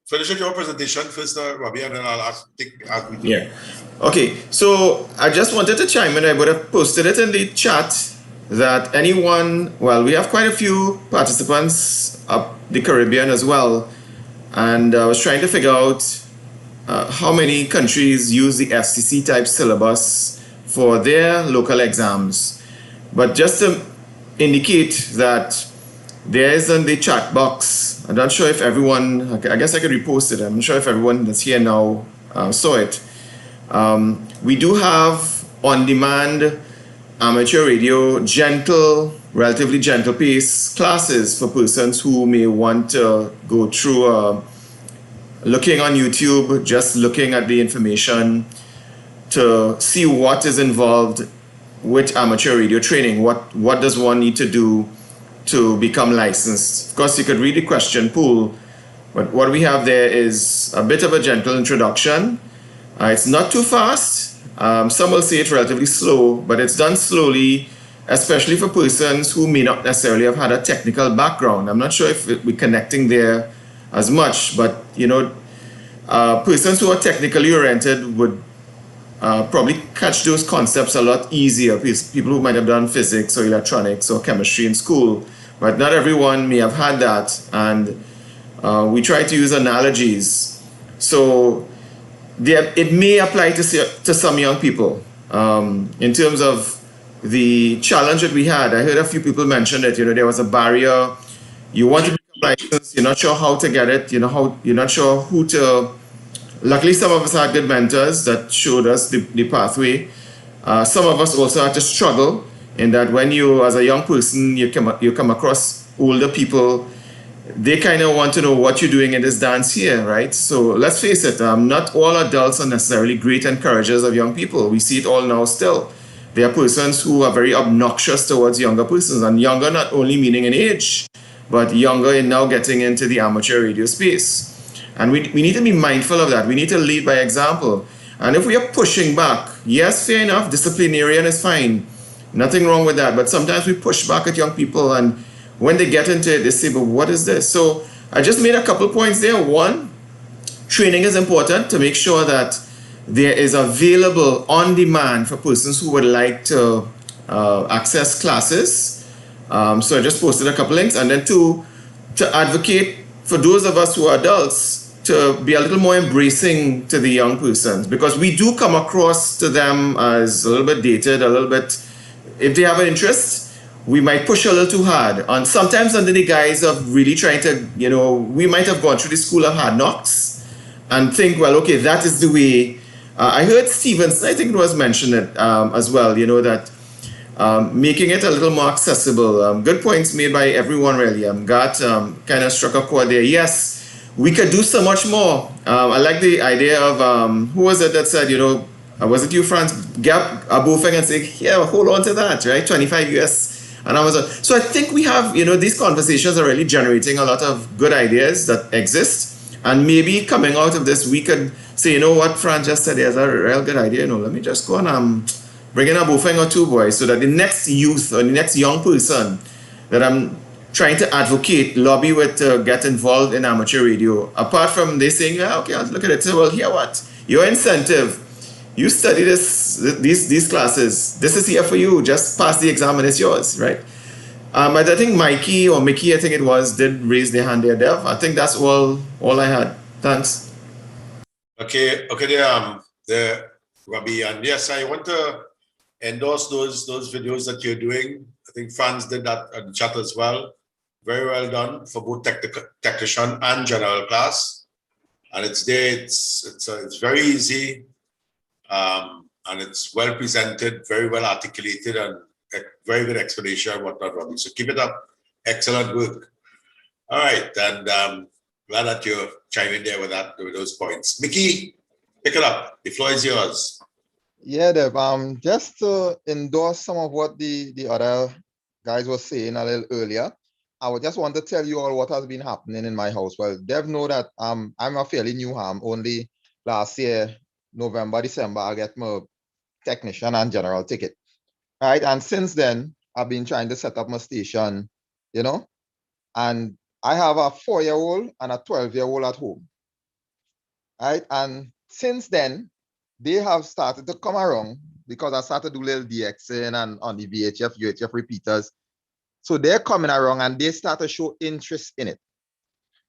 Finish your presentation first, Robbie, and then I'll ask you. Yeah. Okay, so I just wanted to chime in. I would have posted it in the chat that anyone, well, we have quite a few participants up the Caribbean as well. And I was trying to figure out how many countries use the FCC type syllabus for their local exams. But just to indicate that there is in the chat box, I'm not sure if everyone, I guess I could repost it. I'm not sure if everyone that's here now saw it. We do have on-demand amateur radio, relatively gentle pace classes for persons who may want to go through looking on YouTube, just looking at the information to see what is involved with amateur radio training. What does one need to do to become licensed? Of course, you could read the question pool, but what we have there is a bit of a gentle introduction. It's not too fast. Some will say it's relatively slow, but it's done slowly, especially for persons who may not necessarily have had a technical background. I'm not sure if we're connecting there as much, but persons who are technically oriented would probably catch those concepts a lot easier. People who might have done physics or electronics or chemistry in school, but not everyone may have had that. And we try to use analogies. So it may apply to some young people in terms of the challenge that we had. I heard a few people mention it. There was a barrier. You want to become licensed, you're not sure how to get it. You're not sure who to. Luckily, some of us had good mentors that showed us the pathway. Some of us also had to struggle in that when you, as a young person, you come across older people. They kind of want to know what you're doing in this dance here, right? So let's face it, not all adults are necessarily great encouragers of young people. We see it all now still. There are persons who are very obnoxious towards younger persons, and younger not only meaning in age, but younger in now getting into the amateur radio space. And we need to be mindful of that. We need to lead by example. And if we are pushing back, yes, fair enough, disciplinarian is fine. Nothing wrong with that. But sometimes we push back at young people, and when they get into it, they say, but what is this? So I just made a couple points there. One, training is important to make sure that there is available on demand for persons who would like to access classes. So I just posted a couple links. And then two, to advocate for those of us who are adults to be a little more embracing to the young persons, because we do come across to them as a little bit dated, a little bit, if they have an interest, we might push a little too hard. And sometimes under the guise of really trying to, we might have gone through the school of hard knocks and think, well, okay, that is the way. I heard Stevenson, I think it was mentioned it, as well, that making it a little more accessible. Good points made by everyone, really. Gat kind of struck a chord there. Yes, we could do so much more. I like the idea of, who was it that said, was it you, Franz? Gap a Bofeng and say, yeah, hold on to that, right? 25 US. And I was, so I think we have, these conversations are really generating a lot of good ideas that exist. And maybe coming out of this, we could say, what Franz just said, there's a real good idea. Let me just go and bring in a Bofeng or two, boys, so that the next youth or the next young person that I'm trying to advocate, lobby with, to get involved in amateur radio, apart from they saying, yeah, okay, I'll look at it. So, well, here what? Your incentive. You study these classes. This is here for you. Just pass the exam and it's yours, right? I think Mikey or Mickey, I think it was, did raise their hand there, Dev. I think that's all I had. Thanks. Okay, there, Robbie, and yes, I want to endorse those videos that you're doing. I think Franz did that in the chat as well. Very well done for both technician and general class. And it's there. It's very easy. And it's well presented, very well articulated, and a very good explanation of whatnot, Robbie. So keep it up. Excellent work. All right, and glad that you're chiming there with those points. Mickey, pick it up. The floor is yours. Yeah, Dev. Just to endorse some of what the other guys were saying a little earlier, I would just want to tell you all what has been happening in my house. Well, Dev know that I'm a fairly new ham. Only last year, November, December, I get my technician and general ticket. Right, and since then, I've been trying to set up my station, you know, and I have a 4-year-old and a 12-year-old at home, right? And since then, they have started to come around because I started to do little DXing and on the VHF, UHF repeaters. So they're coming around and they start to show interest in it,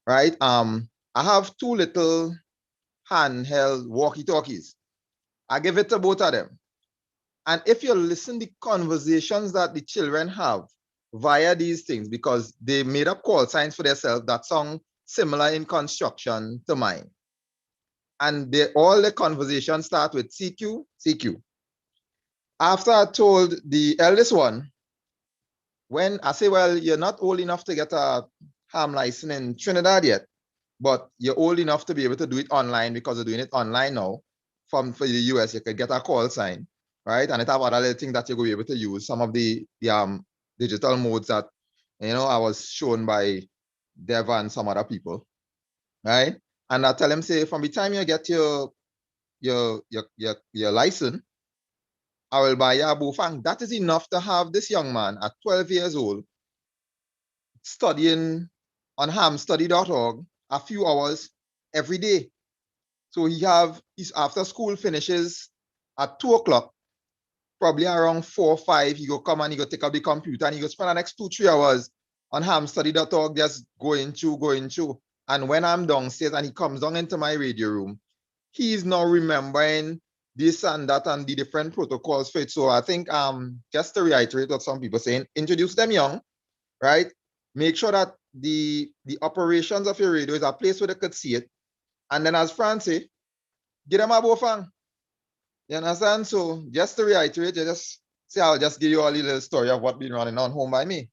right? I have 2 little handheld walkie-talkies. I give it to both of them. And if you listen to the conversations that the children have via these things, because they made up call signs for themselves that sound similar in construction to mine. And all the conversations start with CQ, CQ. After I told the eldest one, when I say, well, you're not old enough to get a ham license in Trinidad yet, but you're old enough to be able to do it online because they're doing it online now. For the US, you could get a call sign, right? And it have other little things that you're going to be able to use. Some of the digital modes that, you know, I was shown by Dev and some other people, right? And I tell them, say, from the time you get your license, I will buy you a bufang. That is enough to have this young man at 12 years old studying on hamstudy.org a few hours every day. So his after school finishes at 2 o'clock, probably around 4 or 5, he go come and he go take up the computer and he go spend the next 2-3 hours on hamstudy.org just going through. And when I'm downstairs and he comes down into my radio room, he's now remembering this and that and the different protocols for it. So I think just to reiterate what some people saying, introduce them young, right? Make sure that the operations of your radio is a place where they could see it. And then as Fran say, get them a bofang. You understand? So just to reiterate, you just say, I'll just give you all a little story of what's been running on home by me.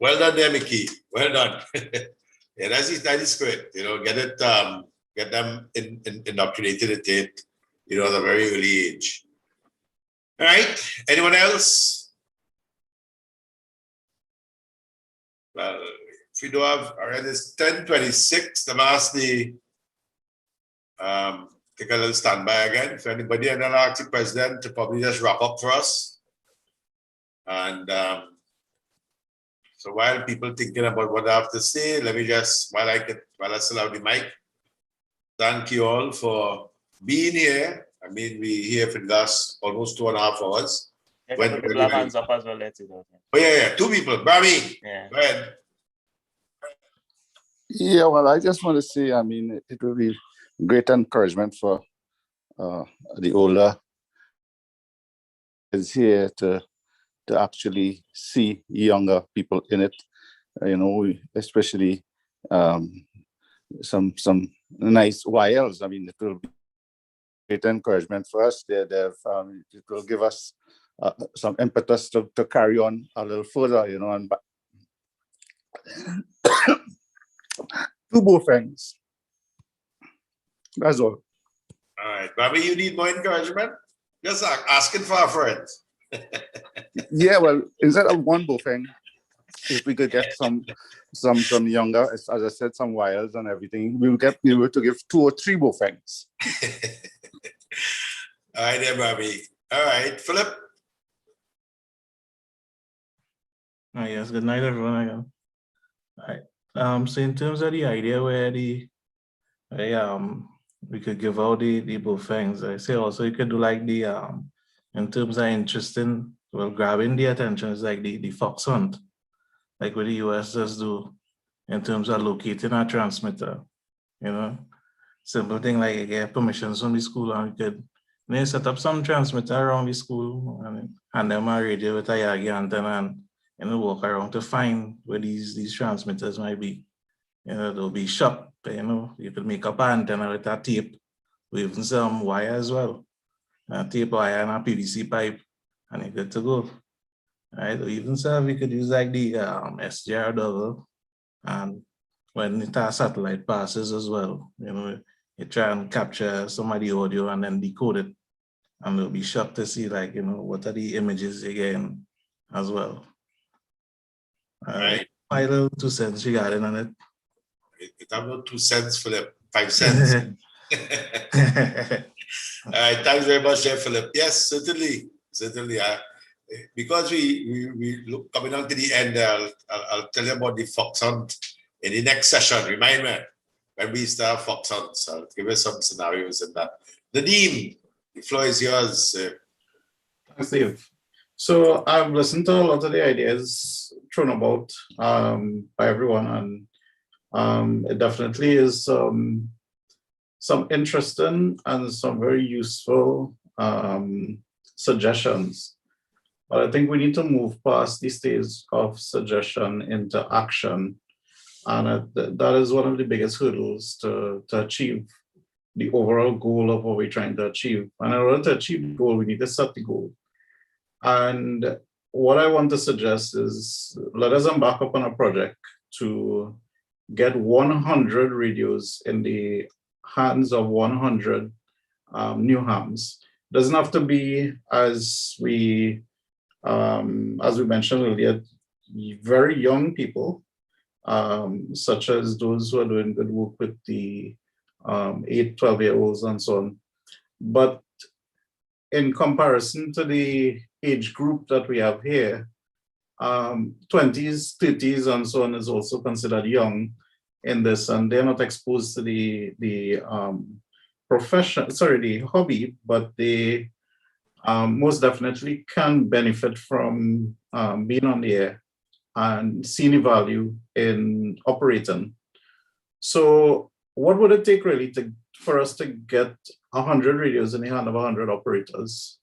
Well done there, Mickey. Well done. Yeah, that is great. You know, get them indoctrinated at it, you know, at a very early age. All right. Anyone else? Well, if we do have, all right, it's 10:26. I'm ask the take a little standby again. If anybody, and then I'll ask the president to probably just wrap up for us. And so while people thinking about what I have to say, let me just, while I still have the mic, thank you all for being here. I mean, we here for the last almost 2.5 hours. Yeah, people have hands up as well. Let's see. Oh yeah, 2 people. Brami, yeah. Go ahead. Yeah, well, I just want to say, I mean, it will be great encouragement for the older is here to actually see younger people in it. You know, especially some nice YLs. I mean, it will be great encouragement for us. It will give us some impetus to carry on a little further, you know, and 2 more things. That's all. All right, Bobby, you need more encouragement? Just asking for a friend. Yeah, well, instead of 1 buffing, if we could get some younger, as I said, some wires and everything, we will get able to give 2 or 3 buffings. All right, there, Bobby. All right, Philip. Yes, good night, everyone. Again. All right. So in terms of the idea where we could give out the buffings, I say also you could do like the in terms of interesting, well, grabbing the attention is like the fox hunt, like what the US does do in terms of locating a transmitter. You know, simple thing like you get permissions from the school and you could set up some transmitter around the school and hand them a radio with a Yagi antenna and walk around to find where these transmitters might be. You know, they'll be shop, you know, you could make up an antenna with a tape, with even some wire as well. A tape wire and a PVC pipe, and you're good to go. Right? Or even so, we could use like the SDR double, and when the satellite passes as well, you know, you try and capture some of the audio and then decode it, and they'll be shocked to see, like, you know, what are the images again as well. Right. My little 2 cents regarding on it. It have no 2 cents, Philip. 5 cents. Thanks very much, Chef Philip. Yes, certainly. Because we look coming on to the end, I'll tell you about the fox hunt in the next session. Remind me when we start fox hunts. I'll give you some scenarios in that. Nadeem, the floor is yours. Thanks, Steve. So I've listened to a lot of the ideas thrown about by everyone, and it definitely is some interesting and some very useful suggestions. But I think we need to move past the stage of suggestion into action. And that is one of the biggest hurdles to achieve the overall goal of what we're trying to achieve. And in order to achieve the goal, we need to set the goal. And what I want to suggest is let us embark upon a project to get 100 radios in the hands of 100 new hams. Doesn't have to be, as we mentioned earlier, very young people, such as those who are doing good work with the 8, 12-year-olds and so on. But in comparison to the age group that we have here, 20s, 30s, and so on is also considered young in this, and they're not exposed to the hobby, but they most definitely can benefit from being on the air and seeing the value in operating. So what would it take really for us to get 100 radios in the hand of 100 operators?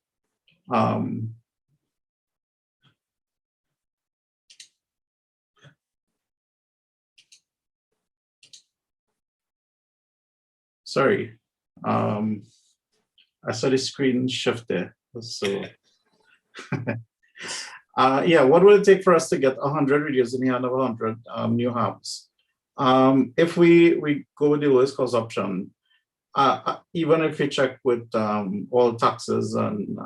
Sorry, I saw the screen shift there. So, yeah, what would it take for us to get 100 radios in the hand of 100 new hubs? If we go with the lowest cost option, even if we check with all taxes and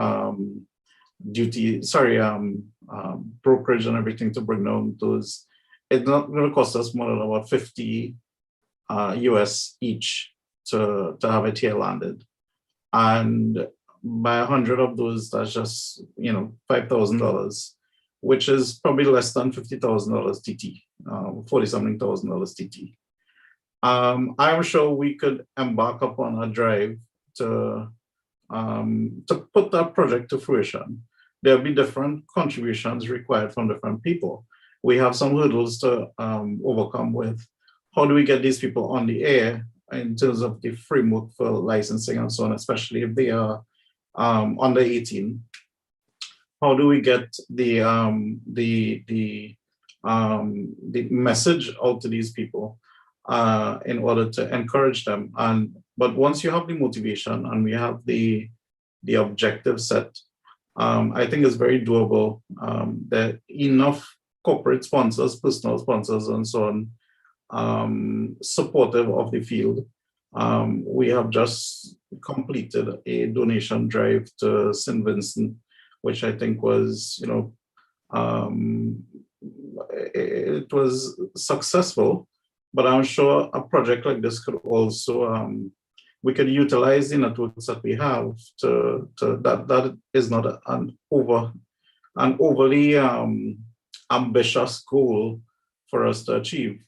brokerage and everything to bring down those, it's not going to cost us more than about 50 US each to have it here landed. And by 100 of those, that's just, $5,000, which is probably less than $50,000 TT, 40-something thousand dollars TT. I'm sure we could embark upon a drive to put that project to fruition. There'll be different contributions required from different people. We have some hurdles to overcome with how do we get these people on the air in terms of the framework for licensing and so on, especially if they are under 18. How do we get the message out to these people in order to encourage them? But once you have the motivation and we have the objective set, I think it's very doable. There are enough corporate sponsors, personal sponsors, and so on, supportive of the field. We have just completed a donation drive to St. Vincent, which I think was, it was successful. But I'm sure a project like this could also, we could utilize the networks that we have that is not an overly ambitious goal for us to achieve.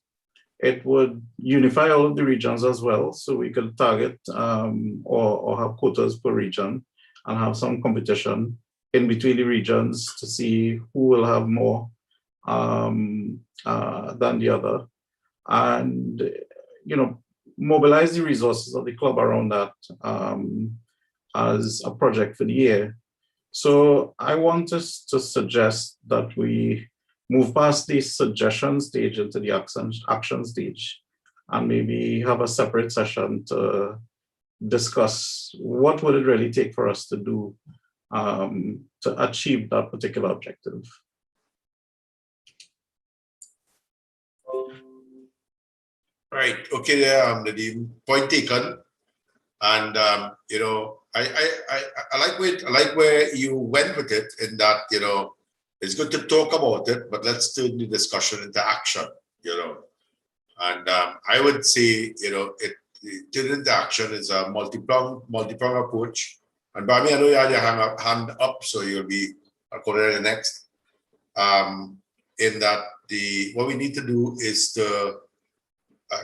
It would unify all of the regions as well, so we could target or have quotas per region and have some competition in between the regions to see who will have more than the other, and mobilize the resources of the club around that as a project for the year. So I want us to suggest that we move past the suggestion stage into the action stage, and maybe have a separate session to discuss what would it really take for us to do to achieve that particular objective. Right. Okay. There, the point taken, and I like where you went with it. In that, it's good to talk about it, but let's turn the discussion into action. And I would say, turn it into action is a multi-prong approach. And Bami, I know you had your hand up, so you'll be according to the next. In that what we need to do is to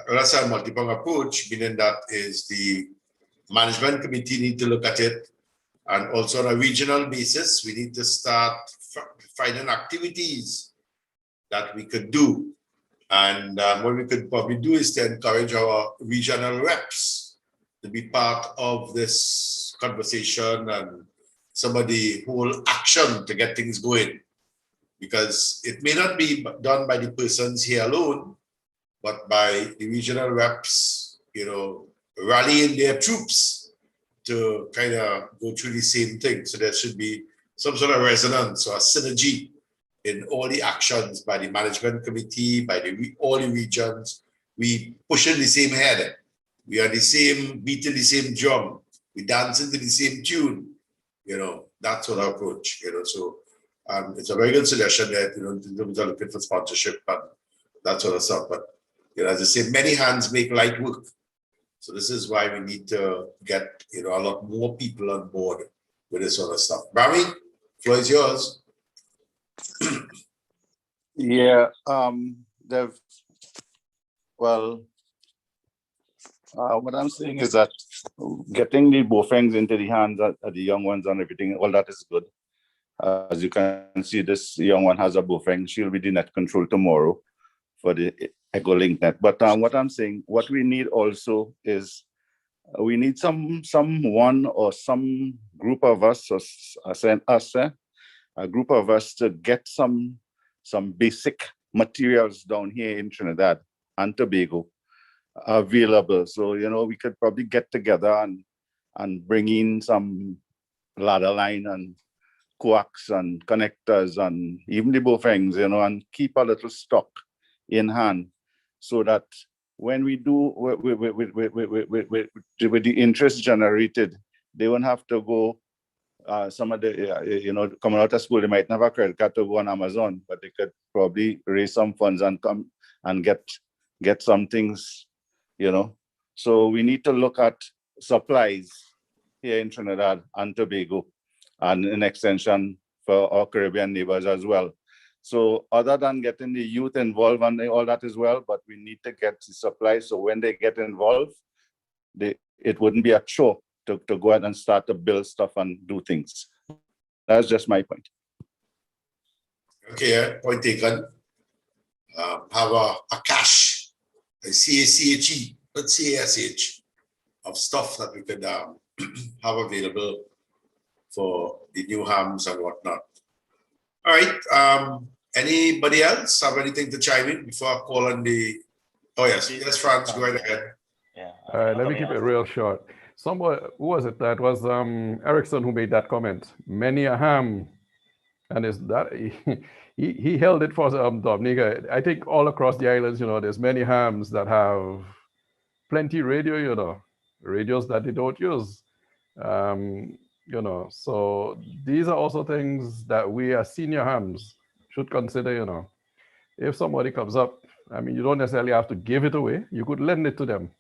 let's say a multi-prong approach, meaning that is the management committee need to look at it, and also on a regional basis, we need to start finding activities that we could do. And what we could probably do is to encourage our regional reps to be part of this conversation and some of the whole action to get things going. Because it may not be done by the persons here alone, but by the regional reps, rallying their troops to kind of go through the same thing. So there should be some sort of resonance or a synergy in all the actions by the management committee, by all the regions. We push in the same head. We are the same, beating the same drum. We dancing to the same tune. That sort of approach. So it's a very good suggestion that we're looking for sponsorship and that sort of stuff. But as I say, many hands make light work. So this is why we need to get a lot more people on board with this sort of stuff. Rami, floor is yours. Yeah, what I'm saying is that getting the bofengs into the hands of the young ones and everything, all that is good. As you can see, this young one has a bofeng. She'll be the net control tomorrow for the EchoLink net. But what I'm saying, what we need also is we need someone or some group of us, a group of us to get some basic materials down here in Trinidad and Tobago available. So, we could probably get together and bring in some ladder line and coax and connectors and even the bofengs, and keep a little stock in hand so that when we do with the interest generated, they won't have to go. Some of the, coming out of school, they might never have a credit card to go on Amazon, but they could probably raise some funds and come and get some things, So we need to look at supplies here in Trinidad and Tobago, and an extension for our Caribbean neighbors as well. So other than getting the youth involved and all that as well, but we need to get the supplies so when they get involved, it wouldn't be a chore to go ahead and start to build stuff and do things. That's just my point. Okay, point taken. Have a cache, a CACHE, not CASH, of stuff that we could have available for the new hams and whatnot. All right. Anybody else have anything to chime in before I call on the? Oh yes, Franz, go ahead. Yeah. Let me keep it real short. Somebody, who was it? That was Erickson who made that comment. Many a ham, and is that he held it for Dominica. I think all across the islands, there's many hams that have plenty radio, radios that they don't use. So these are also things that we as senior hams should consider, If somebody comes up, you don't necessarily have to give it away. You could lend it to them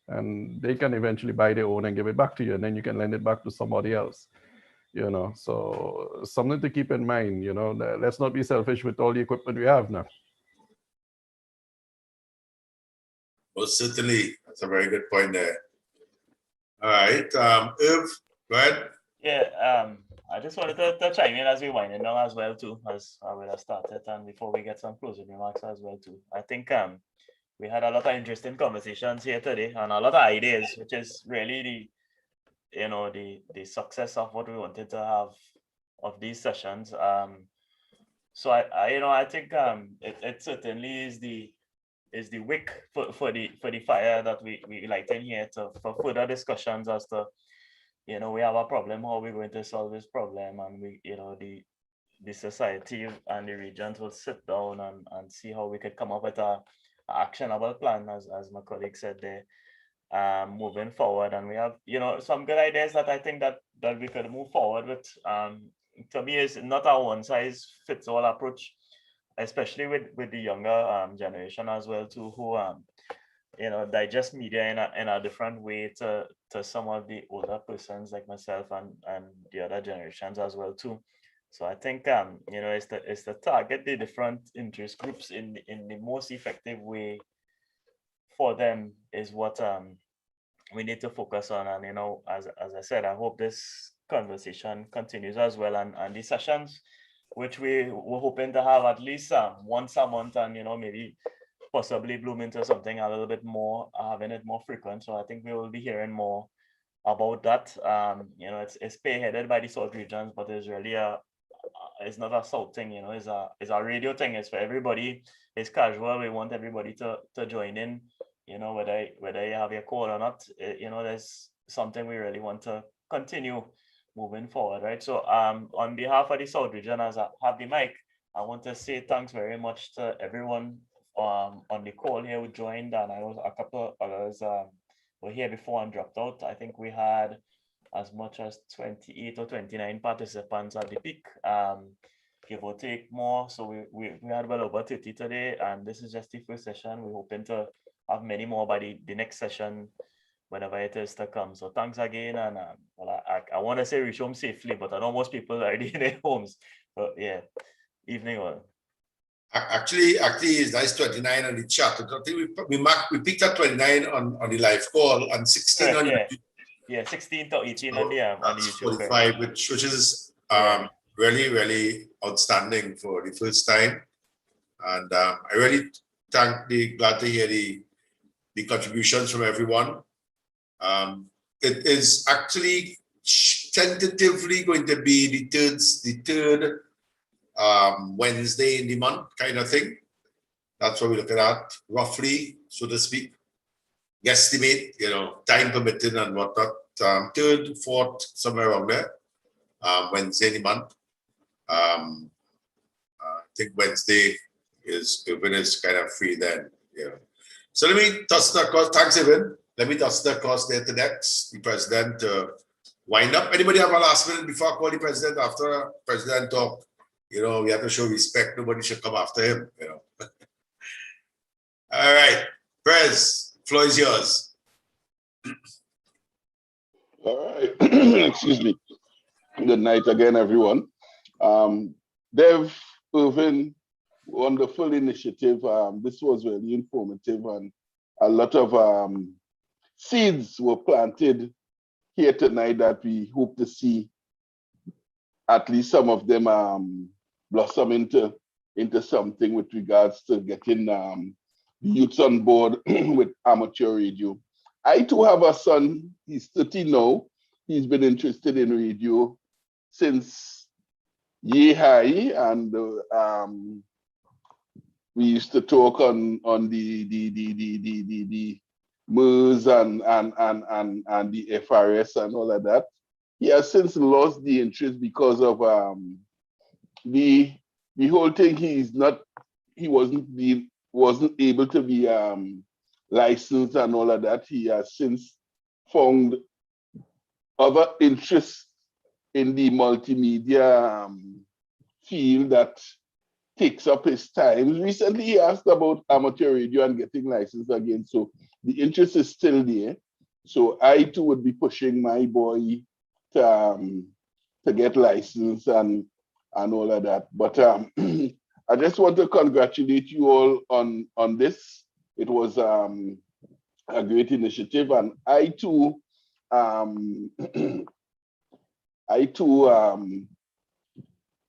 and they can eventually buy their own and give it back to you. And then you can lend it back to somebody else, So something to keep in mind, let's not be selfish with all the equipment we have now. Well, certainly, that's a very good point there. All right, Irv, go ahead. Yeah, I just wanted to chime in as we wind it down as well too, as I would have started, and before we get some closing remarks as well too. I think we had a lot of interesting conversations here today and a lot of ideas, which is really the success of what we wanted to have of these sessions. So I think it certainly is the wick for the fire that we light in here for further discussions as to we have a problem, how we're going to solve this problem, and the society and the regions will sit down and see how we could come up with a actionable plan, as my colleague said there, moving forward. And we have some good ideas that I think that we could move forward with. To me, is not a one size fits all approach, especially with the younger generation as well too, who digest media in a different way to some of the older persons like myself and the other generations as well too. So I think it's the target the different interest groups in the most effective way for them is what we need to focus on. And as I said, I hope this conversation continues as well, and these sessions, which we're hoping to have at least once a month, and maybe possibly bloom into something a little bit more, having it more frequent. So I think we will be hearing more about that. It's spearheaded by the South regions, but it's really it's not a South thing, it's a radio thing. It's for everybody. It's casual. We want everybody to join in, whether you have your call or not. There's something we really want to continue moving forward, right? So on behalf of the South region, as I have the mic, I want to say thanks very much to everyone on the call here who joined, and I was a couple of others were here before and dropped out. I think we had as much as 28 or 29 participants at the peak, give or take more. So we had well over 30 today, and this is just the first session. We're hoping to have many more by the next session, whenever it is to come. So thanks again, and I want to say reach home safely, but I know most people are already in their homes. But yeah, evening all. Actually, it's nice 29 on the chat. I think we picked up 29 on the live call and 16 Correct, on yeah. YouTube. Yeah, 16 to 18 on the YouTube. 45, which is really, really outstanding for the first time. And I really glad to hear the contributions from everyone. It is actually tentatively going to be the third Wednesday in the month kind of thing. That's what we're looking at, roughly, so to speak. Guesstimate, time permitting and whatnot. Third, fourth, somewhere around there. Wednesday in the month. I think Wednesday is kind of free then. So let me toss the across. Thanks, Evan. Let me toss the across there to the president to wind up. Anybody have a last minute before I call the president? After president talk, we have to show respect. Nobody should come after him. All right, Prez, floor is yours. All right. Excuse me. Good night again, everyone. Dev, Irvin, wonderful initiative. This was really informative, and a lot of seeds were planted here tonight that we hope to see at least some of them blossom into something with regards to getting the youths on board with amateur radio. I too have a son. He's 30 now. He's been interested in radio since yay high, and we used to talk on the MERS and the FRS and all of that. He has since lost the interest because of the whole thing. He wasn't able to be licensed and all of that. He has since found other interests in the multimedia field that takes up his time. Recently, he asked about amateur radio and getting licensed again. So the interest is still there. So I too would be pushing my boy to get licensed and all of that. But I just want to congratulate you all on this. It was a great initiative, and I too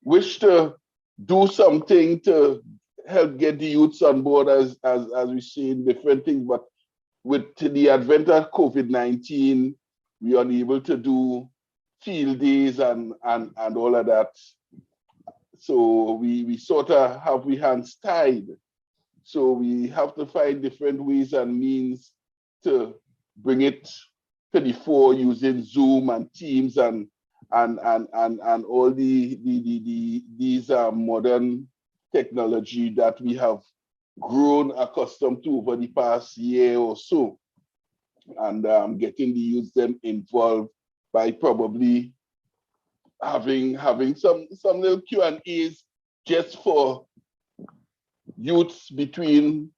wish to do something to help get the youths on board as we see in different things. But with the advent of COVID-19, we are unable to do field days and all of that. So we sort of have we hands tied. So we have to find different ways and means to bring it to the fore using Zoom and Teams and all these modern technology that we have grown accustomed to over the past year or so, and getting the youth them involved by probably having some little Q&As just for youths between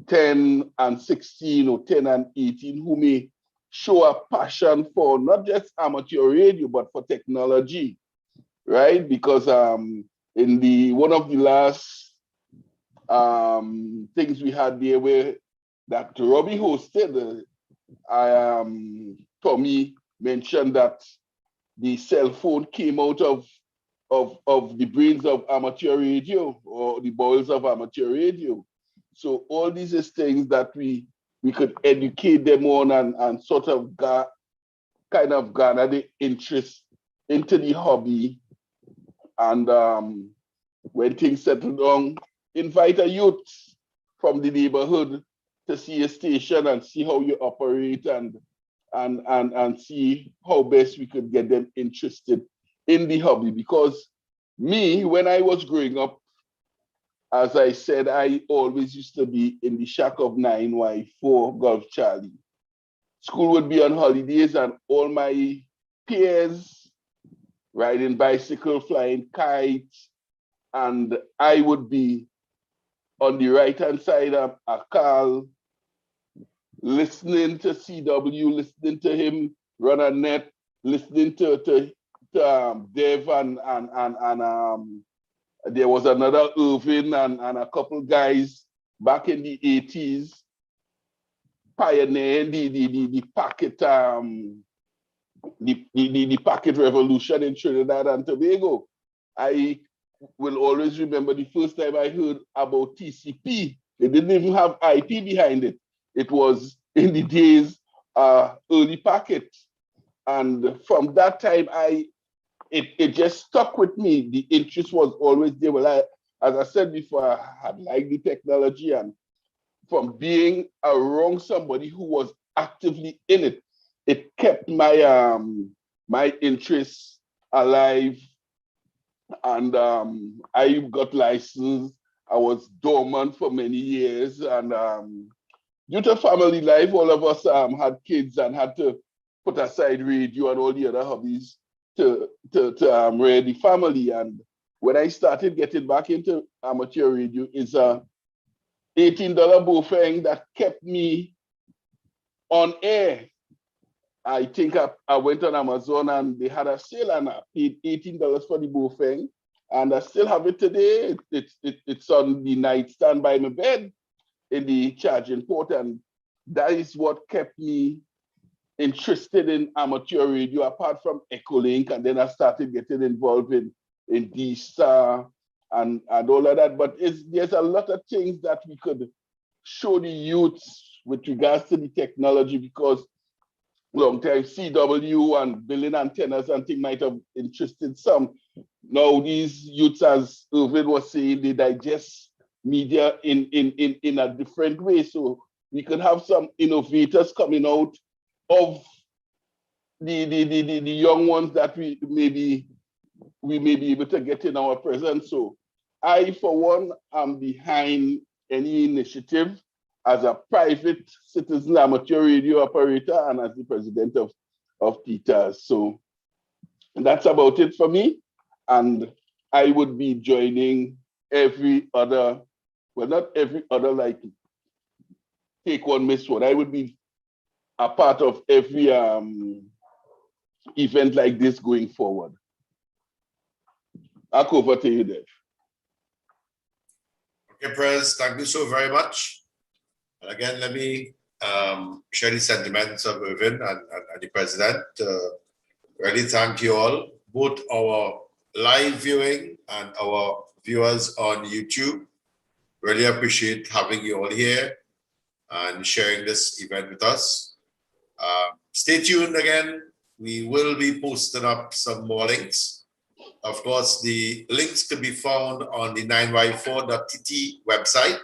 10 and 16 or 10 and 18 who may show a passion for not just amateur radio, but for technology, right? Because in the one of the last things we had there where that Robbie hosted, Tommy mentioned that the cell phone came out of the brains of amateur radio or the bowels of amateur radio. So all these is things that we could educate them on and sort of kind of garner the interest into the hobby. And when things settle down, invite a youth from the neighborhood to see a station and see how you operate and see how best we could get them interested in the hobby. Because me, when I was growing up, as I said, I always used to be in the shack of 9Y4 Golf Charlie. School would be on holidays and all my peers riding bicycle, flying kites, and I would be on the right-hand side of Akal, listening to CW, listening to him run a net, listening to Dev and there was another Irvin and a couple guys back in the 80s pioneering the packet the packet revolution in Trinidad and Tobago. I will always remember the first time I heard about TCP. They didn't even have IP behind it. It was in the days early packet. And from that time, it just stuck with me. The interest was always there. Well, as I said before, I had liked the technology, and from being around somebody who was actively in it, it kept my my interest alive. And I got licensed. I was dormant for many years, and due to family life, all of us had kids and had to put aside radio and all the other hobbies to rear the family. And when I started getting back into amateur radio, it's a $18 Bofeng that kept me on air. I think I went on Amazon and they had a sale and I paid $18 for the Bofeng, and I still have it today. It's on the nightstand by my bed in the charging port, and that is what kept me interested in amateur radio, apart from Echolink, and then I started getting involved in D-Star and all of that. But there's a lot of things that we could show the youths with regards to the technology, because long time CW and building antennas and things might have interested some. Now these youths, as Irvin was saying, they digest media in a different way. So we could have some innovators coming out of the young ones that we may be able to get in our presence. So I, for one, am behind any initiative as a private citizen amateur radio operator and as the president of TTARS. So that's about it for me. And I would be joining every other, well, not every other, like take one, miss one. I would be a part of every event like this going forward. Back over to you, Dev. Okay, Prez, thank you so very much. And again, let me share the sentiments of Irvin and the president. Really thank you all, both our live viewing and our viewers on YouTube. Really appreciate having you all here and sharing this event with us. Stay tuned again. We will be posting up some more links. Of course, the links can be found on the 9y4.tt website.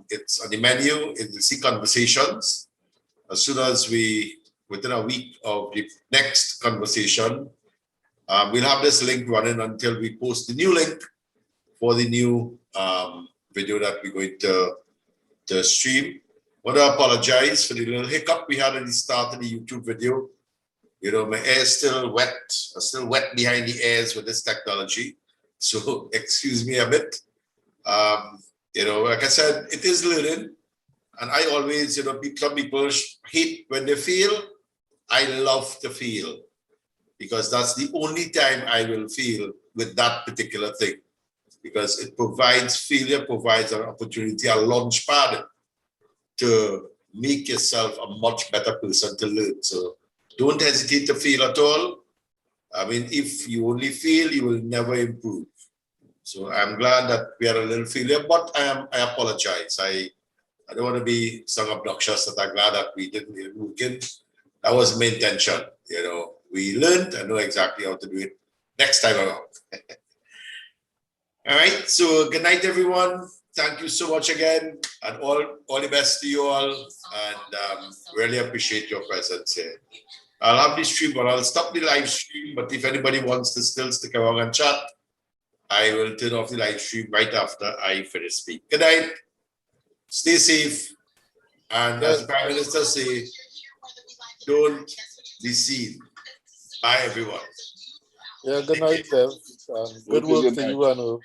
It's on the menu, you will see conversations. As soon as within a week of the next conversation, we'll have this link running until we post the new link for the new video that we're going to stream. I want to apologize for the little hiccup we had at the start of the YouTube video. You know, my hair is still wet. I'm still wet behind the ears with this technology. So excuse me a bit. You know, like I said, it is learning. And I always, you know, some people hate when they fail. I love to feel, because that's the only time I will feel with that particular thing, because it provides, failure provides an opportunity, a launch pad to make yourself a much better person to learn. So don't hesitate to fail at all. I mean, if you only fail, you will never improve. So I'm glad that we had a little failure, but I apologize. I don't want to be so obnoxious that I'm glad that we didn't work in. That was my intention. You know, we learned and know exactly how to do it next time around. All right. So good night, everyone. Thank you so much again, and all the best to you all. And really appreciate your presence here. I'll have the stream, but I'll stop the live stream. But if anybody wants to still stick around and chat, I will turn off the live stream right after I finish speaking. Good night. Stay safe. And as the Prime Minister says, don't be seen. Bye, everyone. Yeah, good night, Dev. Good work to you and